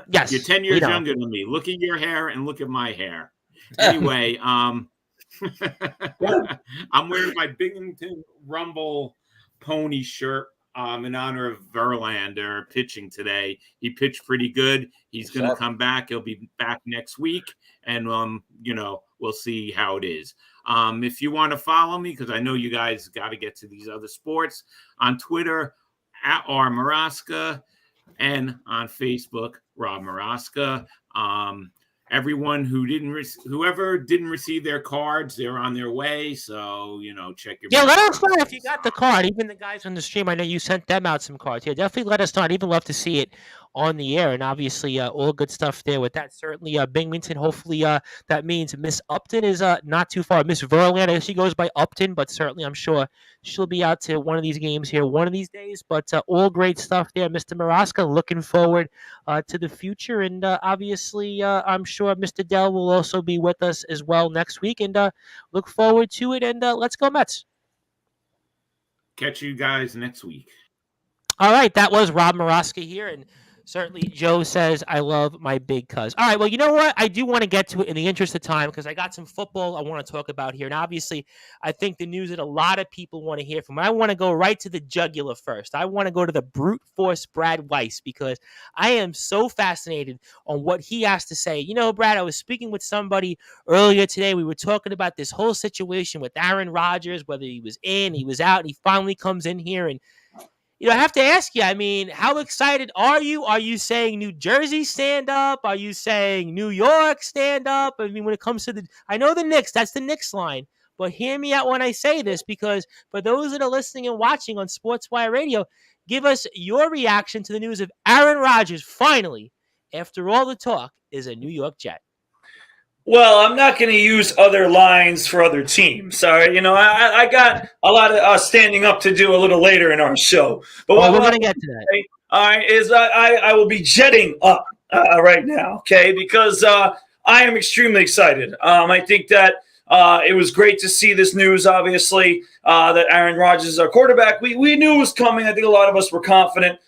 Yes. You're 10 years younger than me. Look at your hair and look at my hair. Anyway, I'm wearing my Binghamton Rumble pony shirt in honor of Verlander pitching today. He pitched pretty good. He's going to come back. He'll be back next week, and we'll see how it is. If you want to follow me, because I know you guys got to get to these other sports, on Twitter at @RMaraska and on Facebook Rob Maraska. Everyone whoever didn't receive their cards, they're on their way. So, check your. Yeah, let us know if you got the card. Even the guys on the stream, I know you sent them out some cards. Yeah, definitely let us know. I'd even love to see it on the air. And obviously, all good stuff there with that. Certainly, Binghamton. Hopefully, that means Miss Upton is not too far. Miss Verlander, she goes by Upton, but certainly, I'm sure she'll be out to one of these games here one of these days. But all great stuff there, Mr. Maraska. Looking forward to the future, and obviously, I'm sure Mr. Dell will also be with us as well next week, and look forward to it. And let's go Mets. Catch you guys next week. All right, that was Rob Maraska here, and certainly Joe says, I love my big cuz. All right, well, you know what? I do want to get to it in the interest of time because I got some football I want to talk about here. And obviously, I think the news that a lot of people want to hear from. I want to go right to the jugular first. I want to go to the brute force Brad Weiss because I am so fascinated on what he has to say. Brad, I was speaking with somebody earlier today. We were talking about this whole situation with Aaron Rodgers, whether he was in, he was out, and he finally comes in here and I have to ask you, how excited are you? Are you saying New Jersey stand up? Are you saying New York stand up? When it comes to I know the Knicks, that's the Knicks line. But hear me out when I say this, because for those that are listening and watching on Sportswire Radio, give us your reaction to the news of Aaron Rodgers finally, after all the talk, is a New York Jet. Well, I'm not going to use other lines for other teams. Sorry, I got a lot of standing up to do a little later in our show. But we're going to get to that. All right, is I will be jetting up right now, okay? Because I am extremely excited. I think that it was great to see this news, obviously, that Aaron Rodgers is our quarterback. We knew it was coming. I think a lot of us were confident.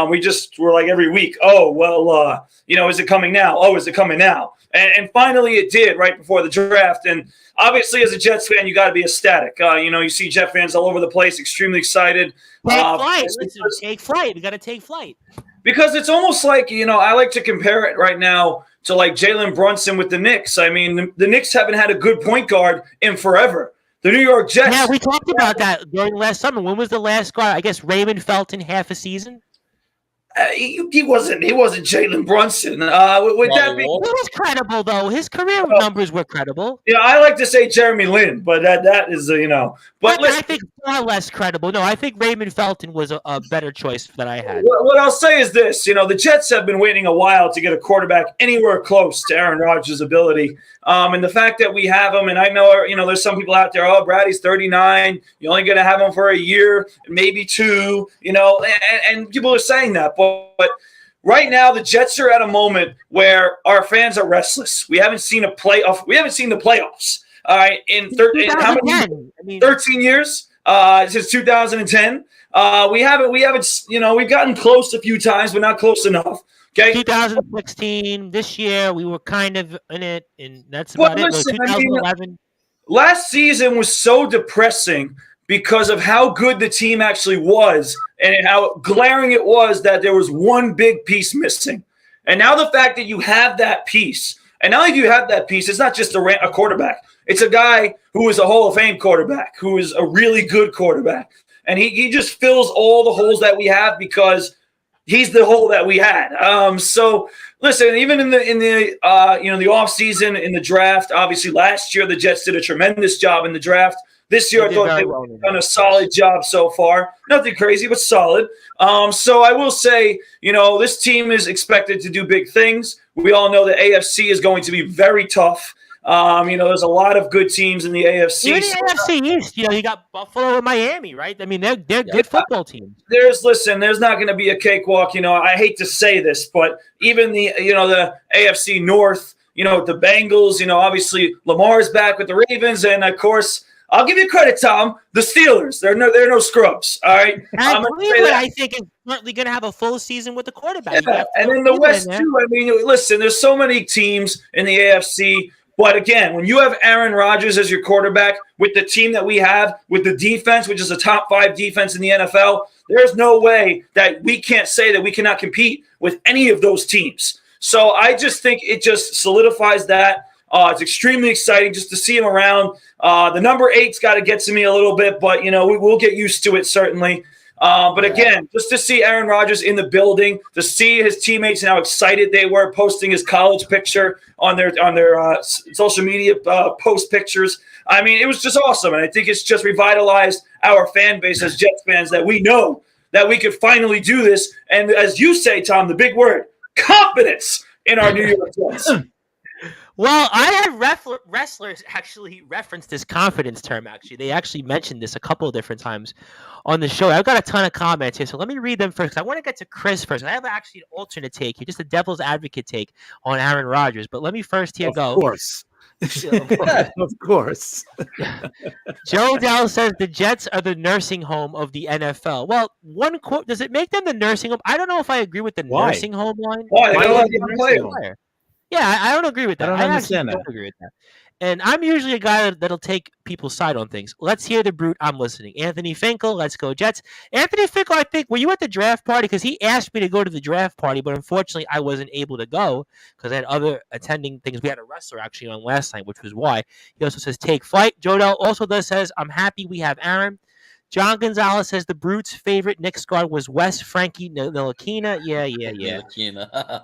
We just were like every week, is it coming now? Oh, is it coming now? And finally it did right before the draft. And obviously as a Jets fan, you got to be ecstatic. You see Jet fans all over the place, extremely excited. Take flight. We got to take flight. Because it's almost like, I like to compare it right now to like Jalen Brunson with the Knicks. The Knicks haven't had a good point guard in forever. The New York Jets. Yeah, we talked about that during last summer. When was the last guard? I guess Raymond Felton, half a season. He wasn't Jalen Brunson. With that being, He was credible, though. His career numbers were credible. I like to say Jeremy Lin, but that is But I think far less credible. No, I think Raymond Felton was a better choice that I had. What I'll say is this: the Jets have been waiting a while to get a quarterback anywhere close to Aaron Rodgers' ability, and the fact that we have him, and I know there's some people out there. Oh, Brady's 39. You're only going to have him for a year, maybe two. And people are saying that, but right now the Jets are at a moment where our fans are restless. We haven't seen a playoff. We haven't seen the playoffs. All right, in how many? 13 years since 2010. We haven't. We've gotten close a few times, but not close enough. Okay. 2016. This year we were kind of in it, and that's about it. 2011. Last season was so depressing because of how good the team actually was and how glaring it was that there was one big piece missing. And now the fact that you have that piece, and now if you have that piece, it's not just a quarterback. It's a guy who is a Hall of Fame quarterback, who is a really good quarterback. And he just fills all the holes that we have because he's the hole that we had. So listen, even in the offseason, in the draft, obviously last year the Jets did a tremendous job in the draft. This year, I thought they've done a solid job so far. Nothing crazy, but solid. So I will say, this team is expected to do big things. We all know the AFC is going to be very tough. There's a lot of good teams in the AFC. Even the AFC East, you got Buffalo and Miami, right? I mean, they're good football teams. There's not going to be a cakewalk. I hate to say this, but even the AFC North, the Bengals, obviously Lamar's back with the Ravens, and of course, I'll give you credit, Tom. The Steelers, they're no scrubs. All right. Cleveland, I think, is certainly going to have a full season with the quarterback. Yeah. And in the West too. I mean, listen, there's so many teams in the AFC. But again, when you have Aaron Rodgers as your quarterback with the team that we have, with the defense, which is a top 5 defense in the NFL, there's no way that we can't say that we cannot compete with any of those teams. So I just think it just solidifies that. It's extremely exciting just to see him around. The number 8's got to get to me a little bit, but, we'll get used to it certainly. But again, just to see Aaron Rodgers in the building, to see his teammates and how excited they were posting his college picture on their social media post pictures. I mean, it was just awesome. And I think it's just revitalized our fan base as Jets fans that we know that we could finally do this. And as you say, Tom, the big word, confidence in our New York Jets. Well, I had wrestlers actually reference this confidence term, actually. They actually mentioned this a couple of different times on the show. I've got a ton of comments here, so let me read them first. I want to get to Chris first. I have actually an alternate take here, just a devil's advocate take on Aaron Rodgers. But let me first go. Of course. Of course. Joe Dell says the Jets are the nursing home of the NFL. Well, one quote, does it make them the nursing home? I don't know if I agree with the nursing home line. Why? They got a player. Yeah, I don't agree with that. I don't understand that. Don't agree with that. And I'm usually a guy that'll take people's side on things. Let's hear the brute. I'm listening. Anthony Finkel, let's go Jets. Anthony Finkel, I think, were you at the draft party? Because he asked me to go to the draft party, but unfortunately I wasn't able to go because I had other attending things. We had a wrestler actually on last night, which was why. He also says, take flight. Jodell also says, I'm happy we have Aaron. John Gonzalez says the brute's favorite Knicks guard was Wes Frankie Ntilikina. Yeah.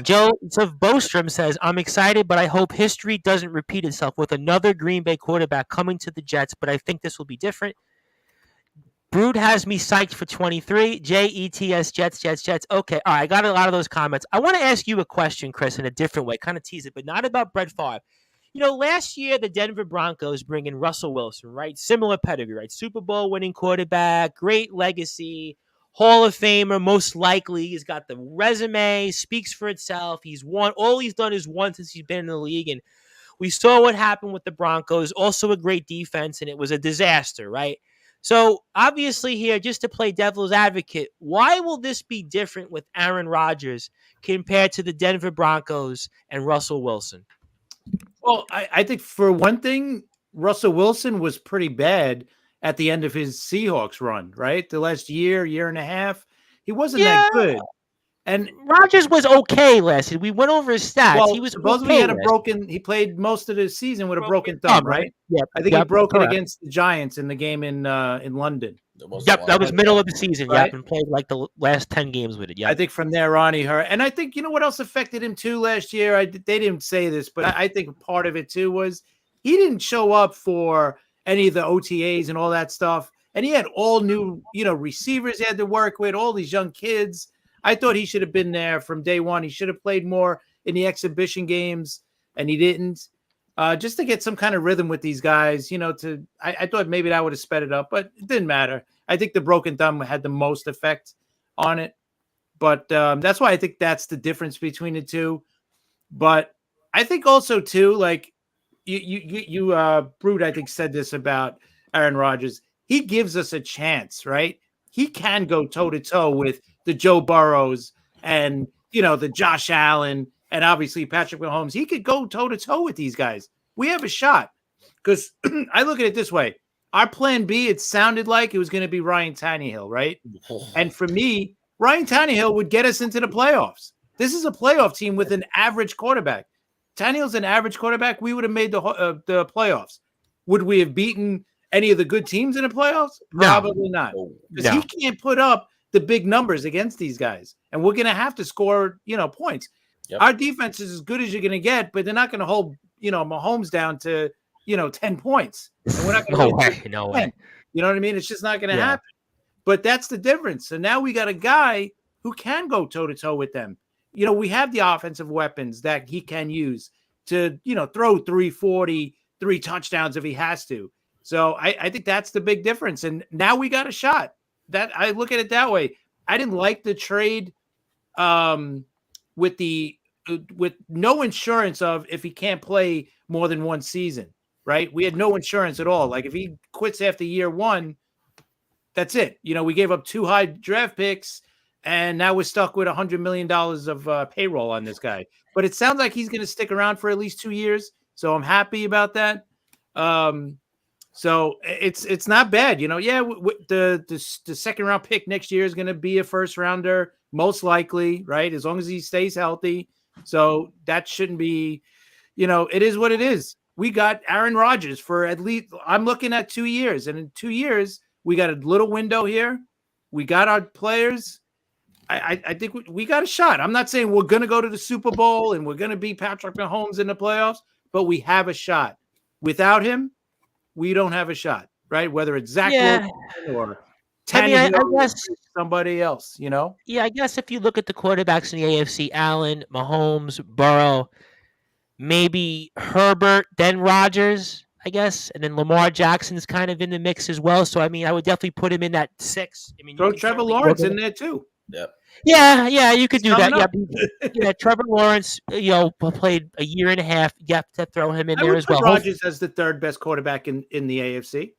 Joseph Bostrom says, I'm excited, but I hope history doesn't repeat itself with another Green Bay quarterback coming to the Jets, but I think this will be different. Brood has me psyched for 23. Jets, Jets. Okay, all right, I got a lot of those comments. I want to ask you a question, Chris, in a different way, kind of tease it, but not about Brett Favre. Last year, the Denver Broncos bring in Russell Wilson, right? Similar pedigree, right? Super Bowl winning quarterback, great legacy, Hall of Famer, most likely. He's got the resume, speaks for itself. He's won. All he's done is won since he's been in the league. And we saw what happened with the Broncos. Also a great defense, and it was a disaster, right? So obviously here, just to play devil's advocate, why will this be different with Aaron Rodgers compared to the Denver Broncos and Russell Wilson? Well, I think for one thing, Russell Wilson was pretty bad at the end of his Seahawks run, right? The last year and a half, he wasn't that good. And Rodgers was okay last year. We went over his stats. Well, he was supposedly he played most of the season with a broken thumb, right? Yeah, I think he broke it against the Giants in the game in London. Yep, that was middle of the season. Right. Yep, and played like the last 10 games with it. Yeah, I think from there on he hurt. And I think, you know what else affected him too last year? They didn't say this, but I think part of it too was he didn't show up for any of the OTAs and all that stuff. And he had all new, receivers he had to work with, all these young kids. I thought he should have been there from day one. He should have played more in the exhibition games, and he didn't. Just to get some kind of rhythm with these guys, I thought maybe that would have sped it up, but it didn't matter. I think the broken thumb had the most effect on it. But that's why I think that's the difference between the two. But I think also, too, like you Brood, I think, said this about Aaron Rodgers. He gives us a chance, right? He can go toe-to-toe with the Joe Burrows and, the Josh Allen and obviously Patrick Mahomes. He could go toe-to-toe with these guys. We have a shot because I look at it this way. Our plan B, it sounded like it was going to be Ryan Tannehill, right? And for me, Ryan Tannehill would get us into the playoffs. This is a playoff team with an average quarterback. Tannehill's an average quarterback. We would have made the playoffs. Would we have beaten any of the good teams in the playoffs? Probably not. Because he can't put up the big numbers against these guys. And we're going to have to score, points. Yep. Our defense is as good as you're going to get, but they're not going to hold, Mahomes down to, 10 points. And we're not going to no way. You know what I mean? It's just not going to happen. But that's the difference. So now we got a guy who can go toe-to-toe with them. We have the offensive weapons that he can use to, throw 340, 3 touchdowns if he has to. So I think that's the big difference. And now we got a shot. That I look at it that way. I didn't like the trade with no insurance of if he can't play more than one season, right? We had no insurance at all. Like if he quits after year one, that's it. We gave up 2 high draft picks, and now we're stuck with $100 million of payroll on this guy. But it sounds like he's going to stick around for at least 2 years, so I'm happy about that. So it's not bad, the second round pick next year is going to be a first rounder, most likely, right? As long as he stays healthy. So that shouldn't be, it is what it is. We got Aaron Rodgers for at least, I'm looking at 2 years, and in 2 years, we got a little window here. We got our players. I think we got a shot. I'm not saying we're going to go to the Super Bowl and we're going to beat Patrick Mahomes in the playoffs, but we have a shot. Without him, we don't have a shot, right? Whether it's Zach Wilson or Tannehill, I guess somebody else, Yeah, I guess if you look at the quarterbacks in the AFC, Allen, Mahomes, Burrow, maybe Herbert, then Rodgers, I guess, and then Lamar Jackson's kind of in the mix as well. So, I would definitely put him in that 6. Throw Trevor Lawrence in there too. Yep. Yeah, you could do that. Yeah, Trevor Lawrence, played a year and a half. You have to throw him in there as well. Rodgers as the third best quarterback in the AFC.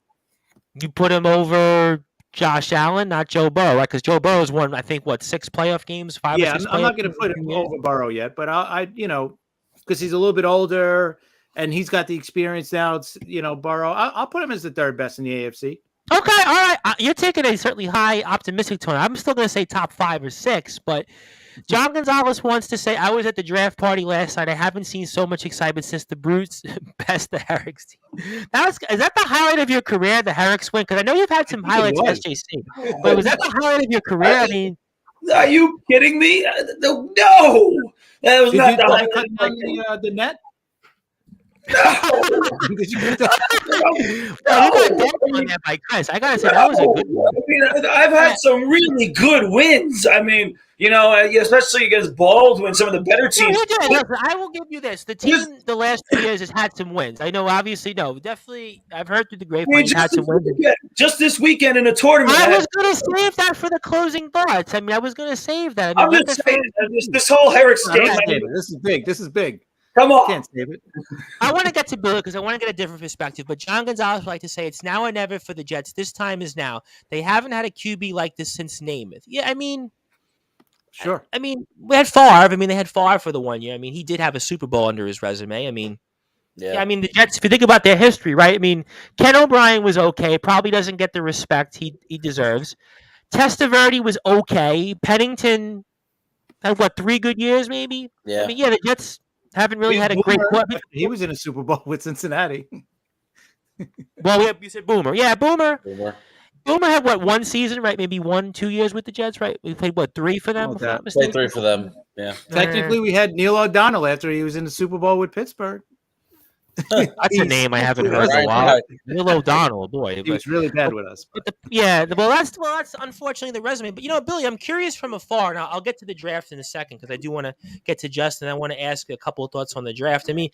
You put him over Josh Allen, not Joe Burrow, right? Because Joe Burrow's won, I think, 6 playoff games, 5 or 6 I'm not going to put him over Burrow yet, but I because he's a little bit older and he's got the experience now. It's, Burrow. I'll put him as the third best in the AFC. Okay, all right. You're taking a certainly high optimistic tone. I'm still going to say top 5 or 6, but John Gonzalez wants to say, I was at the draft party last night. I haven't seen so much excitement since the Brutes best the Herrick's team. Is that the highlight of your career, the Herrick's win? Because I know you've had some highlights at SJC, but was that the highlight of your career? Are you kidding me? No, that was not the net. Did you get that? By Chris. I gotta say that was a good one. I've had some really good wins. Especially against Baldwin, some of the better teams. I will give you this: the team the last 2 years has had some wins. I know, obviously, definitely. I've heard through the grapevine had some wins. Just this weekend in a tournament. I was going to save that for the closing thoughts. I was going to save that. I'm just saying this whole Herrick's game. This is big. Come on. Can't save it. I want to get to Bill because I want to get a different perspective. But John Gonzalez would like to say it's now or never for the Jets. This time is now. They haven't had a QB like this since Namath. Yeah, sure. We had Favre. They had Favre for the 1 year. He did have a Super Bowl under his resume. The Jets, if you think about their history, right? Ken O'Brien was okay. Probably doesn't get the respect he deserves. Testaverde was okay. Pennington had, 3 good years maybe? Yeah. The Jets haven't really had a great quarterback. He was in a Super Bowl with Cincinnati. Well, you said Boomer. Yeah, Boomer. Boomer had one season, right? Maybe 2 years with the Jets, right? We played 3 for them, if I'm not Play mistaken. 3 for them. Yeah. Technically, we had Neil O'Donnell after he was in the Super Bowl with Pittsburgh. That's a name I haven't heard in a Right. while. Neil O'Donnell, boy. He was really bad with us. But that's unfortunately the resume. But Billy, I'm curious from afar. Now I'll get to the draft in a second because I do want to get to Justin. I want to ask a couple of thoughts on the draft. I mean,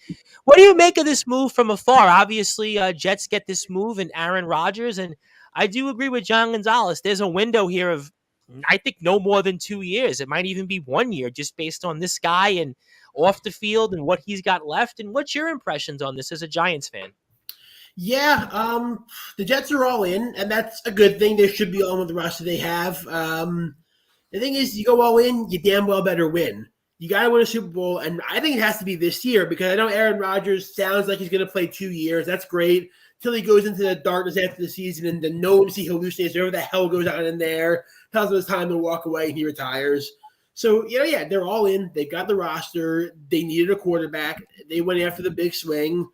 what do you make of this move from afar? Obviously, Jets get this move and Aaron Rodgers, and I do agree with John Gonzalez. There's a window here of, I think, no more than 2 years. It might even be 1 year, just based on this guy and off the field and what he's got left. And what's your impressions on this as a Giants fan? Yeah, the Jets are all in, and that's a good thing. They should be all in with the roster they have. The thing is, you go all in, you damn well better win. You got to win a Super Bowl, and I think it has to be this year because I know Aaron Rodgers sounds like he's going to play 2 years. That's great. Till he goes into the darkness after the season and the gnome he hallucinates, whatever the hell goes on in there, tells him it's time to walk away, and he retires. So, they're all in. They got the roster. They needed a quarterback. They went after the big swing.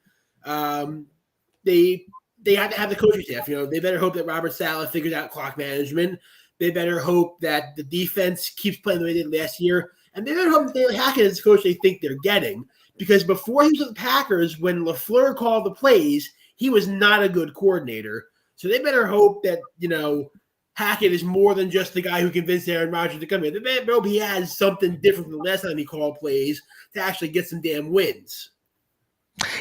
They have to have the coaching staff. They better hope that Robert Saleh figures out clock management. They better hope that the defense keeps playing the way they did last year. And they better hope that Taylor Hackett is the coach they think they're getting. Because before he was with the Packers, when LaFleur called the plays, he was not a good coordinator. So they better hope that, Hackett is more than just the guy who convinced Aaron Rodgers to come in. They better hope he has something different from the last time he called plays to actually get some damn wins.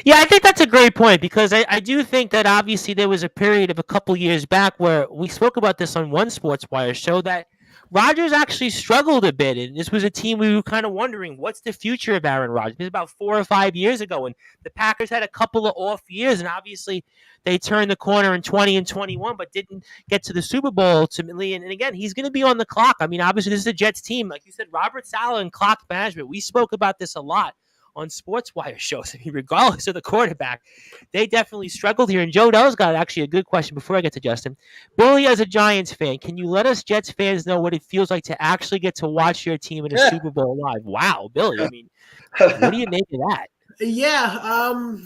Yeah, I think that's a great point because I do think that obviously there was a period of a couple years back where we spoke about this on one Sportswire show that Rodgers actually struggled a bit. And this was a team we were kind of wondering, what's the future of Aaron Rodgers? It was about 4 or 5 years ago, and the Packers had a couple of off years, and obviously they turned the corner in 20 and 21, but didn't get to the Super Bowl ultimately. And again, he's going to be on the clock. I mean, obviously this is a Jets team. Like you said, Robert Saleh and clock management. We spoke about this a lot on Sportswire shows. I mean, regardless of the quarterback, they definitely struggled here. And Joe Dell's got actually a good question before I get to Justin. Billy, as a Giants fan, can you let us Jets fans know what it feels like to actually get to watch your team in a Super Bowl live? Wow, Billy. I mean, what do you make of that? Yeah,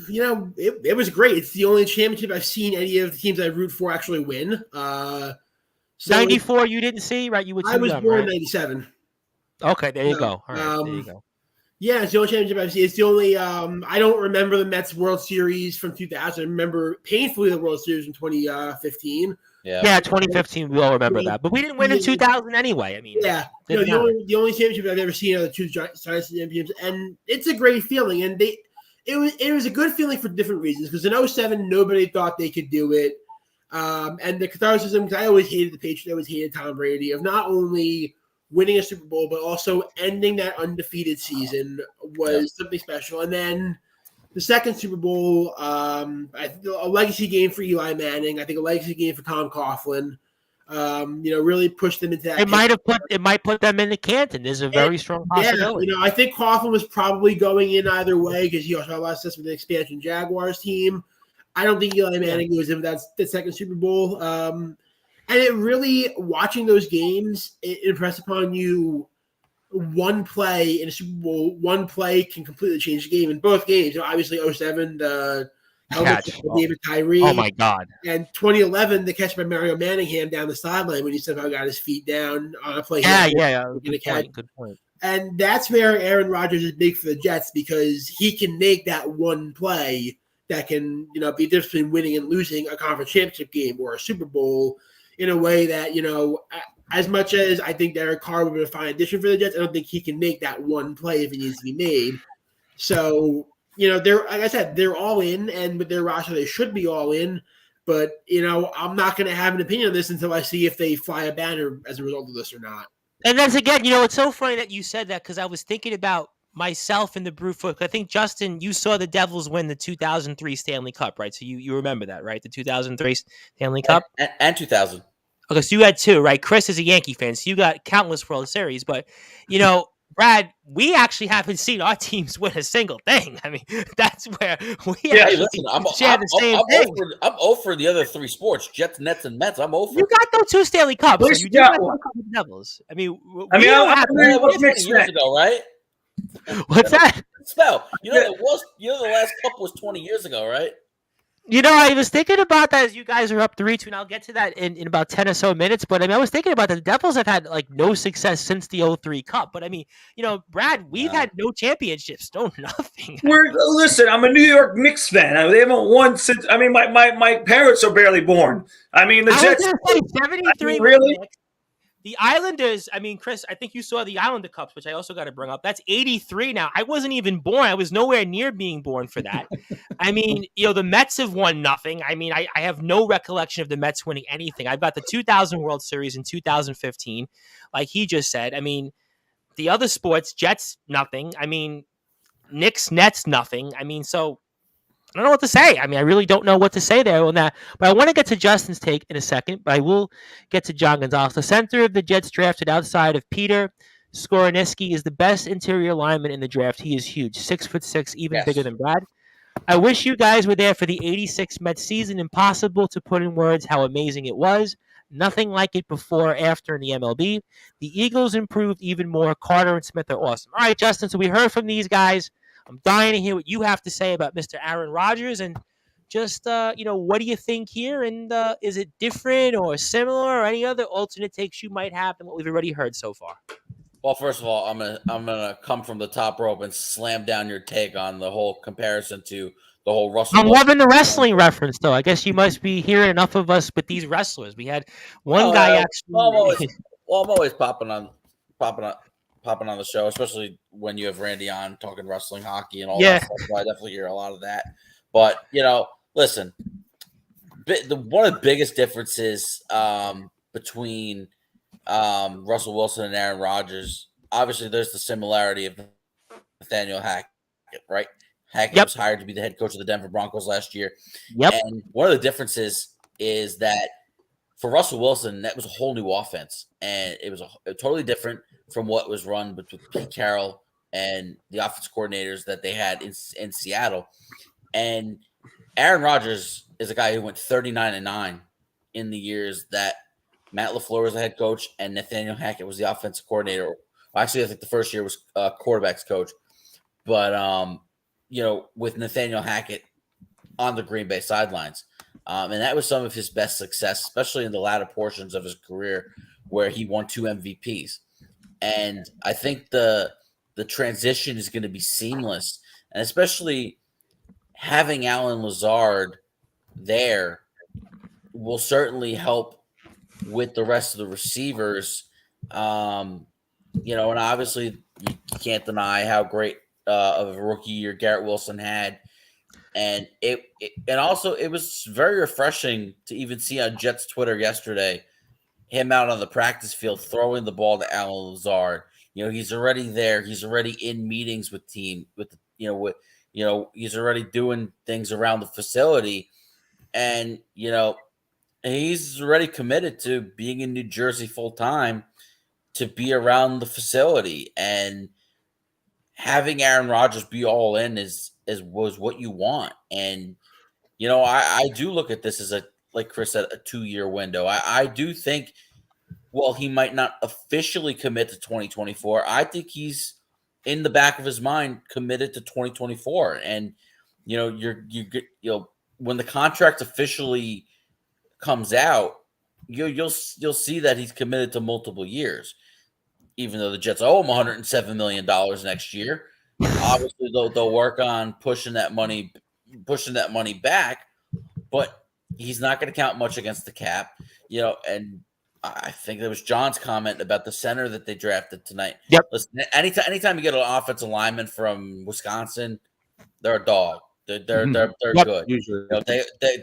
it was great. It's the only championship I've seen any of the teams I root for actually win. 94 you didn't see, right? You were too I was young, born right? in 97. Okay, there you go. All right, there you go. Yeah, it's the only championship I've seen. It's the only I don't remember the Mets World Series from 2000. I remember painfully the World Series in 2015. Yeah, 2015, we all remember that. But we didn't win in 2000 anyway. I mean, the only championship I've ever seen are the two Giants championships, and it's a great feeling. And it was a good feeling for different reasons. Because in 07, nobody thought they could do it, and the catharsis. Because I always hated the Patriots, I always hated Tom Brady. Of not only winning a Super Bowl, but also ending that undefeated season was something special. And then the second Super Bowl, I think a legacy game for Eli Manning. I think a legacy game for Tom Coughlin. Really pushed them into that. It might put them into Canton. There's a very strong possibility. I think Coughlin was probably going in either way because he also had a lot of success with the expansion Jaguars team. I don't think Eli Manning was in that second Super Bowl. And it really, watching those games, it impressed upon you one play in a Super Bowl, one play can completely change the game in both games. Obviously, 07, the helmet catch David Tyree. Oh, my God. And 2011, the catch by Mario Manningham down the sideline when he somehow got his feet down on a play. Good point. And that's where Aaron Rodgers is big for the Jets because he can make that one play that can, be the difference between winning and losing a conference championship game or a Super Bowl in a way that, as much as I think Derek Carr would be a fine addition for the Jets, I don't think he can make that one play if it needs to be made. So, they're, like I said, they're all in, and with their roster, they should be all in. But, I'm not going to have an opinion on this until I see if they fly a banner as a result of this or not. And that's, again, it's so funny that you said that because I was thinking about myself in the Brewfoot. I think, Justin, you saw the Devils win the 2003 Stanley Cup, right? So you remember that, right? The 2003 Stanley Cup? And 2000. Okay, so you had two, right? Chris is a Yankee fan, so you got countless World Series. But, Brad, we actually haven't seen our teams win a single thing. I mean, that's where we share the same thing. I'm 0 for the other three sports, Jets, Nets, and Mets. I'm 0 for. You got those two Stanley Cups. So you do have one with the Devils. I mean, I was 20 years ago, right? What's that? Spell. The last cup was 20 years ago, right? I was thinking about that as you guys are up 3-2, and I'll get to that in about 10 or so minutes. But I was thinking about that. The Devils have had like no success since the '03 Cup. But Brad, we've had no championships, no nothing. Listen, I'm a New York Knicks fan. They haven't won since. My parents are barely born. The Jets. 73 really. The Islanders, Chris, I think you saw the Islander Cups, which I also got to bring up. That's 83 now. I wasn't even born. I was nowhere near being born for that. The Mets have won nothing. I have no recollection of the Mets winning anything. I've got the 2000 World Series in 2015, like he just said. The other sports, Jets, nothing. Knicks, Nets, nothing. So I don't know what to say. I really don't know what to say there on that. But I want to get to Justin's take in a second. But I will get to John Gonzalez. The center of the Jets drafted outside of Peter Skoronski is the best interior lineman in the draft. He is huge, 6'6", even bigger than Brad. I wish you guys were there for the '86 Mets season. Impossible to put in words how amazing it was. Nothing like it before or after in the MLB. The Eagles improved even more. Carter and Smith are awesome. All right, Justin. So we heard from these guys. I'm dying to hear what you have to say about Mr. Aaron Rodgers, and just, what do you think here? And is it different or similar or any other alternate takes you might have than what we've already heard so far? Well, first of all, I'm gonna come from the top rope and slam down your take on the whole comparison to the whole Russell. I'm loving the wrestling reference, though. I guess you must be hearing enough of us with these wrestlers. We had one guy actually. I'm always popping on the show, especially when you have Randy on talking wrestling, hockey, and all that stuff. So I definitely hear a lot of that. But, listen, one of the biggest differences between Russell Wilson and Aaron Rodgers, obviously there's the similarity of Nathaniel Hackett, right? Hackett was hired to be the head coach of the Denver Broncos last year. And one of the differences is that for Russell Wilson, that was a whole new offense, and it was totally different from what was run with Pete Carroll and the offense coordinators that they had in Seattle. And Aaron Rodgers is a guy who went 39-9 in the years that Matt LaFleur was the head coach and Nathaniel Hackett was the offensive coordinator. Actually, I think the first year was quarterback's coach. But, with Nathaniel Hackett on the Green Bay sidelines. And that was some of his best success, especially in the latter portions of his career where he won 2 MVPs. And I think the transition is going to be seamless. And especially having Alan Lazard there will certainly help with the rest of the receivers. And obviously you can't deny how great of a rookie year Garrett Wilson had. And it was very refreshing to even see on Jets Twitter yesterday him out on the practice field throwing the ball to Alan Lazard. He's already there. He's already in meetings with team. He's already doing things around the facility, and he's already committed to being in New Jersey full time to be around the facility. And having Aaron Rodgers be all in was what you want. And, I do look at this as like Chris said, a 2-year window. I do think, he might not officially commit to 2024. I think he's in the back of his mind committed to 2024. And, when the contract officially comes out, you'll see that he's committed to multiple years. Even though the Jets owe him $107 million next year, obviously they'll work on pushing that money back, but he's not going to count much against the cap, And I think there was John's comment about the center that they drafted tonight. Yep. Listen, anytime you get an offensive lineman from Wisconsin, they're a dog. They're good. Usually,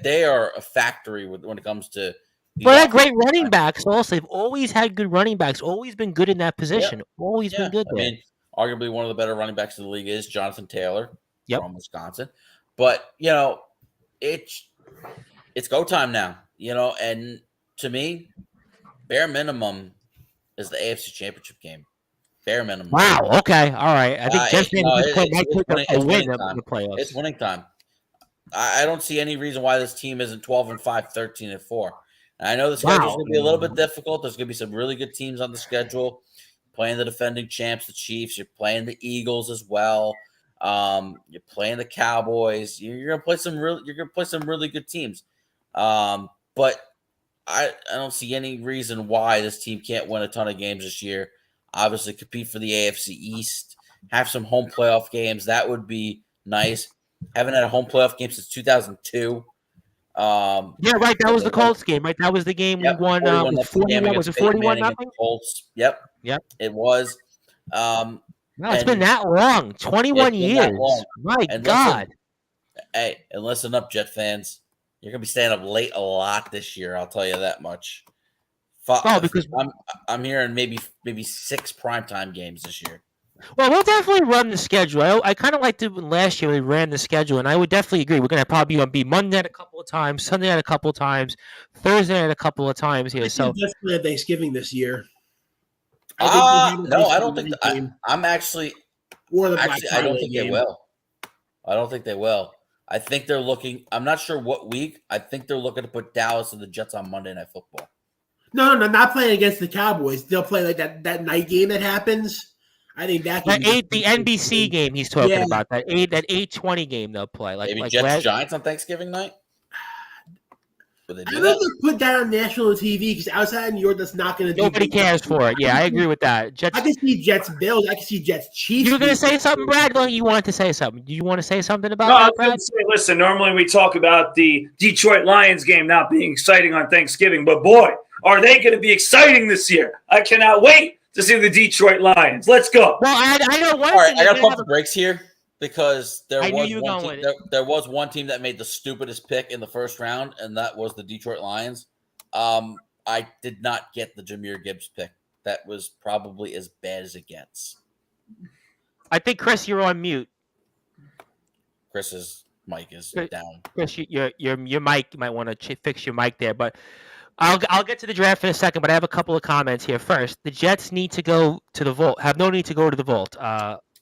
they are a factory when it comes to. Well, they're great running backs. Also, they've always had good running backs. Always been good in that position. Always been good there. Arguably one of the better running backs in the league is Jonathan Taylor from Wisconsin. But it's go time now. And to me, bare minimum is the AFC Championship game. Bare minimum. Wow. Okay. All right. I think Jets might take a win in the playoffs. It's winning time. I don't see any reason why this team isn't 12-5, 13-4. And I know the schedule's going to be a little bit difficult. There's going to be some really good teams on the schedule. Playing the defending champs, the Chiefs. You're playing the Eagles as well. You're playing the Cowboys. You're gonna play some really good teams. But I don't see any reason why this team can't win a ton of games this year. Obviously, compete for the AFC East, have some home playoff games. That would be nice. Haven't had a home playoff game since 2002. Yeah, right. That was the Colts game, right? That was the game we won. 41, was it 41-0? Colts. Yep. It was. No, it's been that long. 21 years. My God. And listen up, Jet fans. You're gonna be staying up late a lot this year. I'll tell you that much. Because I'm hearing maybe 6 primetime games this year. Well, we'll definitely run the schedule. I kind of liked it last year. We ran the schedule, and I would definitely agree. We're going to probably be Monday night a couple of times, Sunday night a couple of times, Thursday night a couple of times here. So definitely Thanksgiving this year. No, I don't think. I'm actually. I don't think they will. I don't think they will. I think they're looking. I'm not sure what week. I think they're looking to put Dallas and the Jets on Monday Night Football. No, not playing against the Cowboys. They'll play like that night game that happens. I think that the NBC game he's talking about, that 8:20 game they'll play. Maybe Jets Giants on Thanksgiving night. I don't know if they put that on national TV because outside of New York, that's not going to do. Nobody cares for it. Yeah, I agree with that. Jets. I can see Jets Bills. I can see Jets Chiefs. You were going to say something, Brad? Well, you wanted to say something. Do you want to say something about that, Brad? I was going to say, listen, normally we talk about the Detroit Lions game not being exciting on Thanksgiving, but boy, are they going to be exciting this year. I cannot wait to see the Detroit Lions. Let's go. Well, I know one thing. All right, I got to pump the brakes here because there was one team that made the stupidest pick in the first round, and that was the Detroit Lions. I did not get the Jahmyr Gibbs pick. That was probably as bad as it gets. I think, Chris, you're on mute. Chris's mic is down. Chris, your mic, you might want to fix your mic there, but I'll get to the draft in a second, but I have a couple of comments here. First, the Jets need to go to the vault. Have no need to go to the vault.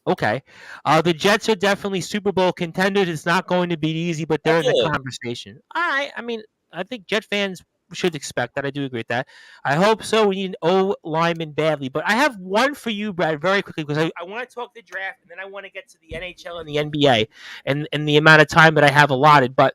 Okay. The Jets are definitely Super Bowl contenders. It's not going to be easy, but they're in the conversation. All right. I mean, I think Jet fans should expect that. I do agree with that. I hope so. We need an O lineman badly. But I have one for you, Brad, very quickly, because I want to talk the draft, and then I want to get to the NHL and the NBA and the amount of time that I have allotted. But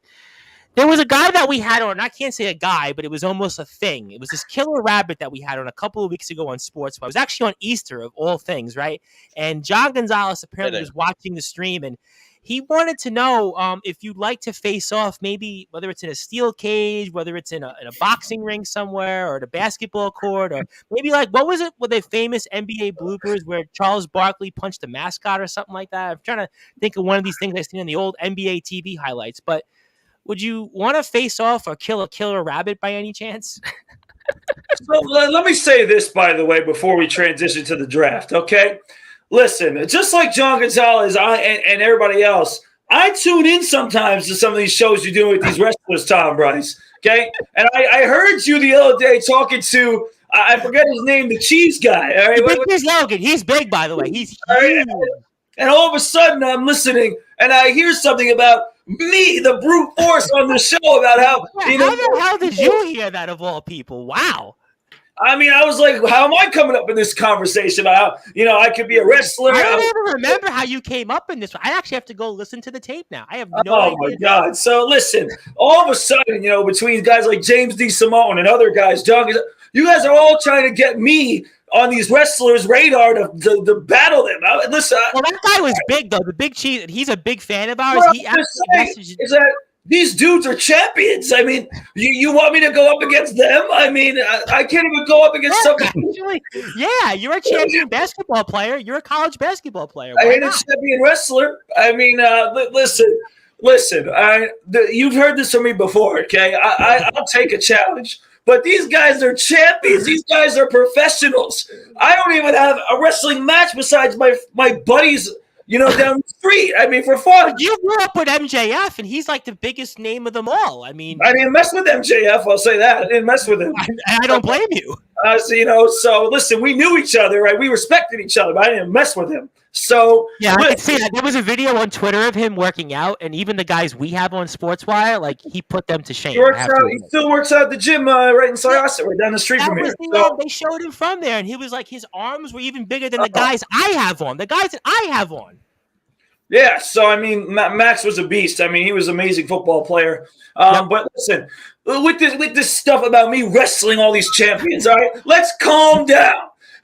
there was a guy that we had on, I can't say a guy, but it was almost a thing. It was this killer rabbit that we had on a couple of weeks ago on Sportswire. It was actually on Easter of all things, right? And John Gonzalez apparently was watching the stream, and he wanted to know if you'd like to face off, maybe whether it's in a steel cage, whether it's in a boxing ring somewhere, or the basketball court, or maybe like, what was it with the famous NBA bloopers where Charles Barkley punched a mascot or something like that? I'm trying to think of one of these things I've seen in the old NBA TV highlights, but would you want to face off or kill a killer rabbit by any chance? So let me say this, by the way, before we transition to the draft, okay? Listen, just like John Gonzalez and everybody else, I tune in sometimes to some of these shows you're doing with these wrestlers, Tom Bryce, okay? And I heard you the other day talking to, I forget his name, the Chiefs guy. All right? He's Logan. He's big, by the way. He's huge. Right? And all of a sudden I'm listening, and I hear something about me, the brute force, on the show about how the hell did you hear that of all people? Wow. I mean, I was like, how am I coming up in this conversation about how, I could be a wrestler? I don't even remember how you came up in this. I actually have to go listen to the tape now. I have no idea. Oh, my God. So, listen, all of a sudden, between guys like James D. Simone and other guys, John, you guys are all trying to get me on these wrestlers' radar to battle them. Listen, well, that guy was big, though. The Big Chief, he's a big fan of ours. He is that these dudes are champions. I mean, you want me to go up against them? I mean, I can't even go up against somebody. Yeah, you're a champion basketball player. You're a college basketball player. I ain't a champion wrestler. I mean, listen. You've heard this from me before, okay? I'll take a challenge. But these guys are champions. These guys are professionals. I don't even have a wrestling match besides my buddies, down the street. I mean, for fun. You grew up with MJF, and he's like the biggest name of them all. I mean, I didn't mess with MJF. I'll say that. I didn't mess with him. I don't blame you. So listen, we knew each other, right? We respected each other, but I didn't mess with him. So yeah, I can see that. There was a video on Twitter of him working out, and even the guys we have on Sportswire, like he put them to shame. He still works out at the gym right in Syosset, right down the street from here. They showed him from there, and he was like, his arms were even bigger than the guys I have on. The guys that I have on. Yeah, so I mean, Max was a beast. I mean, he was an amazing football player. But listen, with this stuff about me wrestling all these champions, all right, let's calm down.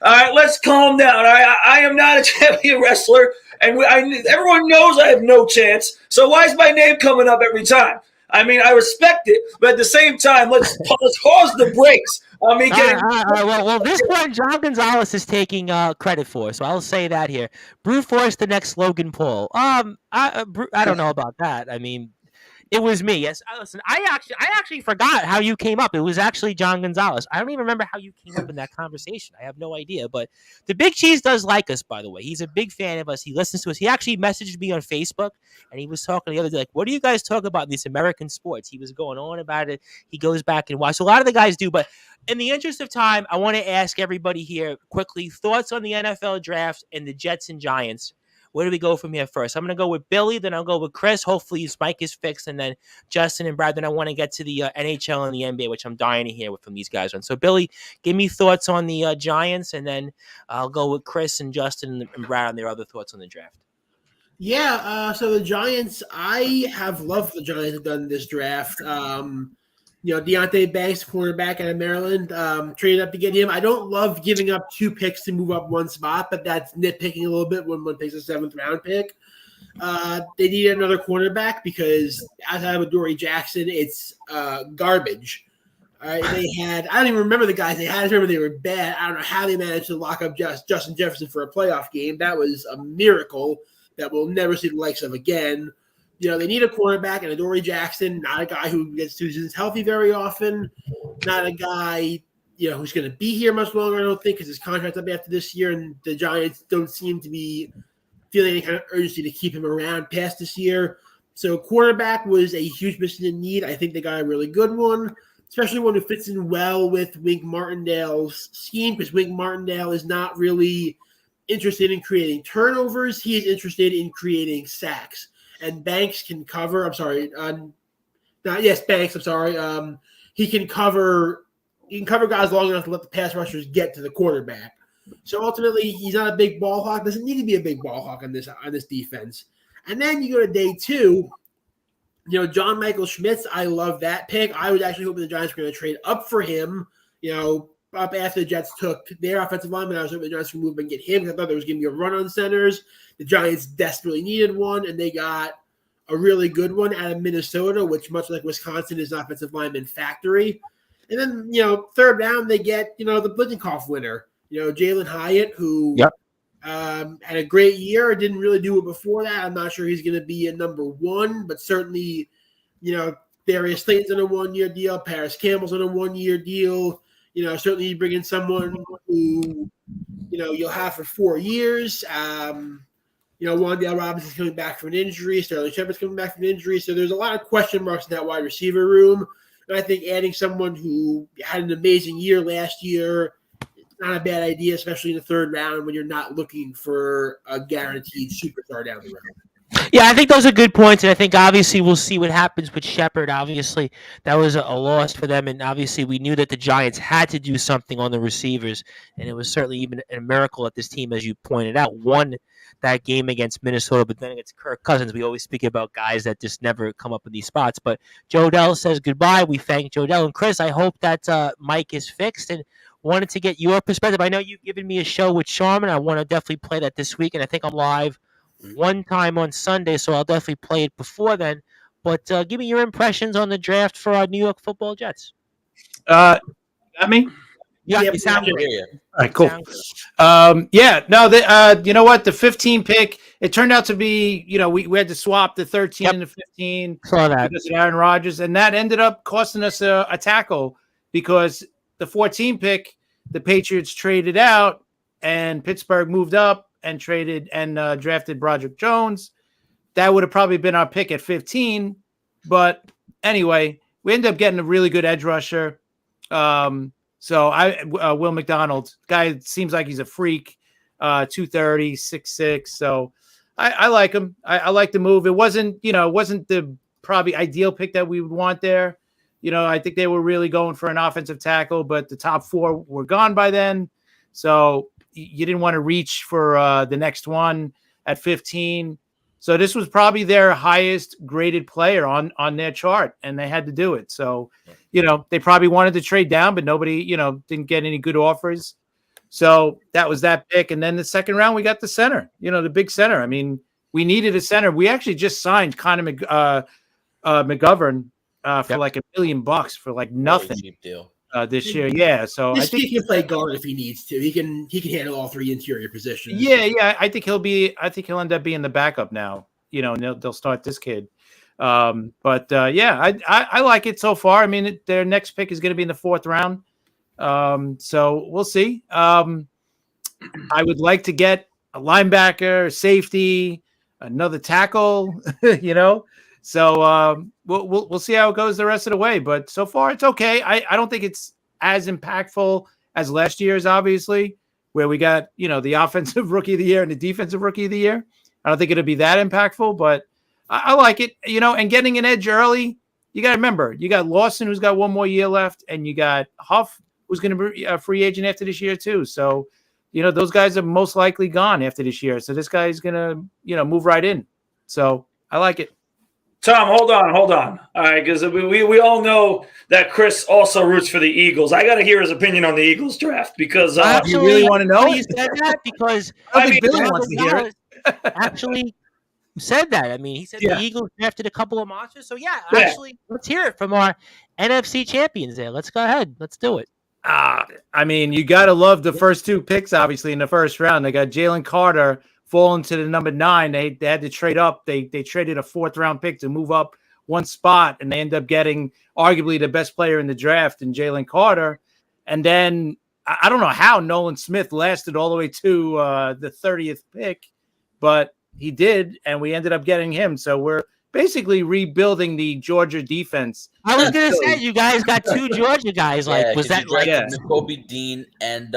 All right, let's calm down. All right, I am not a champion wrestler, and everyone knows I have no chance. So why is my name coming up every time? I mean, I respect it, but at the same time, let's pause the brakes on me getting. Well, this one John Gonzalez is taking credit for, so I'll say that here. Brute Force, the next Logan Paul. I don't know about that. I mean, it was me. Yes, listen. I actually forgot how you came up. It was actually John Gonzalez. I don't even remember how you came up in that conversation. I have no idea. But the Big Cheese does like us, by the way. He's a big fan of us. He listens to us. He actually messaged me on Facebook, and he was talking the other day, like, "What do you guys talk about in these American sports?" He was going on about it. He goes back and watches. A lot of the guys do, but in the interest of time, I want to ask everybody here quickly thoughts on the NFL draft and the Jets and Giants. Where do we go from here first? I'm going to go with Billy, then I'll go with Chris. Hopefully his mic is fixed, and then Justin and Brad. Then I want to get to the NHL and the NBA, which I'm dying to hear from these guys on. So, Billy, give me thoughts on the Giants, and then I'll go with Chris and Justin and Brad on their other thoughts on the draft. Yeah, so the Giants, I have loved the Giants have done this draft. Deontay Banks, cornerback out of Maryland, traded up to get him. I don't love giving up 2 picks to move up 1 spot, but that's nitpicking a little bit when one takes a 7th-round pick. They needed another cornerback because outside of Adoree Jackson, it's garbage. All right, I don't even remember the guys they had. I remember they were bad. I don't know how they managed to lock up Justin Jefferson for a playoff game. That was a miracle that we'll never see the likes of again. They need a cornerback, and Adoree Jackson, not a guy who gets seasons healthy very often, not a guy, who's going to be here much longer, I don't think, because his contract's up after this year, and the Giants don't seem to be feeling any kind of urgency to keep him around past this year. So cornerback was a huge position in need. I think they got a really good one, especially one who fits in well with Wink Martindale's scheme, because Wink Martindale is not really interested in creating turnovers. He is interested in creating sacks. And Banks can cover. Banks. I'm sorry. He can cover guys long enough to let the pass rushers get to the quarterback. So ultimately, he's not a big ball hawk. Doesn't need to be a big ball hawk on this defense. And then you go to day 2. John Michael Schmitz. I love that pick. I was actually hoping the Giants were going to trade up for him. Up after the Jets took their offensive lineman, I was hoping the Giants would move and get him because I thought there was going to be a run on centers. The Giants desperately needed one, and they got a really good one out of Minnesota, which, much like Wisconsin, is an offensive lineman factory. And then, 3rd round, they get, the Blitzenkoff winner, Jalen Hyatt, who had a great year. Didn't really do it before that. I'm not sure he's going to be a number 1, but certainly, Darius Slayton's on a 1-year deal. Paris Campbell's on a 1-year deal. Certainly you bring in someone who, you'll have for 4 years. Wan'Dale Robinson's coming back from an injury. Sterling Shepard's coming back from an injury. So there's a lot of question marks in that wide receiver room. And I think adding someone who had an amazing year last year is not a bad idea, especially in the 3rd round when you're not looking for a guaranteed superstar down the road. Yeah, I think those are good points, and I think obviously we'll see what happens with Shepard. Obviously, that was a loss for them, and obviously we knew that the Giants had to do something on the receivers, and it was certainly even a miracle that this team, as you pointed out, won that game against Minnesota, but then against Kirk Cousins. We always speak about guys that just never come up in these spots, but Joe Dell says goodbye. We thank Joe Dell, and Chris, I hope that mic is fixed, and wanted to get your perspective. I know you've given me a show with Sharman. I want to definitely play that this week, and I think I'm live one time on Sunday, so I'll definitely play it before then. But give me your impressions on the draft for our New York Football Jets. Got me? Yeah, you sound good. great. All right, cool. You know what? The 15 pick, it turned out to be, we had to swap the 13 and the 15 Saw that. because of Aaron Rodgers, and that ended up costing us a tackle because the 14 pick, the Patriots traded out, and Pittsburgh moved up and traded and drafted Broderick Jones. That would have probably been our pick at 15. But anyway, we ended up getting a really good edge rusher. Will McDonald, guy seems like he's a freak, 230, 6'6". So I like him. I like the move. It wasn't the probably ideal pick that we would want there. I think they were really going for an offensive tackle, but the top 4 were gone by then. So you didn't want to reach for the next one at 15. So this was probably their highest graded player on their chart, and they had to do it. So, they probably wanted to trade down, but nobody, didn't get any good offers. So that was that pick. And then the second round, we got the center, the big center. I mean, we needed a center. We actually just signed Connor McGovern for like $1 million for like nothing. Really cheap deal. This year. Yeah. So I think he can play guard if he needs to. He can handle all three interior positions. Yeah. I think he'll end up being the backup now, and they'll start this kid. I like it so far. I mean, their next pick is going to be in the 4th round. So we'll see. I would like to get a linebacker, safety, another tackle, So we'll see how it goes the rest of the way. But so far it's okay. I don't think it's as impactful as last year's, obviously, where we got, the offensive rookie of the year and the defensive rookie of the year. I don't think it'll be that impactful, but I like it, and getting an edge early. You got to remember, you got Lawson, who's got one more year left, and you got Huff, who's going to be a free agent after this year too. So, those guys are most likely gone after this year. So this guy's going to, move right in. So I like it. Tom, hold on. All right, because we all know that Chris also roots for the Eagles. I got to hear his opinion on the Eagles draft because actually, you really want to know? You said that because I think Billy wants to hear it. Actually said that. I mean, he said the Eagles drafted a couple of monsters. So actually, let's hear it from our NFC champions there. Let's go ahead. Let's do it. I mean, you got to love the first 2 picks, obviously, in the first round. They got Jalen Carter falling to the number 9. They had to trade up. They traded a 4th round pick to move up one spot, and they end up getting arguably the best player in the draft in Jalen Carter. And then I don't know how Nolan Smith lasted all the way to the 30th pick, but he did, and we ended up getting him. So we're basically rebuilding the Georgia defense. I was going to say, you guys got 2 Georgia guys. Was that like Nakobe Dean and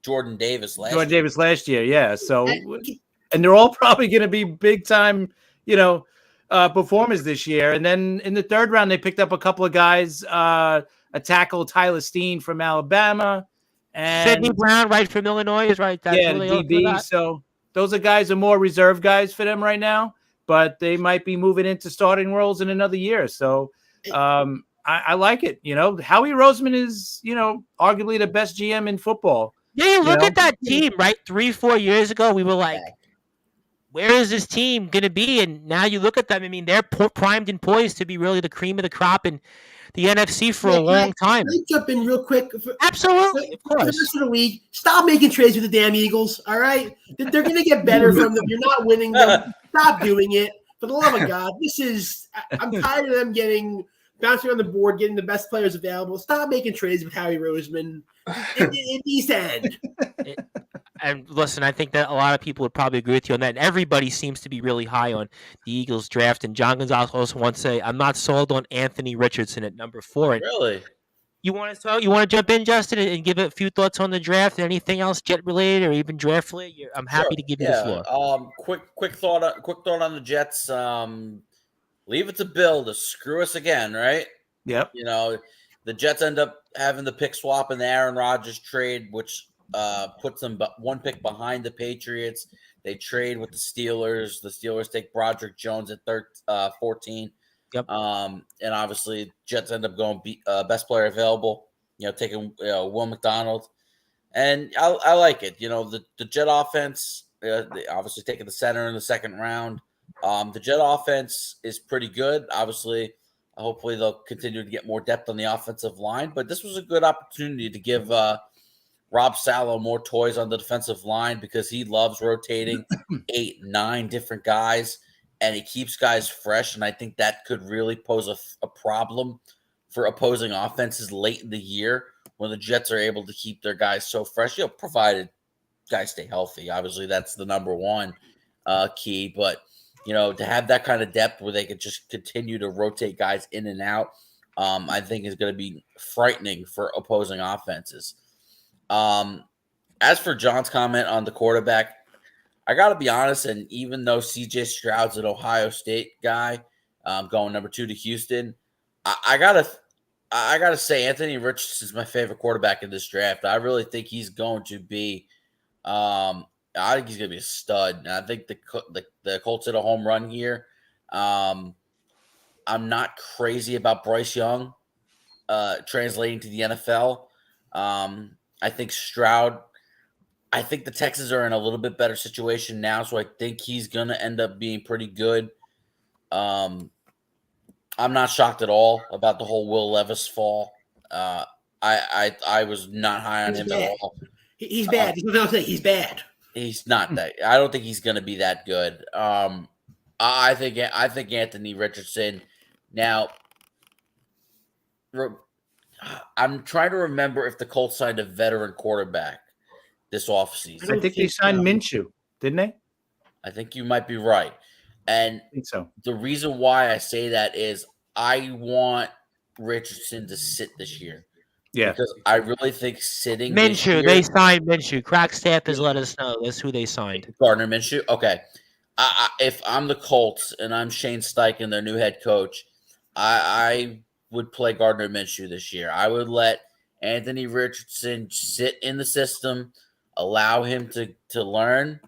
Jordan Davis last year, yeah. So, and they're all probably going to be big time, performers this year. And then in the 3rd round, they picked up a couple of guys, a tackle, Tyler Steen from Alabama, and Sidney Brown, right from Illinois, is right. That's the DB. So those are guys are more reserve guys for them right now, but they might be moving into starting roles in another year. So I like it. Howie Roseman is, arguably the best GM in football. Yeah, look at that team, right? 3-4 years ago, we were like, where is this team going to be? And now you look at them. I mean, they're primed and poised to be really the cream of the crop in the NFC for a long time. Let me jump in real quick. Absolutely, of course. For the rest of the week, stop making trades with the damn Eagles, all right? They're going to get better from them. You're not winning them. Stop doing it. For the love of God, I'm tired of them bouncing on the board, getting the best players available. Stop making trades with Howie Roseman. It needs to end. And listen, I think that a lot of people would probably agree with you on that. And everybody seems to be really high on the Eagles draft. And John Gonzalez also wants to say, I'm not sold on Anthony Richardson at number 4. And really? You want to jump in, Justin, and give a few thoughts on the draft? Anything else Jet related or even draft related? I'm happy to give you the floor. Quick thought on the Jets. Leave it to Bill to screw us again, right? Yep. The Jets end up having the pick swap in the Aaron Rodgers trade, which puts them 1 pick behind the Patriots. They trade with the Steelers. The Steelers take Broderick Jones at 14. Yep. And obviously, Jets end up going best player available. Taking Will McDonald, and I like it. The Jet offense. They obviously taking the center in the 2nd round. The Jet offense is pretty good. Obviously, hopefully they'll continue to get more depth on the offensive line. But this was a good opportunity to give Rob Salo more toys on the defensive line because he loves rotating 8, 9 different guys, and he keeps guys fresh. And I think that could really pose a problem for opposing offenses late in the year when the Jets are able to keep their guys so fresh, provided guys stay healthy. Obviously, that's the number 1 key. But to have that kind of depth where they could just continue to rotate guys in and out, I think is going to be frightening for opposing offenses. As for John's comment on the quarterback, I got to be honest, and even though CJ Stroud's an Ohio State guy, going number 2 to Houston, I gotta say Anthony Richardson is my favorite quarterback in this draft. I really think he's going to be I think he's going to be a stud. And I think the Colts hit a home run here. I'm not crazy about Bryce Young translating to the NFL. I think Stroud. I think the Texans are in a little bit better situation now, so I think he's going to end up being pretty good. I'm not shocked at all about the whole Will Levis fall. I was not high on him at all. He's bad. He's bad. He's not that. I don't think he's going to be that good. I think Anthony Richardson. Now, I'm trying to remember if the Colts signed a veteran quarterback this offseason. I think they signed Minshew, didn't they? I think you might be right. And I think so. The reason why I say that is I want Richardson to sit this year. Yeah. Because I really think sitting Minshew, they signed Minshew. Crackstaff has let us know. That's who they signed. Gardner Minshew? Okay. If I'm the Colts and I'm Shane Steichen, their new head coach, I would play Gardner Minshew this year. I would let Anthony Richardson sit in the system, allow him to learn,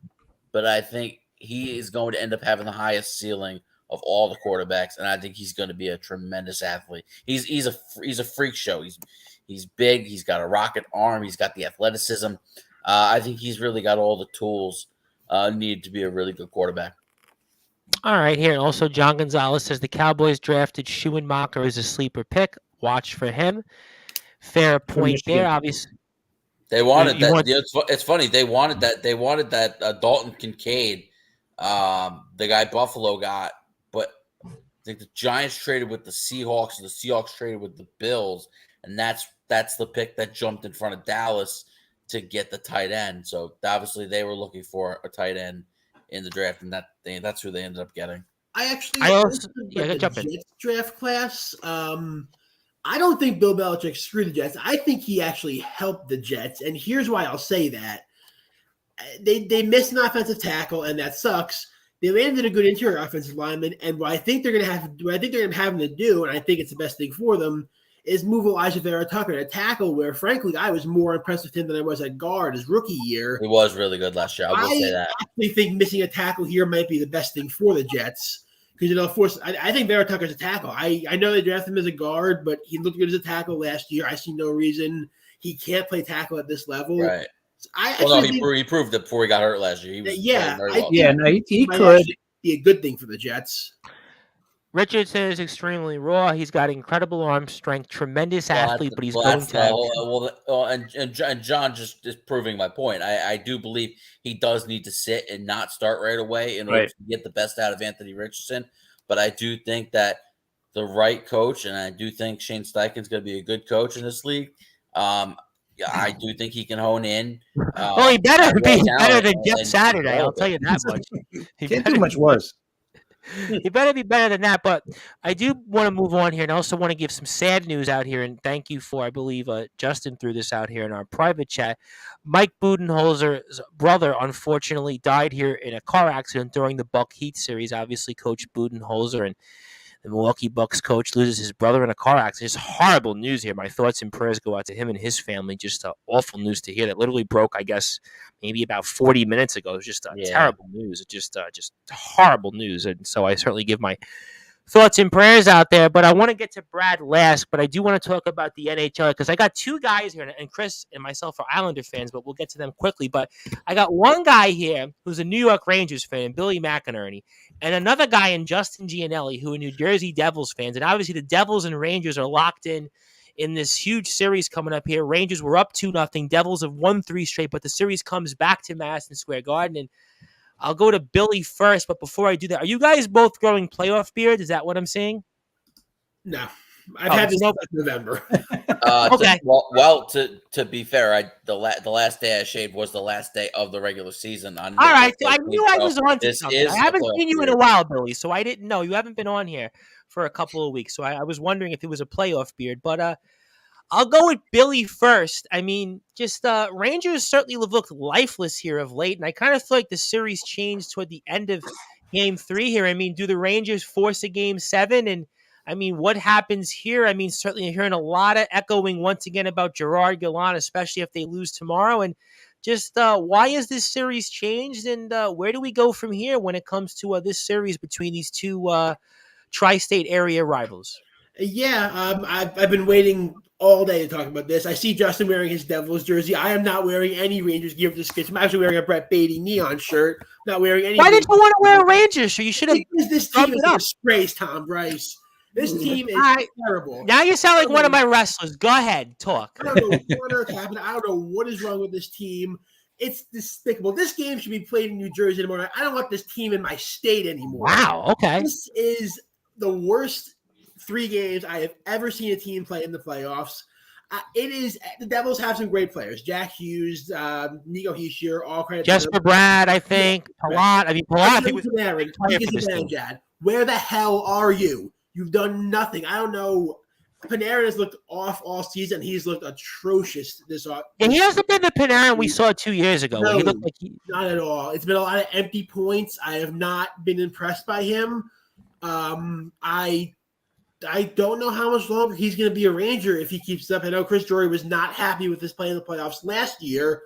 but I think he is going to end up having the highest ceiling of all the quarterbacks, and I think he's going to be a tremendous athlete. He's a freak show. He's big. He's got a rocket arm. He's got the athleticism. I think he's really got all the tools needed to be a really good quarterback. All right, here. Also, John Gonzalez says the Cowboys drafted Schumacher as a sleeper pick. Watch for him. Fair point there, obviously. They wanted that. It's funny. They wanted that. They wanted that Dalton Kincaid, the guy Buffalo got. But I think the Giants traded with the Seahawks, and the Seahawks traded with the Bills, and that's the pick that jumped in front of Dallas to get the tight end. So obviously they were looking for a tight end in the draft, and that's who they ended up getting. I also the Jets draft class. I don't think Bill Belichick screwed the Jets. I think he actually helped the Jets, and here's why I'll say that. They missed an offensive tackle, and that sucks. They landed a good interior offensive lineman, and what I think they're going to have to do, and I think it's the best thing for them, is move Elijah Vera Tucker at tackle, where frankly I was more impressed with him than I was at guard his rookie year. He was really good last year. I will say that. I actually think missing a tackle here might be the best thing for the Jets. Because, I think Vera Tucker's a tackle. I know they drafted him as a guard, but he looked good as a tackle last year. I see no reason he can't play tackle at this level. Right. He proved it before he got hurt last year. He was he could be a good thing for the Jets. Richardson is extremely raw. He's got incredible arm strength, tremendous athlete, but he's going to. And John just is proving my point. I do believe he does need to sit and not start right away in order to get the best out of Anthony Richardson. But I do think that the right coach, and I do think Shane Steichen's going to be a good coach in this league. I do think he can hone in. Well, he better be better than Jeff Saturday. I'll tell you that much. He can't do much worse. He better be better than that. But I do want to move on here, and I also want to give some sad news out here. And thank you for, I believe, Justin threw this out here in our private chat. Mike Budenholzer's brother, unfortunately, died here in a car accident during the Buck Heat series. Obviously, Coach Budenholzer and the Milwaukee Bucks coach loses his brother in a car accident. Just horrible news here. My thoughts and prayers go out to him and his family. Just awful news to hear. That literally broke, I guess, maybe about 40 minutes ago. It was just terrible news. Just horrible news. And so I certainly give my thoughts and prayers out there. But I want to get to Brad last, but I do want to talk about the NHL because I got two guys here, and Chris and myself are Islander fans, but we'll get to them quickly. But I got one guy here who's a New York Rangers fan, Billy McInerney, and another guy in Justin Gianelli, who are New Jersey Devils fans. And obviously the Devils and Rangers are locked in this huge series coming up here. Rangers were up 2-0. Devils have won 3 straight, but the series comes back to Madison Square Garden. And I'll go to Billy first, but before I do that, are you guys both growing playoff beard? Is that what I'm saying? No. I've had this since November. Okay. To be fair, the last day I shaved was the last day of the regular season. All right, I knew I was on to something. I haven't seen you in a while, Billy, so I didn't know. You haven't been on here for a couple of weeks, so I was wondering if it was a playoff beard. But I'll go with Billy first. I mean, just Rangers certainly have looked lifeless here of late, and I kind of feel like the series changed toward the end of Game 3 here. I mean, do the Rangers force a Game 7? And I mean, what happens here? I mean, certainly hearing a lot of echoing once again about Gerard Gallant, especially if they lose tomorrow. And just why has this series changed, and where do we go from here when it comes to this series between these two tri-state area rivals? Yeah, I've been waiting all day to talk about this. I see Justin wearing his Devils jersey. I am not wearing any Rangers gear for this game. I'm actually wearing a Brett Beatty neon shirt. Not wearing any. Why did you want to wear a Rangers shirt? You should have. Because this team is a disgrace, Tom Bryce. This team is terrible. Now you sound like one of my wrestlers. Go ahead, talk. I don't know what earth happened. I don't know what is wrong with this team. It's despicable. This game should be played in New Jersey anymore. I don't want this team in my state anymore. Wow. Okay. This is the worst 3 games I have ever seen a team play in the playoffs. It is the Devils have some great players: Jack Hughes, Nico Hischier, all credit. Jesper Brad, I think. Palat. I mean, Palat. I think was Panarin. Where the hell are you? You've done nothing. I don't know. Panarin has looked off all season. He's looked atrocious this off. Yeah, he hasn't been the Panarin we saw 2 years ago. No, he looked like not at all. It's been a lot of empty points. I have not been impressed by him. I don't know how much longer he's going to be a Ranger if he keeps up. I know Chris Drury was not happy with his play in the playoffs last year.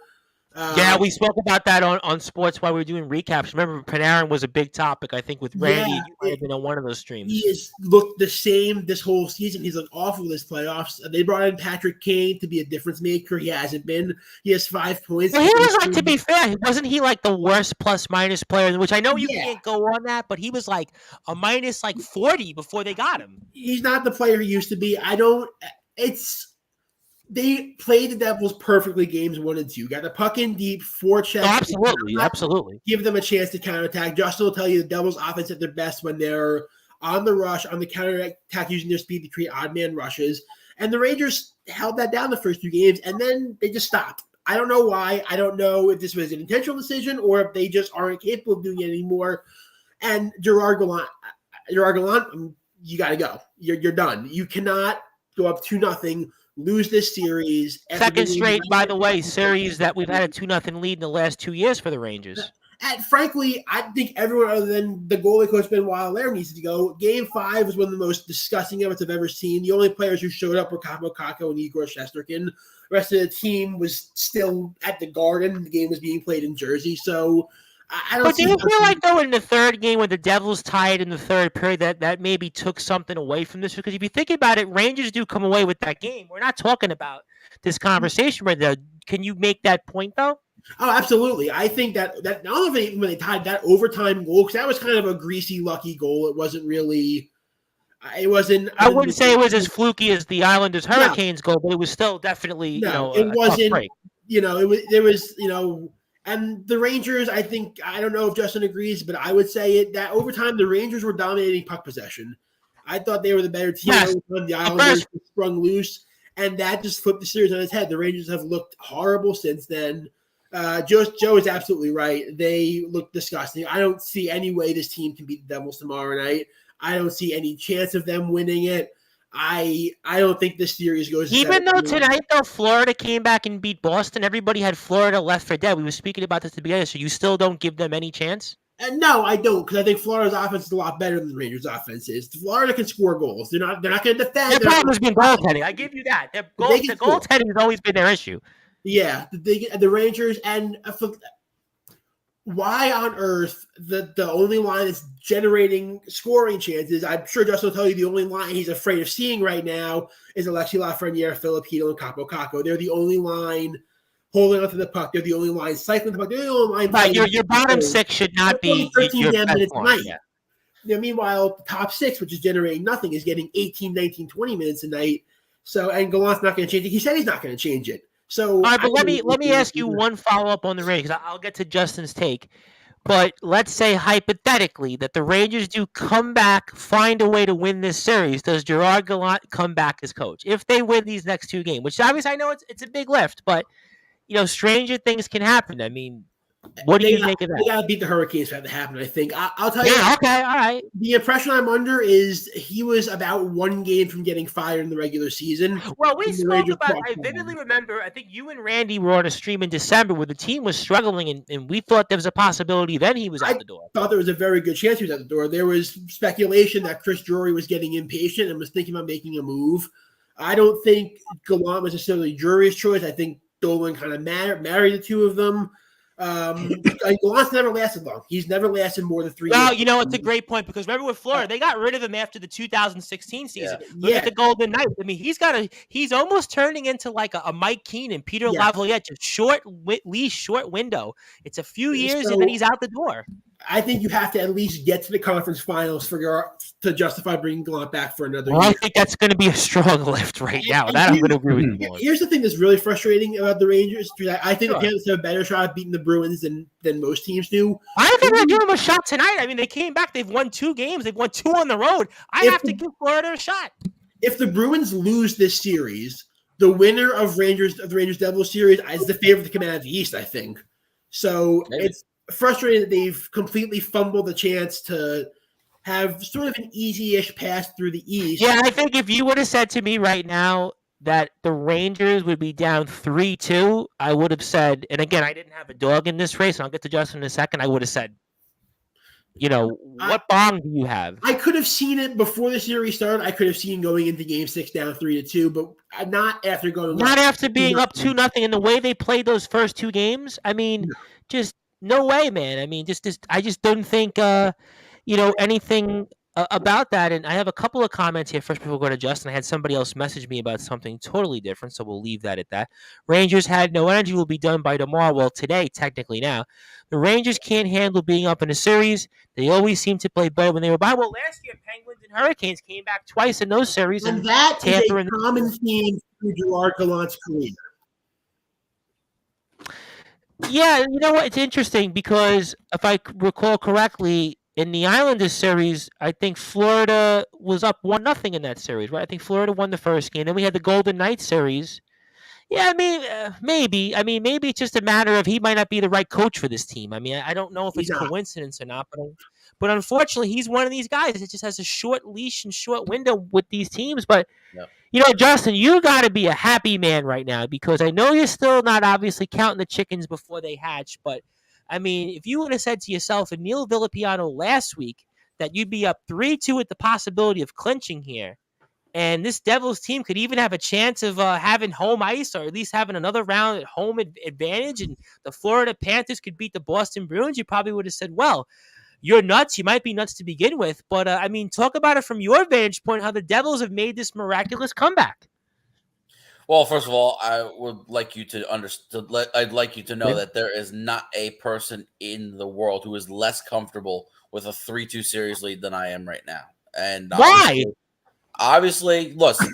Yeah, we spoke about that on sports while we were doing recaps. Remember, Panarin was a big topic, I think, with Randy. Yeah, you might have been on one of those streams. He has looked the same this whole season. He's looked awful this playoffs. They brought in Patrick Kane to be a difference maker. He hasn't been. He has 5 points. Well, he was like, to be fair, wasn't he like the worst plus-minus player? Which I know you can't go on that, but he was like a minus like 40 before they got him. He's not the player he used to be. They played the Devils perfectly games 1 and 2. Got the puck in deep, 4 checks. Oh, absolutely. Give them a chance to counterattack. Justin will tell you the Devils' offense at their best when they're on the rush, on the counterattack, using their speed to create odd man rushes. And the Rangers held that down the first 2 games, and then they just stopped. I don't know why. I don't know if this was an intentional decision or if they just aren't capable of doing it anymore. And Gerard Gallant, you got to go. You're done. You cannot go up 2-0. Lose this series. Second straight, by the way, series that we've had a 2-0 lead in the last 2 years for the Rangers. And frankly, I think everyone other than the goalie coach Benoit Allaire needs to go. Game 5 was one of the most disgusting events I've ever seen. The only players who showed up were Kaapo Kakko and Igor Shesterkin. The rest of the team was still at the Garden. The game was being played in Jersey. So I don't. But do you feel like, though, in the third game when the Devils tied in the third period, that maybe took something away from this? Because if you think about it, Rangers do come away with that game. We're not talking about this conversation right there. Can you make that point, though? Oh, absolutely. I think that not only when they tied that overtime goal, because that was kind of a greasy, lucky goal. It wasn't really. It wasn't. I wouldn't say it was as fluky as the Islanders Hurricanes goal, but it was still definitely. It wasn't. There was. And the Rangers, I don't know if Justin agrees, but I would say that over time, the Rangers were dominating puck possession. I thought they were the better team. Yes. The Islanders sprung loose, and that just flipped the series on its head. The Rangers have looked horrible since then. Joe is absolutely right. They look disgusting. I don't see any way this team can beat the Devils tomorrow night. I don't see any chance of them winning it. I don't think this series goes. Even though tonight, though, Florida came back and beat Boston, everybody had Florida left for dead. We were speaking about this at the beginning, so you still don't give them any chance? No, I don't, because I think Florida's offense is a lot better than the Rangers' offense is. Florida can score goals. They're not going to defend. Their problem has been goaltending. I give you that. The goaltending has always been their issue. Yeah, the Rangers, and why on earth the only line that's generating scoring chances, I'm sure Justin will tell you the only line he's afraid of seeing right now is Alexi Lafreniere, Filipino, and Kaapo Kakko. They're the only line holding onto the puck. They're the only line cycling the puck. They're the only line. Right, your bottom 6 should not be 13 your minutes point, a night. Meanwhile, the top 6, which is generating nothing, is getting 18, 19, 20 minutes a night. So, and Gallant's not going to change it. He said he's not going to change it. So, all right, but let me ask you one follow-up on the Rangers. I'll get to Justin's take. But let's say hypothetically that the Rangers do come back, find a way to win this series. Does Gerard Gallant come back as coach if they win these next 2 games? Which obviously I know it's a big lift, but stranger things can happen. I mean, what do you make of that? They got to beat the Hurricanes for that to happen, I think. I'll tell you. Yeah, okay, all right. The impression I'm under is he was about 1 game from getting fired in the regular season. Well, we spoke about, I vividly remember, I think you and Randy were on a stream in December where the team was struggling, and we thought there was a possibility then he was out the door. I thought there was a very good chance he was out the door. There was speculation that Chris Drury was getting impatient and was thinking about making a move. I don't think Gallant was necessarily Drury's choice. I think Dolan kind of married the two of them. Gallant's never lasted long. He's never lasted more than 3 years. Well, it's a great point because remember with Florida, they got rid of him after the 2016 season. Look at the Golden Knights. I mean, he's almost turning into like a Mike Keenan, Peter Laviolette, just short leash, short window. It's a few years and then he's out the door. I think you have to at least get to the conference finals to justify bringing Gallant back for another year. I think that's going to be a strong lift right now. That I'm going to agree with you. Here's the thing that's really frustrating about the Rangers. I think the Panthers have a better shot at beating the Bruins than most teams do. I think they're giving them a shot tonight. I mean, they came back. They've won 2 games. They've won 2 on the road. I have to give Florida a shot. If the Bruins lose this series, the winner of the Rangers Devils series is the favorite to come out of the East, I think. So it's frustrating that they've completely fumbled the chance to have sort of an easy-ish pass through the East. Yeah, I think if you would have said to me right now that the Rangers would be down 3-2, I would have said, and again, I didn't have a dog in this race, and I'll get to Justin in a second, I would have said, what bong do you have? I could have seen it before the series started. I could have seen going into Game 6 down 3-2, but not after going. Not after being up 2-0, and the way they played those first 2 games. I mean, just no way, man. I mean, I just don't think, anything about that. And I have a couple of comments here. First, before we go to Justin, I had somebody else message me about something totally different, so we'll leave that at that. Rangers had no energy, will be done by tomorrow. Well, today, technically now. The Rangers can't handle being up in a series. They always seem to play better when they were by. Well, last year, Penguins and Hurricanes came back twice in those series. And that is a common theme through Gerard Gallant's career. Yeah, you know what? It's interesting because if I recall correctly, in the Islanders series, I think Florida was up 1-0 in that series, right? I think Florida won the first game. Then we had the Golden Knights series. Yeah, I mean, maybe. I mean, maybe it's just a matter of he might not be the right coach for this team. I mean, I don't know if it's coincidence or not, but unfortunately, he's one of these guys that just has a short leash and short window with these teams. But, Justin, you got to be a happy man right now because I know you're still not obviously counting the chickens before they hatch. But, I mean, if you would have said to yourself and Neil Villapiano last week that you'd be up 3-2 with the possibility of clinching here, and this Devils team could even have a chance of having home ice or at least having another round at home advantage, and the Florida Panthers could beat the Boston Bruins, you probably would have said, well, you're nuts. You might be nuts to begin with. But, I mean, talk about it from your vantage point, how the Devils have made this miraculous comeback. Well, first of all, I would like you to understand. I'd like you to know that there is not a person in the world who is less comfortable with a 3-2 series lead than I am right now. And why? Obviously, listen.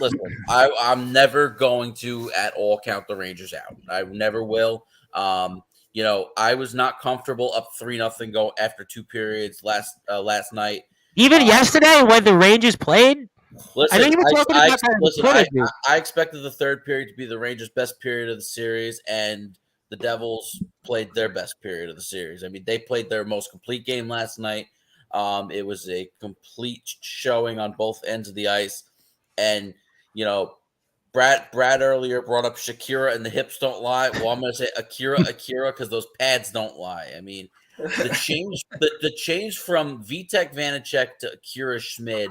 I'm never going to at all count the Rangers out. I never will. I was not comfortable up 3-0 go after 2 periods last night. Even yesterday when the Rangers played. Listen, I know you were talking about that. I expected the third period to be the Rangers' best period of the series, and the Devils played their best period of the series. I mean, they played their most complete game last night. It was a complete showing on both ends of the ice, and Brad earlier brought up Shakira and the hips don't lie. Well, I'm going to say Akira because those pads don't lie. I mean, the change from Vitek Vanacek to Akira Schmid.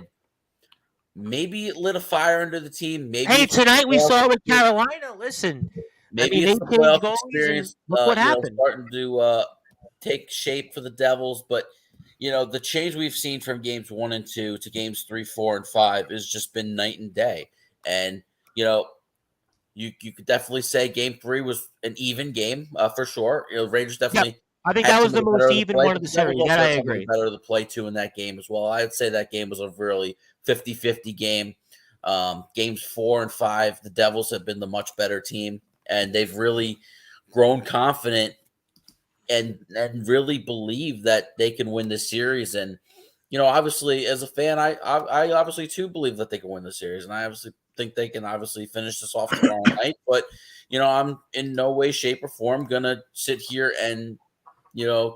Maybe it lit a fire under the team. Maybe tonight we saw it with Carolina. Listen, maybe it's the playoff experience. Look what happened. Starting to take shape for the Devils, but the change we've seen from games 1 and 2 to games 3, 4, and 5 has just been night and day. And you could definitely say game 3 was an even game for sure. Rangers definitely. Yep. I think that was the most even one of the series. That I agree. Better to play to in that game as well. I'd say that game was a really 50-50 game. Games 4 and 5, the Devils have been the much better team, and they've really grown confident and really believe that they can win this series. And obviously, as a fan, I obviously too believe that they can win the series, and I obviously think they can obviously finish this off tomorrow night. But I'm in no way, shape, or form gonna sit here and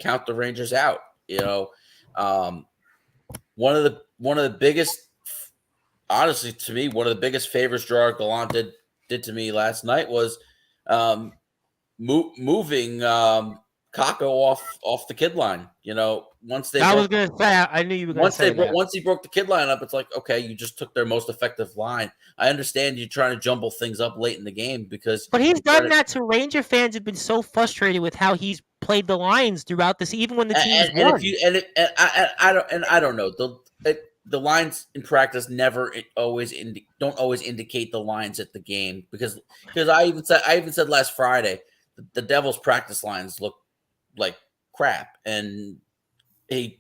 count the Rangers out. One of the biggest. Honestly, to me, one of the biggest favors Gerard Gallant did to me last night was moving Kako off the kid line. Once they I was gonna say, I knew you were gonna say that. Once he broke the kid line up, it's like, okay, you just took their most effective line. I understand you trying to jumble things up late in the game but he's done that to Ranger fans have been so frustrated with how he's played the Lions throughout this, even when the team's won. I don't know the lines in practice don't always indicate the lines at the game because I even said last Friday the Devils practice lines look like crap, and he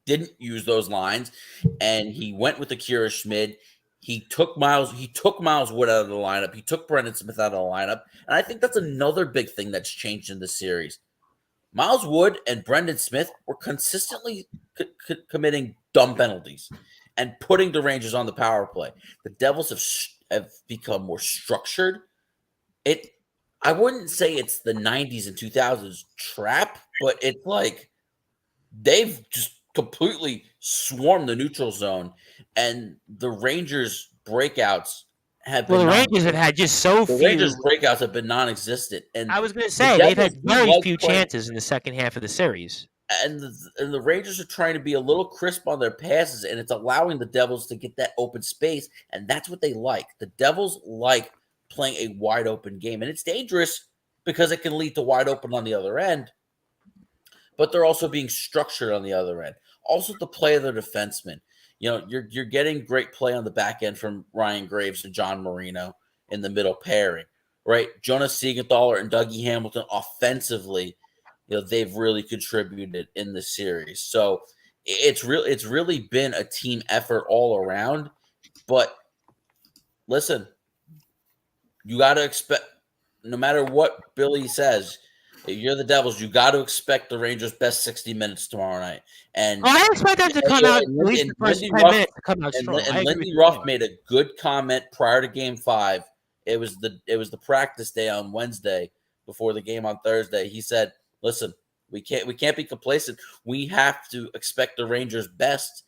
didn't use those lines, and he went with Akira Schmid. He took Miles Wood out of the lineup. He took Brendan Smith out of the lineup, and I think that's another big thing that's changed in this series. Miles Wood and Brendan Smith were consistently committing dumb penalties and putting the Rangers on the power play. The Devils have become more structured. I wouldn't say it's the 90s and 2000s trap, but it's like they've just completely swarmed the neutral zone, and the Rangers breakouts have been. Well, the Rangers have had just so few. The Rangers breakouts have been non-existent, and I was going to say they've had very few chances in the second half of the series. And the Rangers are trying to be a little crisp on their passes, and it's allowing the Devils to get that open space, and that's what they like. The Devils like playing a wide open game, and it's dangerous because it can lead to wide open on the other end, but they're also being structured on the other end. Also, the play of their defensemen. You're getting great play on the back end from Ryan Graves and John Marino in the middle pairing, right? Jonas Siegenthaler and Dougie Hamilton offensively, they've really contributed in the series. So it's really been a team effort all around. But listen, you got to expect, no matter what Billy says, if you're the Devils, you got to expect the Rangers' best 60 minutes tomorrow night. And I expect them to come out at least the first 10 minutes to come out strong. And Lindy Ruff made a good comment prior to Game 5. It was the practice day on Wednesday before the game on Thursday. He said, "Listen, we can't be complacent. We have to expect the Rangers' best."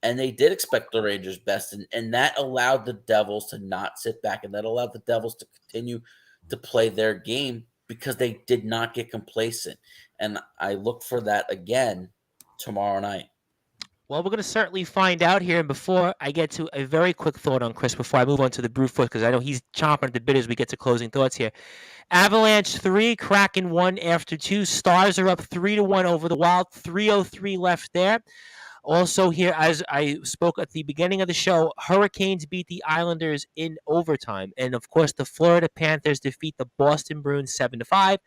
And they did expect the Rangers' best, and that allowed the Devils to not sit back, and that allowed the Devils to continue to play their game because they did not get complacent. And I look for that again tomorrow night. Well, we're going to certainly find out here. And before I get to a very quick thought on Chris, before I move on to the Brewfoot, because I know he's chomping at the bit as we get to closing thoughts here. Avalanche 3, Kraken 1 after 2. Stars are up 3-1 over the Wild. 3:03 left there. Also here, as I spoke at the beginning of the show, Hurricanes beat the Islanders in overtime. And, of course, the Florida Panthers defeat the Boston Bruins 7-5.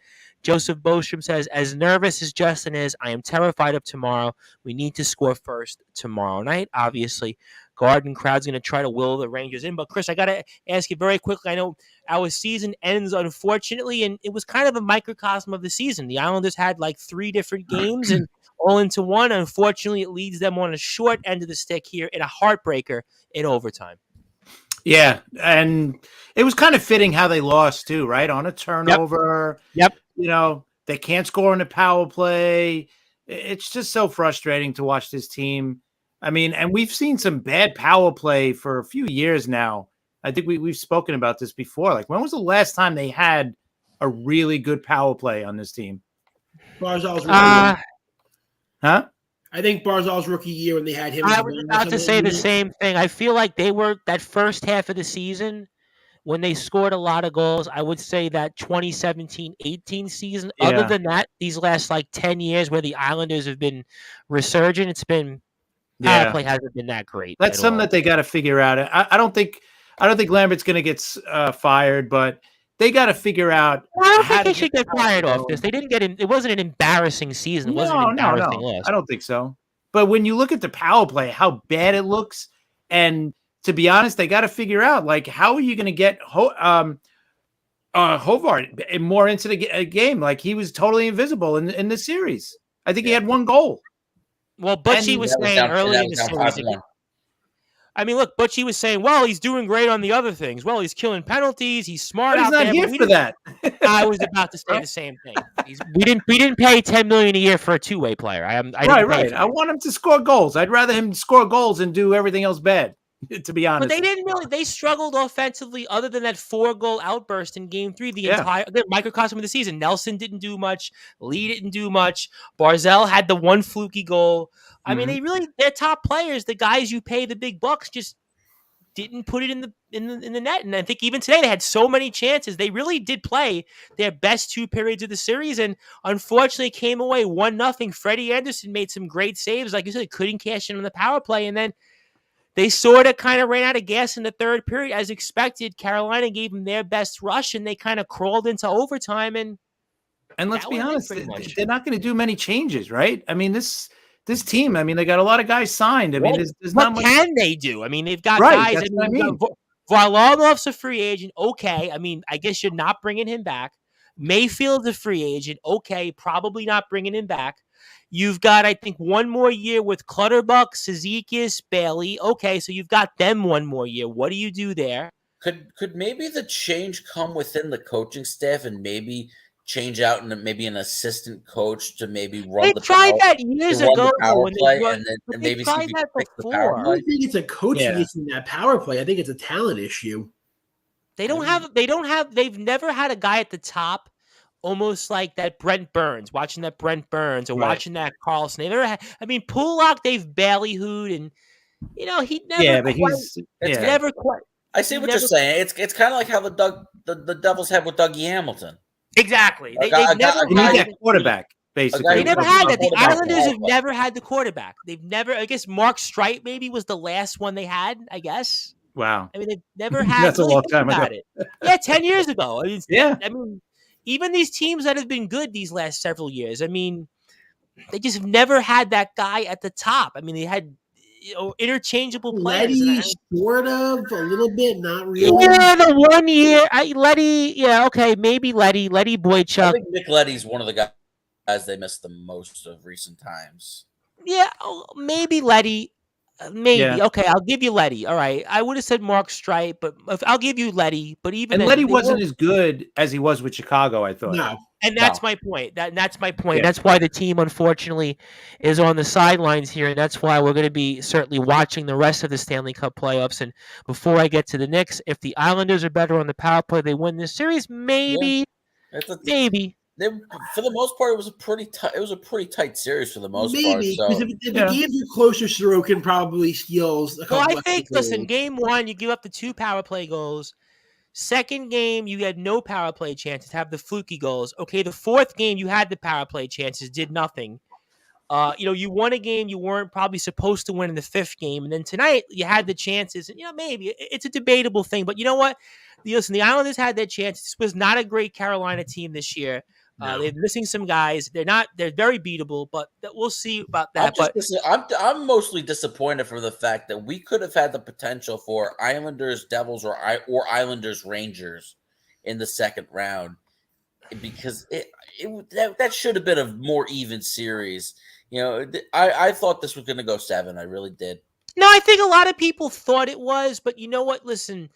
Joseph Bostrom says, as nervous as Justin is, I am terrified of tomorrow. We need to score first tomorrow night. Obviously, Garden crowd's going to try to will the Rangers in. But, Chris, I got to ask you very quickly. I know our season ends, unfortunately, and it was kind of a microcosm of the season. The Islanders had like 3 different games and all into one. Unfortunately, it leads them on a short end of the stick here in a heartbreaker in overtime. Yeah, and it was kind of fitting how they lost too, right? On a turnover. Yep. They can't score in a power play. It's just so frustrating to watch this team. I mean, and we've seen some bad power play for a few years now. I think we've spoken about this before. Like, when was the last time they had a really good power play on this team? Barzal's Huh? I think Barzal's rookie year when they had him. I was about to say the same thing. I feel like they were that first half of the season when they scored a lot of goals. I would say that 2017-18 season. Yeah. Other than that, these last 10 years where the Islanders have been resurgent, it's been power play hasn't been that great. That's something that they got to figure out. I don't think Lambert's going to get fired, but they got to figure out. I don't think they should get fired off this. They didn't get in. It wasn't an embarrassing season. It wasn't an embarrassing loss. I don't think so. But when you look at the power play, how bad it looks, and to be honest, they got to figure out how are you going to get Hovard more into the game? Like, he was totally invisible in the series. I think he had 1 goal. Well, Butchie was saying early in the series. I mean, look, Butchie was saying, well, he's doing great on the other things. Well, he's killing penalties. He's smart out there. He's not here for that. I was about to say the same thing. We didn't pay $10 million a year for a 2-way player. Right. I want him to score goals. I'd rather him score goals and do everything else bad. to be honest. But they didn't really. They struggled offensively, other than that 4-goal outburst in Game 3. The entire microcosm of the season. Nelson didn't do much. Lee didn't do much. Barzell had the one fluky goal. I mean, their top players, the guys you pay the big bucks, just didn't put it in the net. And I think even today they had so many chances. They really did play their best 2 periods of the series, and unfortunately came away 1-0. Freddie Anderson made some great saves, like you said, couldn't cash in on the power play, and then they sort of kind of ran out of gas in the third period. As expected, Carolina gave them their best rush, and they kind of crawled into overtime. And let's be honest, they're not going to do many changes, right? I mean, this team, I mean, they got a lot of guys signed. I mean, there's not much. What can they do? I mean, they've got guys. I mean, Varlamov's a free agent. Okay. I mean, I guess you're not bringing him back. Mayfield's a free agent. Okay. Probably not bringing him back. You've got, I think, 1 more year with Clutterbuck, Cizikas, Bailey. Okay, so you've got them 1 more year. What do you do there? Could maybe the change come within the coaching staff and maybe change out into maybe an assistant coach to maybe run they tried that years ago power play and maybe tried that before. I don't think it's a coaching issue in that power play. I think it's a talent issue. They've never had a guy at the top almost like that Brent Burns, watching that Brent Burns or watching that Carlson. They never had, I mean, Pulak, they've ballyhooed, and he never. Yeah, but he's never quite. I see what you're saying. It's kind of like how the Devils had with Dougie Hamilton. Exactly. They never need that quarterback. Basically, they never had that. The Islanders have never had the quarterback. They've never. I guess Mark Streit maybe was the last one they had. I guess. Wow. I mean, they've never had. That's a long time ago. Yeah, 10 years ago. I mean, even these teams that have been good these last several years, I mean, they just have never had that guy at the top. I mean, they had interchangeable players. Letty, sort of, a little bit, not really. Yeah, the 1 year. Letty, okay, maybe Letty Boychuk. I think Nick Letty's one of the guys they missed the most of recent times. Yeah, maybe Letty. Maybe. Yeah. Okay, I'll give you Letty. All right. I would have said Mark Streit, but I'll give you Letty. But even and Letty wasn't as good as he was with Chicago, I thought. No. And that's my point. That's my point. Yeah. That's why the team, unfortunately, is on the sidelines here, and that's why we're going to be certainly watching the rest of the Stanley Cup playoffs. And before I get to the Knicks, if the Islanders are better on the power play, they win this series. Maybe. Maybe. For the most part, it was a pretty tight series for the most part. Maybe because if the games are closer, Sorokin probably steals. Well, I think game 1 you give up the 2 power play goals. Second game you had no power play chances, have the fluky goals. Okay, the 4th game you had the power play chances, did nothing. You won a game you weren't probably supposed to win in the 5th game, and then tonight you had the chances. And maybe it's a debatable thing, but you know what? Listen, the Islanders had their chance. This was not a great Carolina team this year. No. They're missing some guys. They're very beatable, but we'll see about that. I'm mostly disappointed for the fact that we could have had the potential for Islanders Devils or Islanders Rangers in the second round, because that should have been a more even series. I thought this was going to go 7. I really did. No, I think a lot of people thought it was, but you know what? Listen.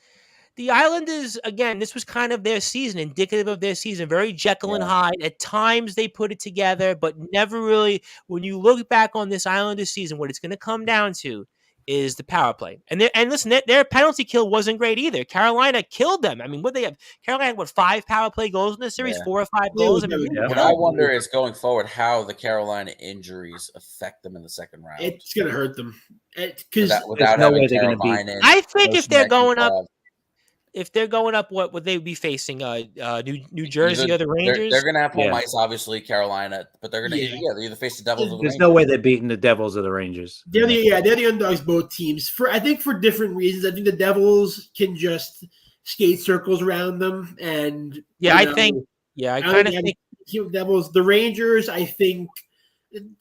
The Islanders, again, this was kind of their season, indicative of their season, very Jekyll and Hyde. At times they put it together, but never really. When you look back on this Islanders season, what it's going to come down to is the power play. And listen, their penalty kill wasn't great either. Carolina killed them. I mean, what they have? Carolina had 5 power play goals in this series, 4 or 5 goals. What I wonder is going forward how the Carolina injuries affect them in the second round. It's going to hurt them because without no way they're going to be. I think if they're going up. If they're going up, what would they be facing? New Jersey or the Rangers? They're going to have home ice, obviously, Carolina, but they're going to they either face the Devils or the Rangers. There's no way they're beating the Devils or the Rangers. They're the underdogs, both teams. I think for different reasons. I think the Devils can just skate circles around them, and I kind of think Devils. The Rangers, I think.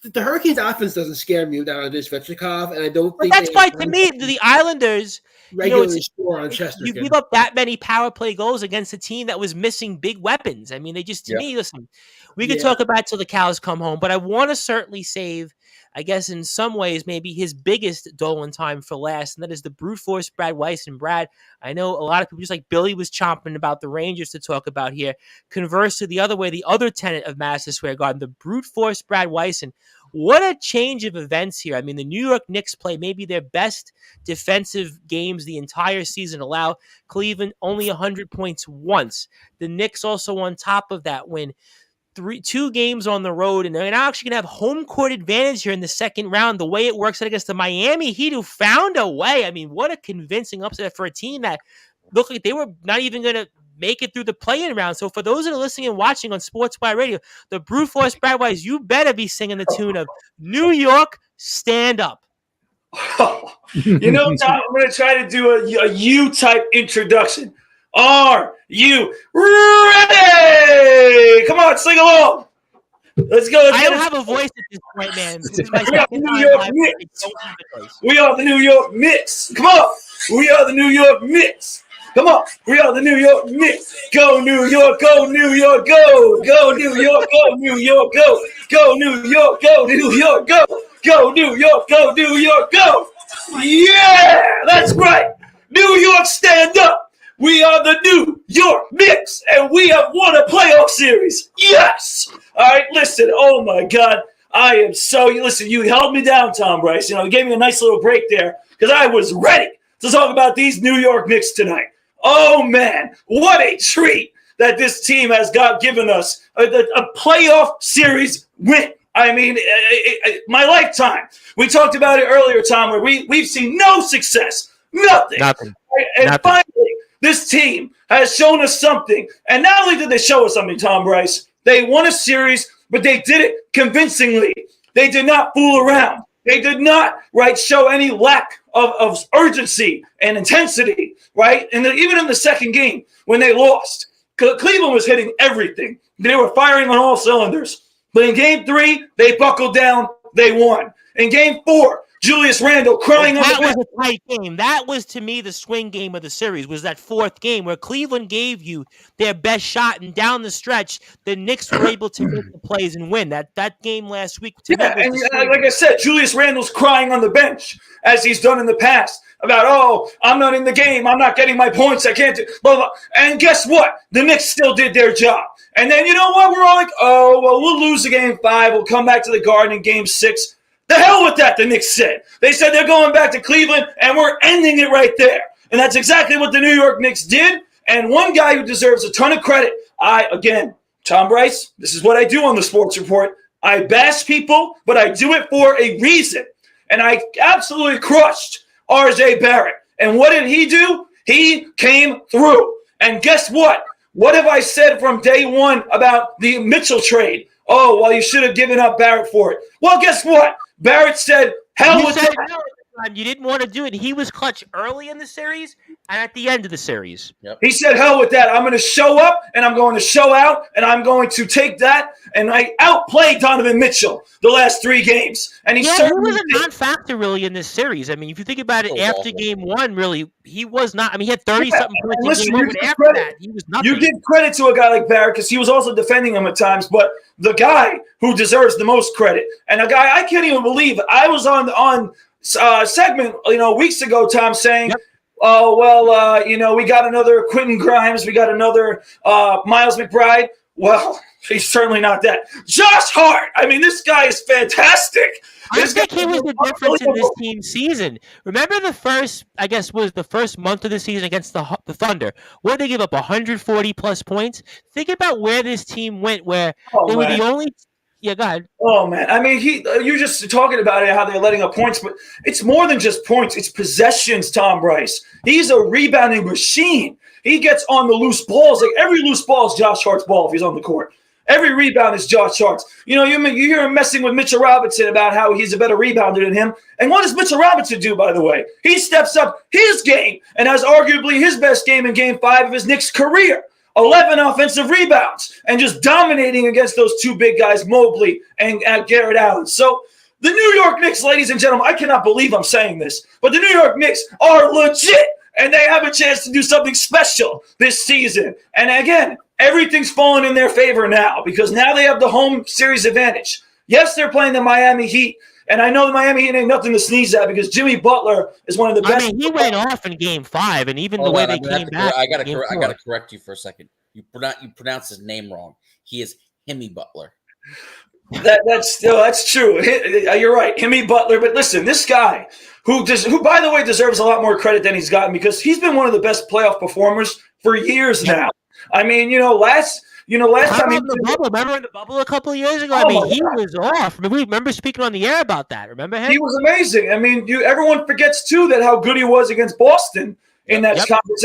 The Hurricanes' offense doesn't scare me without Svechnikov, and I don't think that's why to me the Islanders regularly score on Chesterkin. You give up that many power play goals against a team that was missing big weapons. I mean, they just to me, listen, we could talk about till the cows come home, but I want to certainly save, I guess, in some ways, maybe his biggest Dolan time for last, and that is the brute force Brad Weiss. And Brad, I know a lot of people, just like Billy was chomping about the Rangers to talk about here. Converse to the other way, the other tenet of Madison Square Garden, the brute force Brad Weiss. And what a change of events here. I mean, the New York Knicks play maybe their best defensive games the entire season, allow Cleveland only 100 points once. The Knicks also on top of that win 2 games on the road, and they're actually going to have home court advantage here in the second round. The way it works out against the Miami Heat, who found a way. I mean, what a convincing upset for a team that looked like they were not even going to make it through the play-in round. So for those that are listening and watching on Sportzwire Radio, the Brute Force Badwise, you better be singing the tune of New York Stand Up. You know, Tom, I'm going to try to do a U-type introduction. Are you ready? Come on, sing along. Let's go. I don't have a voice at this point, man. This is my We are the second New time York live. Knicks. We are the New York Knicks. Come on. We are the New York Knicks. Come on. We are the New York Knicks. Go New York, go New York, go. Go New York, go New York, go. Go New York, go New York, go. Go New York, go New York, go. Yeah, that's right. New York, stand up. We are the New York Knicks, and we have won a playoff series. Yes. All right, listen. Oh, my God. I am so – listen, you held me down, Tom Bryce. You know, you gave me a nice little break there because I was ready to talk about these New York Knicks tonight. Oh, man, what a treat that this team has given us a playoff series win. I mean, my lifetime. We talked about it earlier, Tom, where we've seen no success, nothing. And finally, this team has shown us something. And not only did they show us something, Tom Bryce, they won a series, but they did it convincingly. They did not fool around. They did not, show any lack of urgency and intensity, right? And even in the second game, when they lost, Cleveland was hitting everything. They were firing on all cylinders. But in Game 3, they buckled down. They won. In Game 4, Julius Randle crying on the bench. That was a tight game. That was, to me, the swing game of the series, was that fourth game where Cleveland gave you their best shot, and down the stretch, the Knicks were able to make the plays and win. That game last week, to me, was like I said, Julius Randle's crying on the bench, as he's done in the past, about, oh, I'm not in the game. I'm not getting my points. I can't do blah, blah. And guess what? The Knicks still did their job. And then, you know what? We're all like, oh, well, we'll lose the Game 5. We'll come back to the Garden in Game 6. The hell with that, the Knicks said. They said they're going back to Cleveland, and we're ending it right there. And that's exactly what the New York Knicks did. And one guy who deserves a ton of credit, Tom Bryce, this is what I do on the Sports Report. I bash people, but I do it for a reason. And I absolutely crushed R.J. Barrett. And what did he do? He came through. And guess what? What have I said from day one about the Mitchell trade? Oh, well, you should have given up Barrett for it. Well, guess what? Barrett said, hell with that. You didn't want to do it. He was clutch early in the series and at the end of the series. Yep. He said, hell with that. I'm going to show up, and I'm going to show out, and I'm going to take that. And I outplayed Donovan Mitchell the last 3 games. And he was a non-factor, really, in this series. I mean, if you think about it, after Game 1, really, he was not. I mean, he had 30-something points in Game 1, but after that, he was nothing. You give credit to a guy like Barrett because he was also defending him at times, but the guy who deserves the most credit, and a guy I can't even believe, I was on segment, weeks ago, Tom, saying, yep. Oh, well, we got another Quentin Grimes. We got another Miles McBride. Well, he's certainly not that. Josh Hart. I mean, this guy is fantastic. I think he was the difference in this team's season. Remember the first month of the season against the Thunder, where they give up 140-plus points? Think about where this team went, where they were the only – yeah, go ahead. Oh, man. I mean, you're just talking about it, how they're letting up points, but it's more than just points. It's possessions, Tom Bryce. He's a rebounding machine. He gets on the loose balls. Like, every loose ball is Josh Hart's ball if he's on the court. Every rebound is Josh Hart's. You hear him messing with Mitchell Robinson about how he's a better rebounder than him. And what does Mitchell Robinson do, by the way? He steps up his game and has arguably his best game in Game 5 of his Knicks career. 11 offensive rebounds and just dominating against those 2 big guys, Mobley and Garrett Allen. So the New York Knicks, ladies and gentlemen, I cannot believe I'm saying this, but the New York Knicks are legit, and they have a chance to do something special this season. And again, everything's falling in their favor now because now they have the home series advantage. Yes, they're playing the Miami Heat, and I know the Miami Heat ain't nothing to sneeze at because Jimmy Butler is one of the best. I mean, he went off in Game 5, and even the way they came back. I got to correct you for a second. You pronounce his name wrong. He is Jimmy Butler. That's true. You're right, Jimmy Butler. But listen, this guy who by the way deserves a lot more credit than he's gotten because he's been one of the best playoff performers for years now. I mean, last time in the bubble. Remember in the bubble a couple of years ago? I mean, he was off. We remember speaking on the air about that. Remember him? He was amazing. I mean, everyone forgets too that how good he was against Boston in that conference.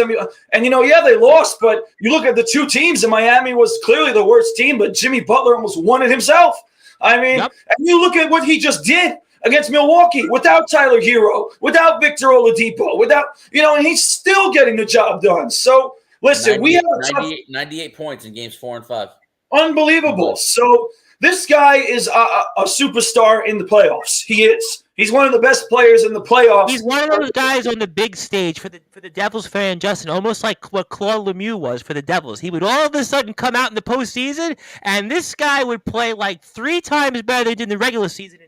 And they lost, but you look at the two teams, and Miami was clearly the worst team, but Jimmy Butler almost won it himself. I mean, and you look at what he just did against Milwaukee without Tyler Hero, without Victor Oladipo, and he's still getting the job done. So listen, we have 98 points in games 4 and 5. Unbelievable. So this guy is a superstar in the playoffs. He is. He's one of the best players in the playoffs. He's one of those guys on the big stage for the Devils fan, Justin, almost like what Claude Lemieux was for the Devils. He would all of a sudden come out in the postseason, and this guy would play like 3 times better than he did in the regular season.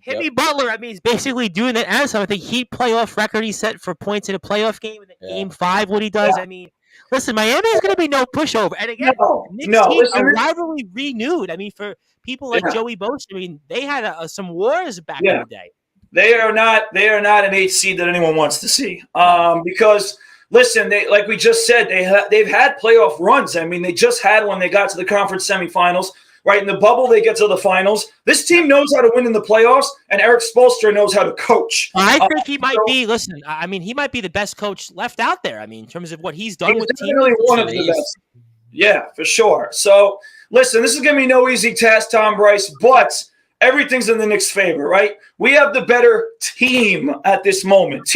Jimmy Butler, I mean, he's basically doing that as I think he playoff record he set for points in a playoff game in Game 5, what he does. I mean, listen, Miami is going to be no pushover. And again, a rivalry renewed. I mean, for people like Joey Bosa, I mean, they had some wars back in the day. They are not an 8 seed that anyone wants to see. Because listen, like we just said, they've had playoff runs. I mean, they just had one. They got to the conference semifinals. Right in the bubble, they get to the finals. This team knows how to win in the playoffs, and Eric Spoelstra knows how to coach. I think he might be. Listen, I mean, he might be the best coach left out there. I mean, in terms of what he's done with the team. Definitely one of the best. Yeah, for sure. So, listen, this is going to be no easy task, Tom Bryce, but everything's in the Knicks' favor, right? We have the better team at this moment.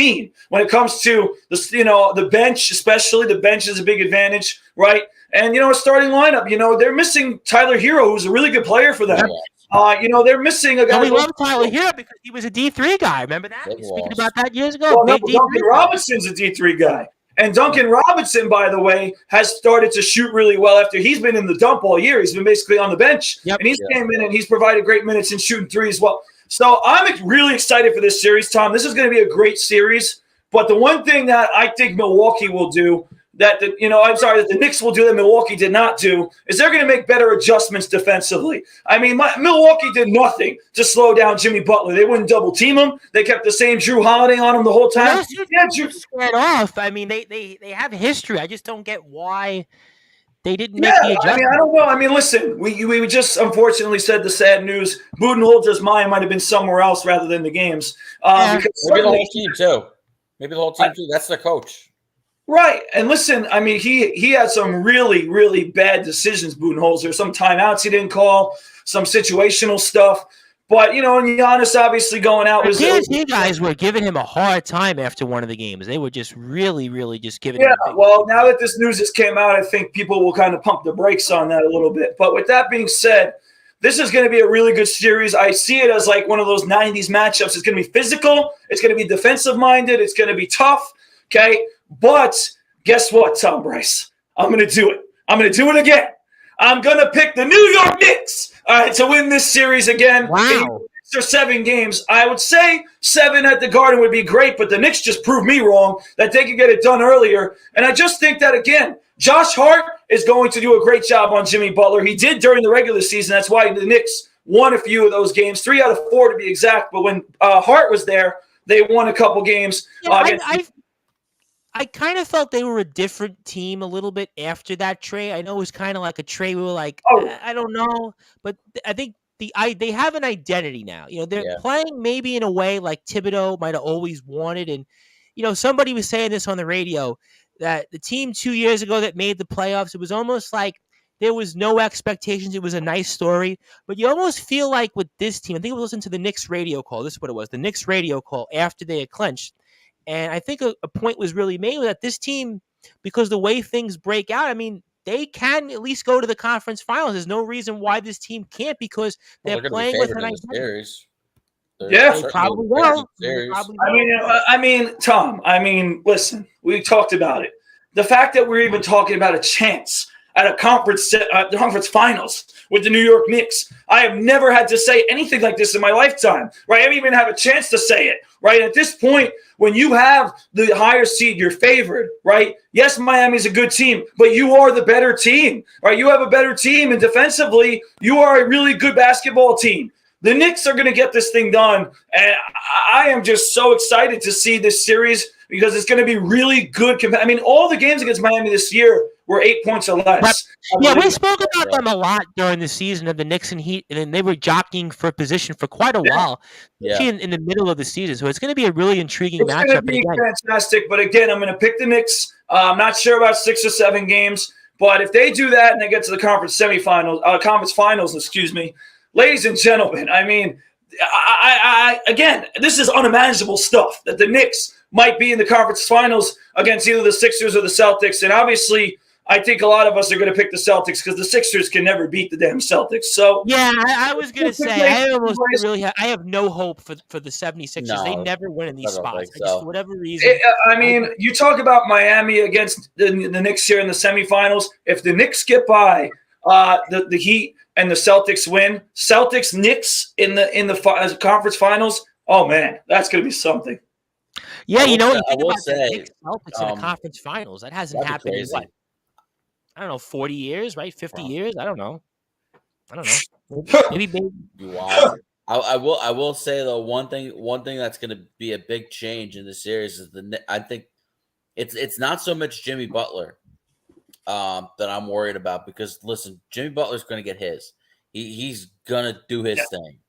When it comes to the bench, especially the bench is a big advantage, right? And, a starting lineup, they're missing Tyler Hero, who's a really good player for them. They're missing a guy. We love Tyler Hero because he was a D3 guy. Remember that? We were speaking about that years ago. Well, Duncan Robinson's a D3 guy. And Duncan Robinson, by the way, has started to shoot really well after he's been in the dump all year. He's been basically on the bench. And he's came in and he's provided great minutes in shooting 3 as well. So I'm really excited for this series, Tom. This is going to be a great series. But the one thing that I think Milwaukee will do that the Knicks will do that Milwaukee did not do is they're going to make better adjustments defensively. I mean, Milwaukee did nothing to slow down Jimmy Butler. They wouldn't double team him. They kept the same Drew Holiday on him the whole time. Drew squared off. I mean, they have history. I just don't get why they didn't make the adjustment. I mean, I don't know. I mean, listen, we just unfortunately said the sad news. Budenholzer's mind might have been somewhere else rather than the games. Maybe the whole team too. Maybe the whole team too. That's their coach. Right. And listen, I mean, he had some really, really bad decisions, Budenholzer. Some timeouts he didn't call, some situational stuff. But, and Giannis obviously going out was... You guys were giving him a hard time after one of the games. They were just really, really just giving him... Yeah, well, now that this news has came out, I think people will kind of pump the brakes on that a little bit. But with that being said, this is going to be a really good series. I see it as like one of those 90s matchups. It's going to be physical. It's going to be defensive-minded. It's going to be tough. Okay? But guess what, Tom Bryce? I'm going to do it. I'm going to do it again. I'm going to pick the New York Knicks to win this series again. Wow. 6 or 7 games. I would say 7 at the Garden would be great, but the Knicks just proved me wrong that they could get it done earlier. And I just think that, again, Josh Hart is going to do a great job on Jimmy Butler. He did during the regular season. That's why the Knicks won a few of those games, 3 out of 4 to be exact. But when Hart was there, they won a couple games. I kind of felt they were a different team a little bit after that trade. I know it was kind of like a trade we were like, I don't know. But I think they have an identity now. They're playing maybe in a way like Thibodeau might have always wanted. And, somebody was saying this on the radio, that the team 2 years ago that made the playoffs, it was almost like there was no expectations. It was a nice story. But you almost feel like with this team, I think I was listening to the Knicks radio call. This is what it was, the Knicks radio call after they had clinched. And I think a point was really made that this team, because the way things break out, I mean, they can at least go to the conference finals. There's no reason why this team can't, because they're playing with an identity. Yeah, they probably will. I mean, Tom. Listen, we talked about it. The fact that we're even talking about a chance at a conference finals with the New York Knicks. I have never had to say anything like this in my lifetime, right? I haven't even had a chance to say it, right? At this point, when you have the higher seed, you're favored, right? Yes, Miami's a good team, but you are the better team, right? You have a better team, and defensively, you are a really good basketball team. The Knicks are going to get this thing done, and I am just so excited to see this series because it's going to be really good. I mean, all the games against Miami this year were 8 points or less. Yeah, we spoke about them a lot during the season of the Knicks and Heat, and then they were jockeying for position for quite a while, especially in the middle of the season. So it's going to be a really intriguing matchup. It's going to be fantastic, but again, I'm going to pick the Knicks. I'm not sure about 6 or 7 games, but if they do that and they get to the conference finals, ladies and gentlemen, I mean, again, this is unimaginable stuff that the Knicks might be in the conference finals against either the Sixers or the Celtics. And obviously, I think a lot of us are going to pick the Celtics because the Sixers can never beat the damn Celtics. So yeah, I was going to say, I have no hope for the 76ers. No, they never win in these spots. So. For whatever reason. You talk about Miami against the Knicks here in the semifinals. If the Knicks get by the Heat and the Celtics win, Celtics-Knicks in the conference finals, oh, man, that's going to be something. Yeah, you know, I will say, Knicks Celtics in the conference finals. That hasn't happened in what? I don't know, 40 years, right? 50 years? I don't know. Maybe. Wow. I will say though, one thing that's going to be a big change in the series is I think it's not so much Jimmy Butler that I'm worried about, because listen, Jimmy Butler's going to get his. He's going to do his thing.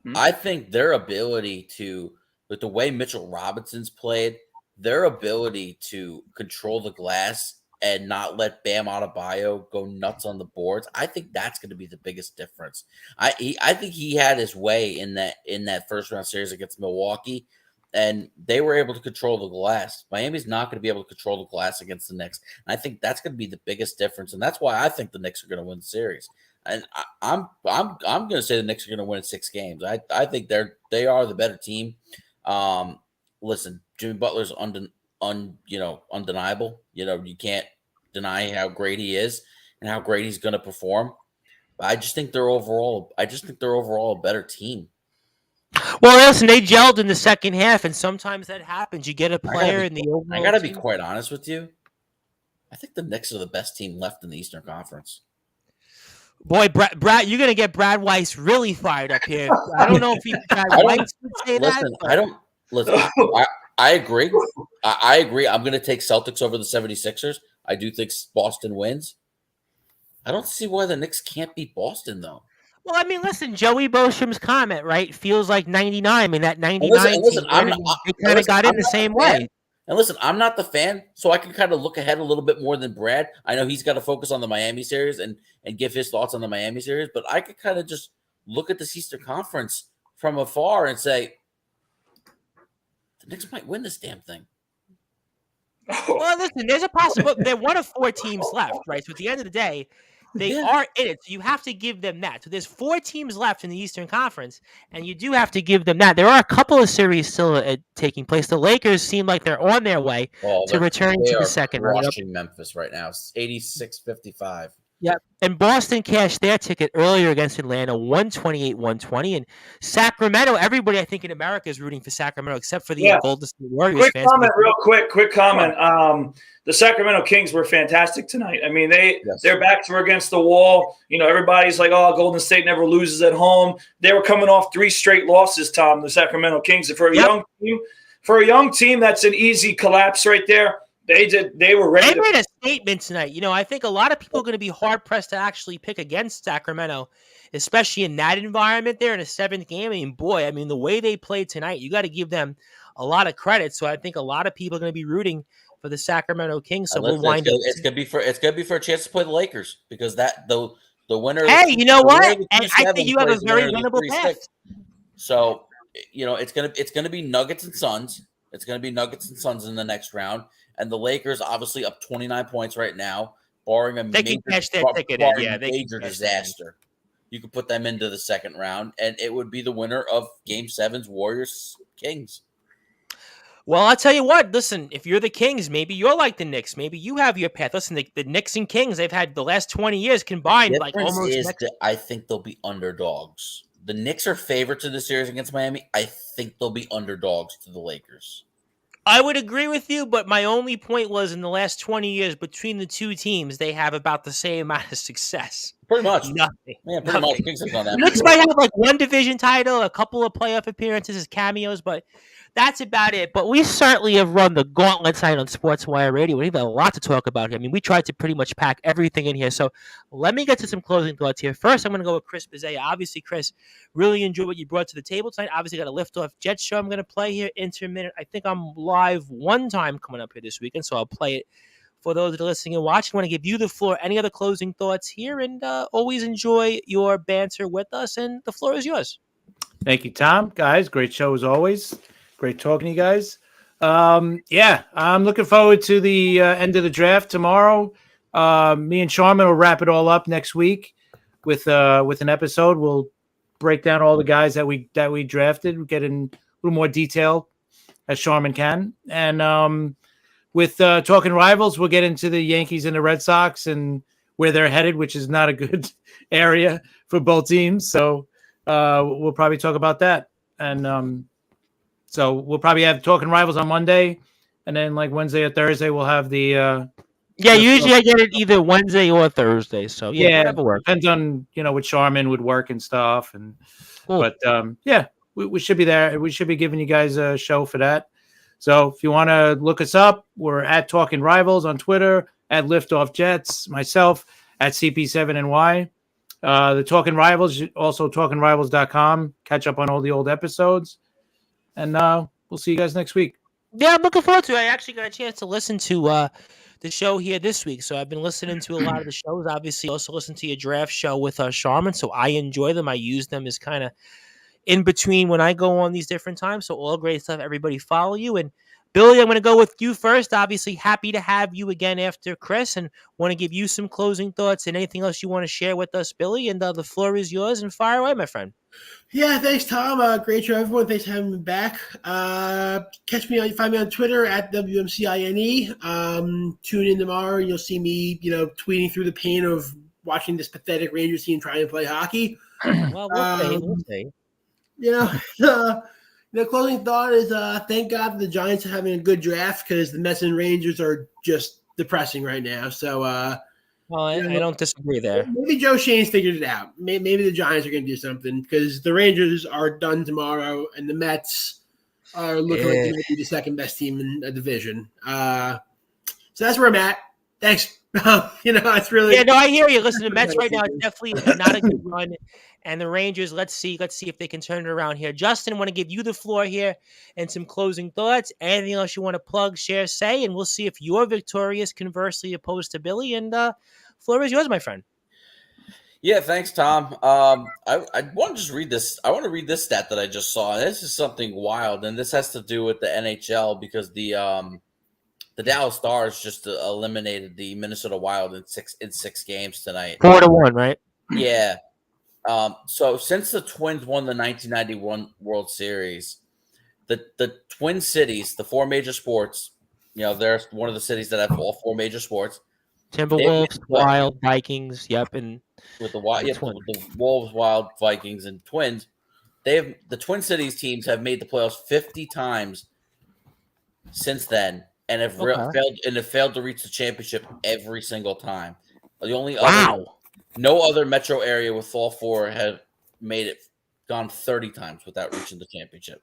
Mm-hmm. I think their ability to, with the way Mitchell Robinson's played, their ability to control the glass and not let Bam Adebayo go nuts on the boards, I think that's going to be the biggest difference. I think he had his way in that first round series against Milwaukee, and they were able to control the glass. Miami's not going to be able to control the glass against the Knicks, and I think that's going to be the biggest difference, and that's why I think the Knicks are going to win the series. And I'm going to say the Knicks are going to win 6 games. I think they are the better team. Listen, Jimmy Butler's undeniable. You know, you can't deny how great he is and how great he's going to perform. But I just think they're overall a better team. Well, listen, they gelled in the second half, and sometimes that happens. You get a player in the overall. I got to be quite honest with you. I think the Knicks are the best team left in the Eastern Conference. Boy, Brad, you're going to get Brad Weiss really fired up here. I don't know if Brad Weiss would say that. I agree. I agree. I'm going to take Celtics over the 76ers. I do think Boston wins. I don't see why the Knicks can't beat Boston, though. Well, I mean, listen, Joey Bostrom's comment, right, feels like 99. I mean, that 99 team, they kind of got in the same way. And listen, I'm not the fan, so I can kind of look ahead a little bit more than Brad. I know he's got to focus on the Miami series and give his thoughts on the Miami series, but I could kind of just look at this Eastern Conference from afar and say, the Knicks might win this damn thing. Well, listen, there's a possibility. They're one of 4 teams left, right? So at the end of the day, they are in it. So you have to give them that. So there's 4 teams left in the Eastern Conference, and you do have to give them that. There are a couple of series still taking place. The Lakers seem like they're on their way to returning to the second round. They're crushing Memphis right now. It's 86-55. Yep. And Boston cashed their ticket earlier against Atlanta, 128-120. And Sacramento, everybody I think in America is rooting for Sacramento except for the Golden State Warriors fans. Quick comment. The Sacramento Kings were fantastic tonight. I mean, their backs were against the wall. You know, everybody's like, oh, Golden State never loses at home. They were coming off 3 straight losses, Tom, the Sacramento Kings. And for a young team, that's an easy collapse right there. They were ready. They made a statement tonight. You know, I think a lot of people are going to be hard-pressed to actually pick against Sacramento, especially in that environment there in a 7th game. I mean, the way they played tonight, you got to give them a lot of credit. So I think a lot of people are going to be rooting for the Sacramento Kings. So we'll wind up. It's going to be for a chance to play the Lakers, because the winner. Hey, you know what? And I think you have a very winnable path. So, you know, it's going to be Nuggets and Suns. It's going to be Nuggets and Suns in the next round. And the Lakers obviously up 29 points right now, barring a major disaster. You could put them into the second round, and it would be the winner of Game 7's Warriors-Kings. Well, I'll tell you what. Listen, if you're the Kings, maybe you're like the Knicks. Maybe you have your path. Listen, the Knicks and Kings, they've had the last 20 years combined, The like difference almost. is that I think they'll be underdogs. The Knicks are favorites in the series against Miami. I think they'll be underdogs to the Lakers. I would agree with you, but my only point was in the last 20 years between the two teams, they have about the same amount of success. Pretty much. Nothing. Yeah, pretty much. Kings have done that. Knicks might have like one division title, a couple of playoff appearances as cameos, but that's about it. But we certainly have run the gauntlet tonight on Sportswire Radio. We have a lot to talk about here. I mean, we tried to pretty much pack everything in here. So let me get to some closing thoughts here. First, I'm going to go with Chris Bizzea. Obviously, Chris, really enjoyed what you brought to the table tonight. Obviously, got a lift-off Jets show I'm going to play here, intermittent. I think I'm live one time coming up here this weekend, so I'll play it for those that are listening and watching. I want to give you the floor. Any other closing thoughts here? And always enjoy your banter with us, and the floor is yours. Thank you, Tom. Guys, great show as always. Great talking to you guys. Yeah, I'm looking forward to the end of the draft tomorrow. Me and Sharman will wrap it all up next week with an episode. We'll break down all the guys that we drafted. We'll get in a little more detail as Sharman can. And with talking rivals, we'll get into the Yankees and the Red Sox and where they're headed, which is not a good area for both teams. So we'll probably talk about that. And so we'll probably have talking rivals on Monday, and then like Wednesday or Thursday we'll have the. Usually I get it either Wednesday or Thursday. So whatever works. Depends on with Sharman would work and stuff, and cool. But we should be there. We should be giving you guys a show for that. So if you want to look us up, we're at Talking Rivals on Twitter, at Liftoff Jets, myself at CP7NY. The Talking Rivals, also TalkingRivals.com. Catch up on all the old episodes. And we'll see you guys next week. Yeah, I'm looking forward to it. I actually got a chance to listen to the show here this week. So I've been listening to a lot of the shows. Obviously, also listen to your draft show with Sharman. So I enjoy them. I use them as kind of in between when I go on these different times. So all great stuff. Everybody follow you. And Billy, I'm going to go with you first. Obviously, happy to have you again after Chris, and want to give you some closing thoughts and anything else you want to share with us, Billy. And the floor is yours, and fire away, my friend. Yeah, thanks, Tom. Great show, everyone. Thanks for having me back. Find me on Twitter at WMCINE. Tune in tomorrow. You'll see me, tweeting through the pain of watching this pathetic Rangers team try and play hockey. Well, we'll see. The closing thought is thank God the Giants are having a good draft, because the Mets and Rangers are just depressing right now. So, well, I don't disagree there. Maybe Joe Shane's figured it out. Maybe the Giants are going to do something, because the Rangers are done tomorrow, and the Mets are looking like they might be the second best team in a division. So that's where I'm at. Thanks. It's really I hear you. Listen, the Mets right now is definitely not a good run, and the Rangers. Let's see if they can turn it around here. Justin, want to give you the floor here and some closing thoughts. Anything else you want to plug, share, say, and we'll see if you're victorious. Conversely, opposed to Billy, and floor is yours, my friend. Yeah, thanks, Tom. I want to just read this. I want to read this stat that I just saw. This is something wild, and this has to do with the NHL, because the Dallas Stars just eliminated the Minnesota Wild in six games tonight. 4-1, right? Yeah. So since the Twins won the 1991 World Series, the Twin Cities, the four major sports, they're one of the cities that have all four major sports. Timberwolves, Wild, Vikings, and with the Wolves, Wild, Vikings, and Twins. The Twin Cities teams have made the playoffs 50 times since then, and have failed to reach the championship every single time. The only no other metro area with all four have gone 30 times without reaching the championship.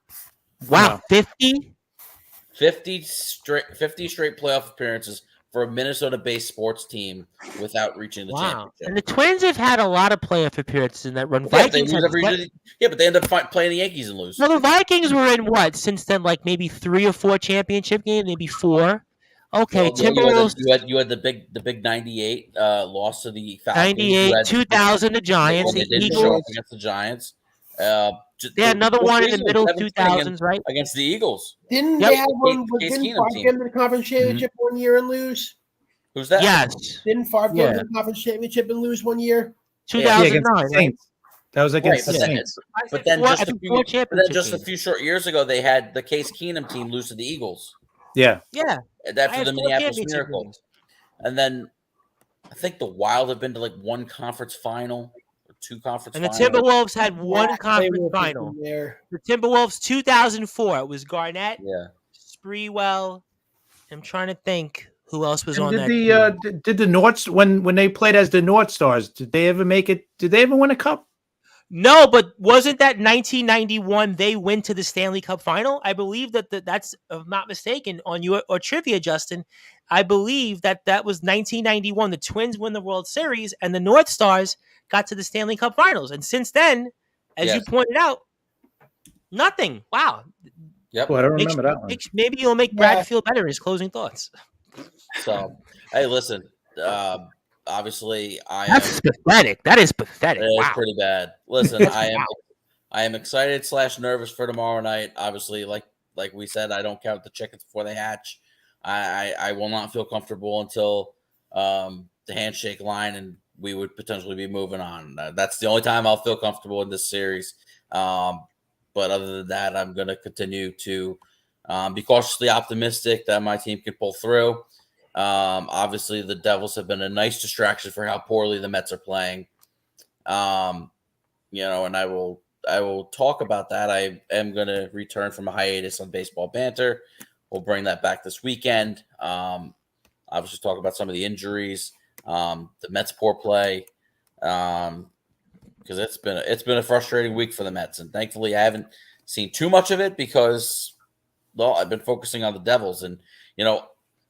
Wow, 50? 50 straight playoff appearances for a Minnesota-based sports team without reaching the championship. And the Twins have had a lot of playoff appearances in that run. But they end up playing the Yankees and lose. No, the Vikings were in what since then? Like maybe 3 or 4 championship games, maybe 4. Okay, Timberwolves. You had the big 98 loss to the Falcons. 98, 2000, the Giants. They didn't show up against the Giants. Another one in the middle 2000s, right? Against the Eagles. Didn't they have one? Didn't Favre get into the conference championship one year and lose? Who's that? Yes. Didn't Favre get into the conference championship and lose one year? 2009. That was against Right, the but then, Saints. but then Four- I just a think few, four but then championship just a games. few short years ago, they had the Case Keenum team lose to the Eagles Yeah. Yeah, I after had the 4 Minneapolis championship Miracle, games. and then I think the Wild have been to like one conference final or 2 conference And the finals. Timberwolves had one Yeah, conference Playwolf has final. been there. The Timberwolves 2004. It was Garnett, Yeah, Sprewell. I'm trying to think who else was And on did that the team. did the North when they played as the North Stars? Did they ever make it? Did they ever win a cup? No, but wasn't that 1991? They went to the Stanley Cup final. I believe that's, if I'm not mistaken, on your or trivia, Justin. I believe that was 1991. The Twins win the World Series, and the North Stars got to the Stanley Cup Finals. And since then, as you Yes. pointed out, nothing. Wow. yep. Well, I don't remember that one. Maybe you'll make Brad feel better in his closing thoughts. So, hey, listen. Obviously, That's pathetic. That is pathetic. It's Wow. pretty bad. Listen, I am excited / nervous for tomorrow night. Obviously, like we said, I don't count the chickens before they hatch. I will not feel comfortable until the handshake line, and we would potentially be moving on. That's the only time I'll feel comfortable in this series. But other than that, I'm going to continue to be cautiously optimistic that my team can pull through. Obviously, the Devils have been a nice distraction for how poorly the Mets are playing. And I will talk about that. I am going to return from a hiatus on Baseball Banter. We'll bring that back this weekend. Obviously, talk about some of the injuries, the Mets' poor play, because it's been a frustrating week for the Mets, and thankfully, I haven't seen too much of it because, well, I've been focusing on the Devils, and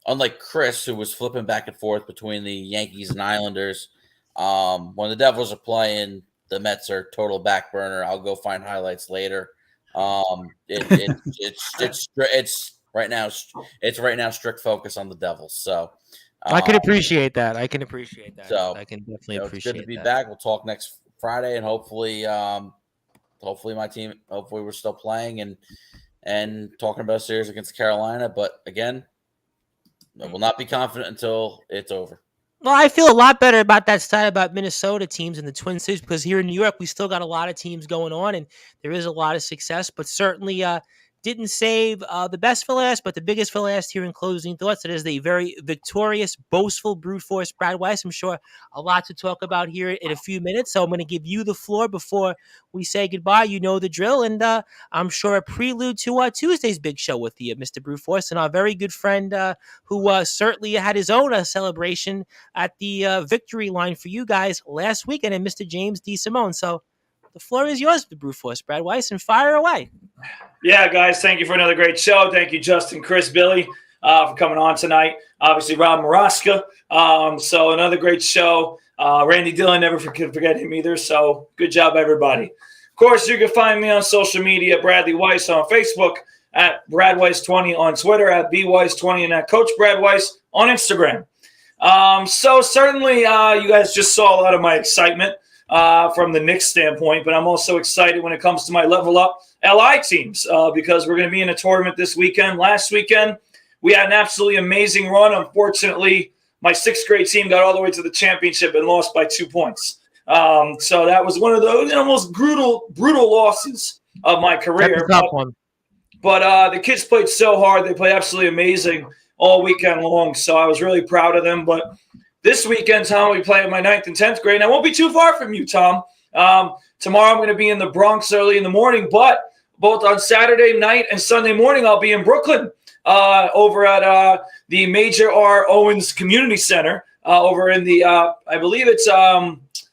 unlike Chris, who was flipping back and forth between the Yankees and Islanders, when the Devils are playing, the Mets are total back burner. I'll go find highlights later. It's right now strict focus on the Devils. So I can appreciate that. So I can definitely appreciate it's good to be that. back. We'll talk next Friday, and hopefully my team. Hopefully, we're still playing and talking about a series against Carolina. But again, I will not be confident until it's over. Well, I feel a lot better about that side about Minnesota teams and the Twin Cities because here in New York, we still got a lot of teams going on and there is a lot of success, but certainly didn't save the best for last, but the biggest for last here in closing thoughts. It is the very victorious, boastful, brute force Brad Weiss. I'm sure a lot to talk about here in a few minutes, so I'm going to give you the floor before we say goodbye. You know the drill, and I'm sure a prelude to Tuesday's big show with the Mr. Brute Force and our very good friend who certainly had his own celebration at the victory line for you guys last weekend, and Mr. James D. Simone. So the floor is yours, the Brute Force, Brad Weiss, and fire away. Yeah, guys, thank you for another great show. Thank you, Justin, Chris, Billy, for coming on tonight. Obviously, Rob Maraska. So another great show. Randy Dillon, never forget him either. So good job, everybody. Of course, you can find me on social media, Bradley Weiss on Facebook, at BradWeiss20 on Twitter, at BWeiss20, and at Coach Brad Weiss on Instagram. So certainly you guys just saw a lot of my excitement from the Knicks standpoint, but I'm also excited when it comes to my Level Up LI teams because we're going to be in a tournament this weekend. Last weekend, we had an absolutely amazing run. Unfortunately, my 6th grade team got all the way to the championship and lost by 2 points. So that was one of those most brutal losses of my career. That's a tough one. But the kids played so hard. They played absolutely amazing all weekend long. So I was really proud of them. But this weekend, Tom, we play in my 9th and 10th grade. And I won't be too far from you, Tom. Tomorrow I'm going to be in the Bronx early in the morning. But both on Saturday night and Sunday morning, I'll be in Brooklyn over at the Major R. Owens Community Center over in the, I believe it's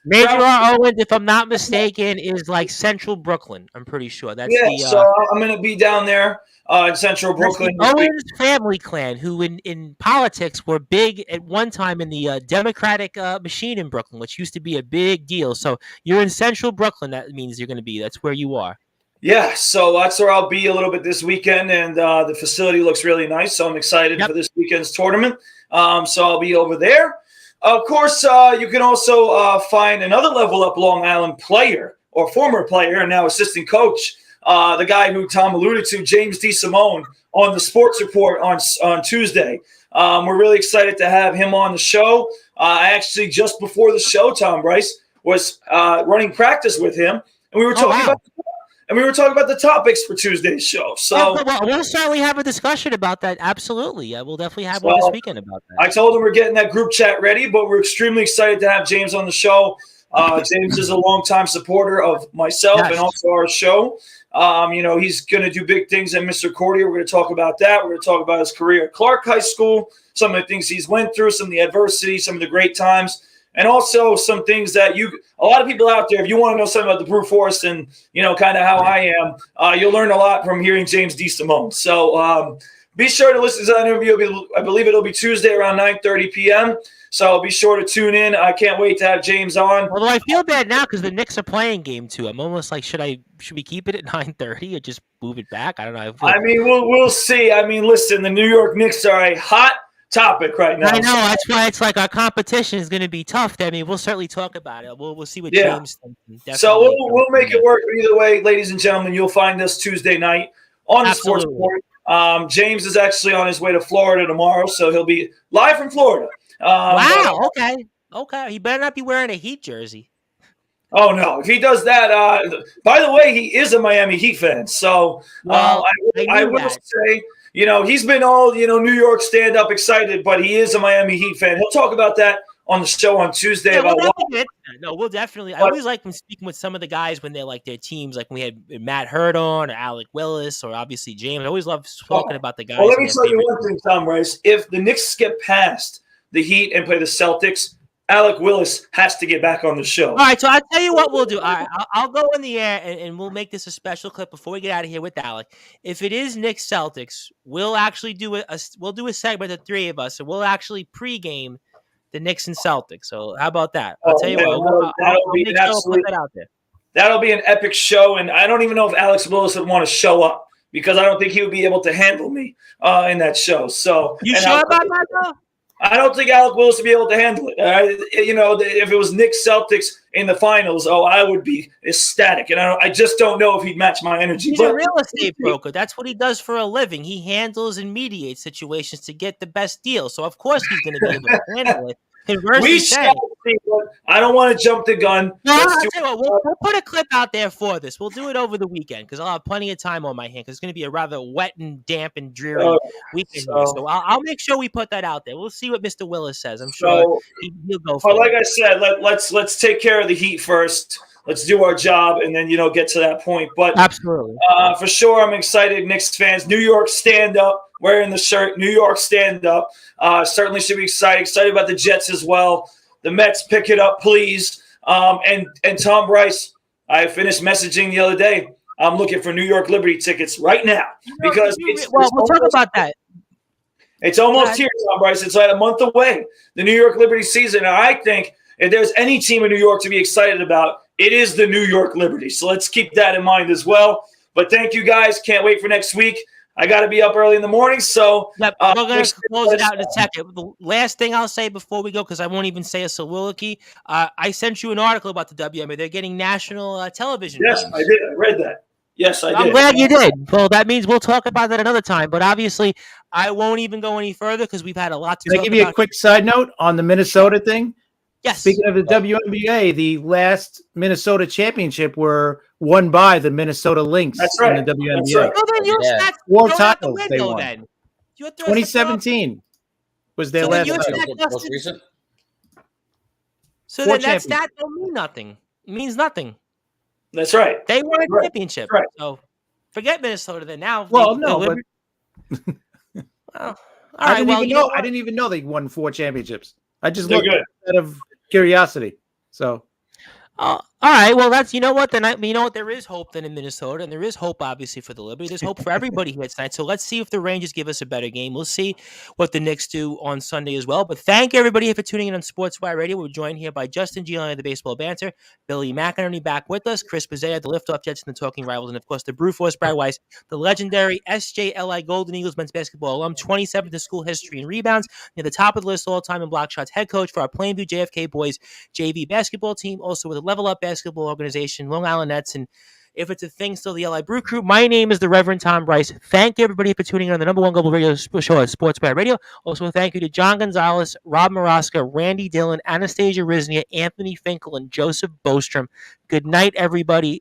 Major R. Owens, if I'm not mistaken, is like Central Brooklyn. I'm pretty sure. That's so I'm going to be down there in Central Brooklyn. Owens family clan, who in politics were big at one time in the Democratic machine in Brooklyn, which used to be a big deal. So you're in Central Brooklyn. That means you're going to be. That's where you are. Yeah, so that's where I'll be a little bit this weekend, and the facility looks really nice. So I'm excited for this weekend's tournament. So I'll be over there. Of course, you can also find another Level Up Long Island player or former player and now assistant coach, the guy who Tom alluded to, James D. Simone, on the Sports Report on Tuesday. We're really excited to have him on the show. I actually, just before the show, Tom Bryce, was running practice with him, and we were talking about the topics for Tuesday's show. So we'll certainly have a discussion about that. Absolutely, we'll definitely have one this weekend about that. I told him we're getting that group chat ready, but we're extremely excited to have James on the show. James is a longtime supporter of myself and also our show. He's going to do big things in Mr. Cordier. We're going to talk about that. We're going to talk about his career at Clark High School, some of the things he's went through, some of the adversity, some of the great times, and also some things that a lot of people out there, if you want to know something about the brute force and, kind of how I am, you'll learn a lot from hearing James DeSimone. So be sure to listen to that interview. I believe it'll be Tuesday around 9:30 p.m., so be sure to tune in. I can't wait to have James on. Although I feel bad now because the Knicks are playing game 2. I'm almost like, should we keep it at 9:30 or just move it back? I don't know. We'll see. Listen, the New York Knicks are a hot topic right now. I know. That's why it's like our competition is going to be tough. We'll certainly talk about it. We'll see what James thinks. So we'll make it work. But either way, ladies and gentlemen, you'll find us Tuesday night on the Sports Report. James is actually on his way to Florida tomorrow, so he'll be live from Florida. Wow. Okay. He better not be wearing a Heat jersey. Oh no! If he does that, by the way, he is a Miami Heat fan. So I will say, he's been all New York stand up excited, but he is a Miami Heat fan. He'll talk about that on the show on Tuesday. We'll definitely. I always like when speaking with some of the guys when they're like their teams, like when we had Matt Hurd on or Alec Willis or obviously James. I always love talking about the guys. Well, let me tell you one thing, Tom Rice. If the Knicks get past the Heat and play the Celtics, Alec Willis has to get back on the show. All right, so I'll tell you what we'll do. All right, I'll go in the air and we'll make this a special clip before we get out of here with Alec. If it is Knicks Celtics, we'll actually do a segment, the three of us, and we'll actually pregame the Knicks and Celtics. So how about that? I'll tell you what. That'll be an epic show, and I don't even know if Alex Willis would want to show up because I don't think he would be able to handle me in that show. So you sure about that though? I don't think Alec Willis would be able to handle it. If it was Knicks Celtics in the finals, I would be ecstatic. And I just don't know if he'd match my energy. He's a real estate broker. That's what he does for a living. He handles and mediates situations to get the best deal. So, of course, he's going to be able to handle it. We shall see. I don't want to jump the gun. We'll put a clip out there for this. We'll do it over the weekend because I'll have plenty of time on my hand because it's going to be a rather wet and damp and dreary weekend. So I'll make sure we put that out there. We'll see what Mr. Willis says. I'm sure he'll go for it. Like I said, let's take care of the Heat first. Let's do our job and then, get to that point. But absolutely. For sure, I'm excited. Knicks fans, New York stand up, wearing the shirt. New York stand up. Certainly should be excited. Excited about the Jets as well. The Mets, pick it up, please. And Tom Bryce, I finished messaging the other day. I'm looking for New York Liberty tickets right now because we'll talk about that. It's almost here, Tom Bryce. It's like a month away. The New York Liberty season. And I think if there's any team in New York to be excited about, it is the New York Liberty. So let's keep that in mind as well. But thank you guys. Can't wait for next week. I got to be up early in the morning. So we're going to close it out in a second. The last thing I'll say before we go, because I won't even say a soliloquy, I sent you an article about the WNBA. They're getting national television. Yes, games. I did. I read that. Yes, I did. I'm glad you did. Well, that means we'll talk about that another time. But obviously, I won't even go any further because we've had a lot to talk about. Can I give you a quick side note on the Minnesota thing? Yes. Speaking of the WNBA, the last Minnesota championship were won by the Minnesota Lynx in the WNBA. That's right. Well, then your stats 4 go out the titles they window, won. then. 2017 was their last title. Most recent? So then that stat don't mean nothing. It means nothing. That's right. They won a championship. Right. So forget Minnesota then. Now, well, no, but all I right. didn't even know they won 4 championships. I just They're looked good. out of curiosity. So, all right. Well, that's what. Then there is hope then in Minnesota, and there is hope obviously for the Liberty. There's hope for everybody here tonight. So let's see if the Rangers give us a better game. We'll see what the Knicks do on Sunday as well. But thank everybody for tuning in on Sportswire Radio. We're joined here by Justin Giuliani of the Baseball Banter, Billy McInerney back with us, Chris Pizzea, the Liftoff Jets and the Talking Rivals, and of course the Brute Force Brad Weiss, the legendary SJLI Golden Eagles men's basketball alum, 27th in school history and rebounds, near the top of the list all time in block shots, head coach for our Plainview JFK boys JV basketball team, also with a Level Up basketball organization, Long Island Nets, and If it's a thing, still the LI Brew Crew. My name is the Reverend Tom Bryce. Thank you, everybody, for tuning in on the #1 global radio show at Sportzwire Radio. Also, thank you to John Gonzalez, Rob Maraska, Randy Dillon, Anastasia Riznia, Anthony Finkel, and Joseph Bostrom. Good night, everybody.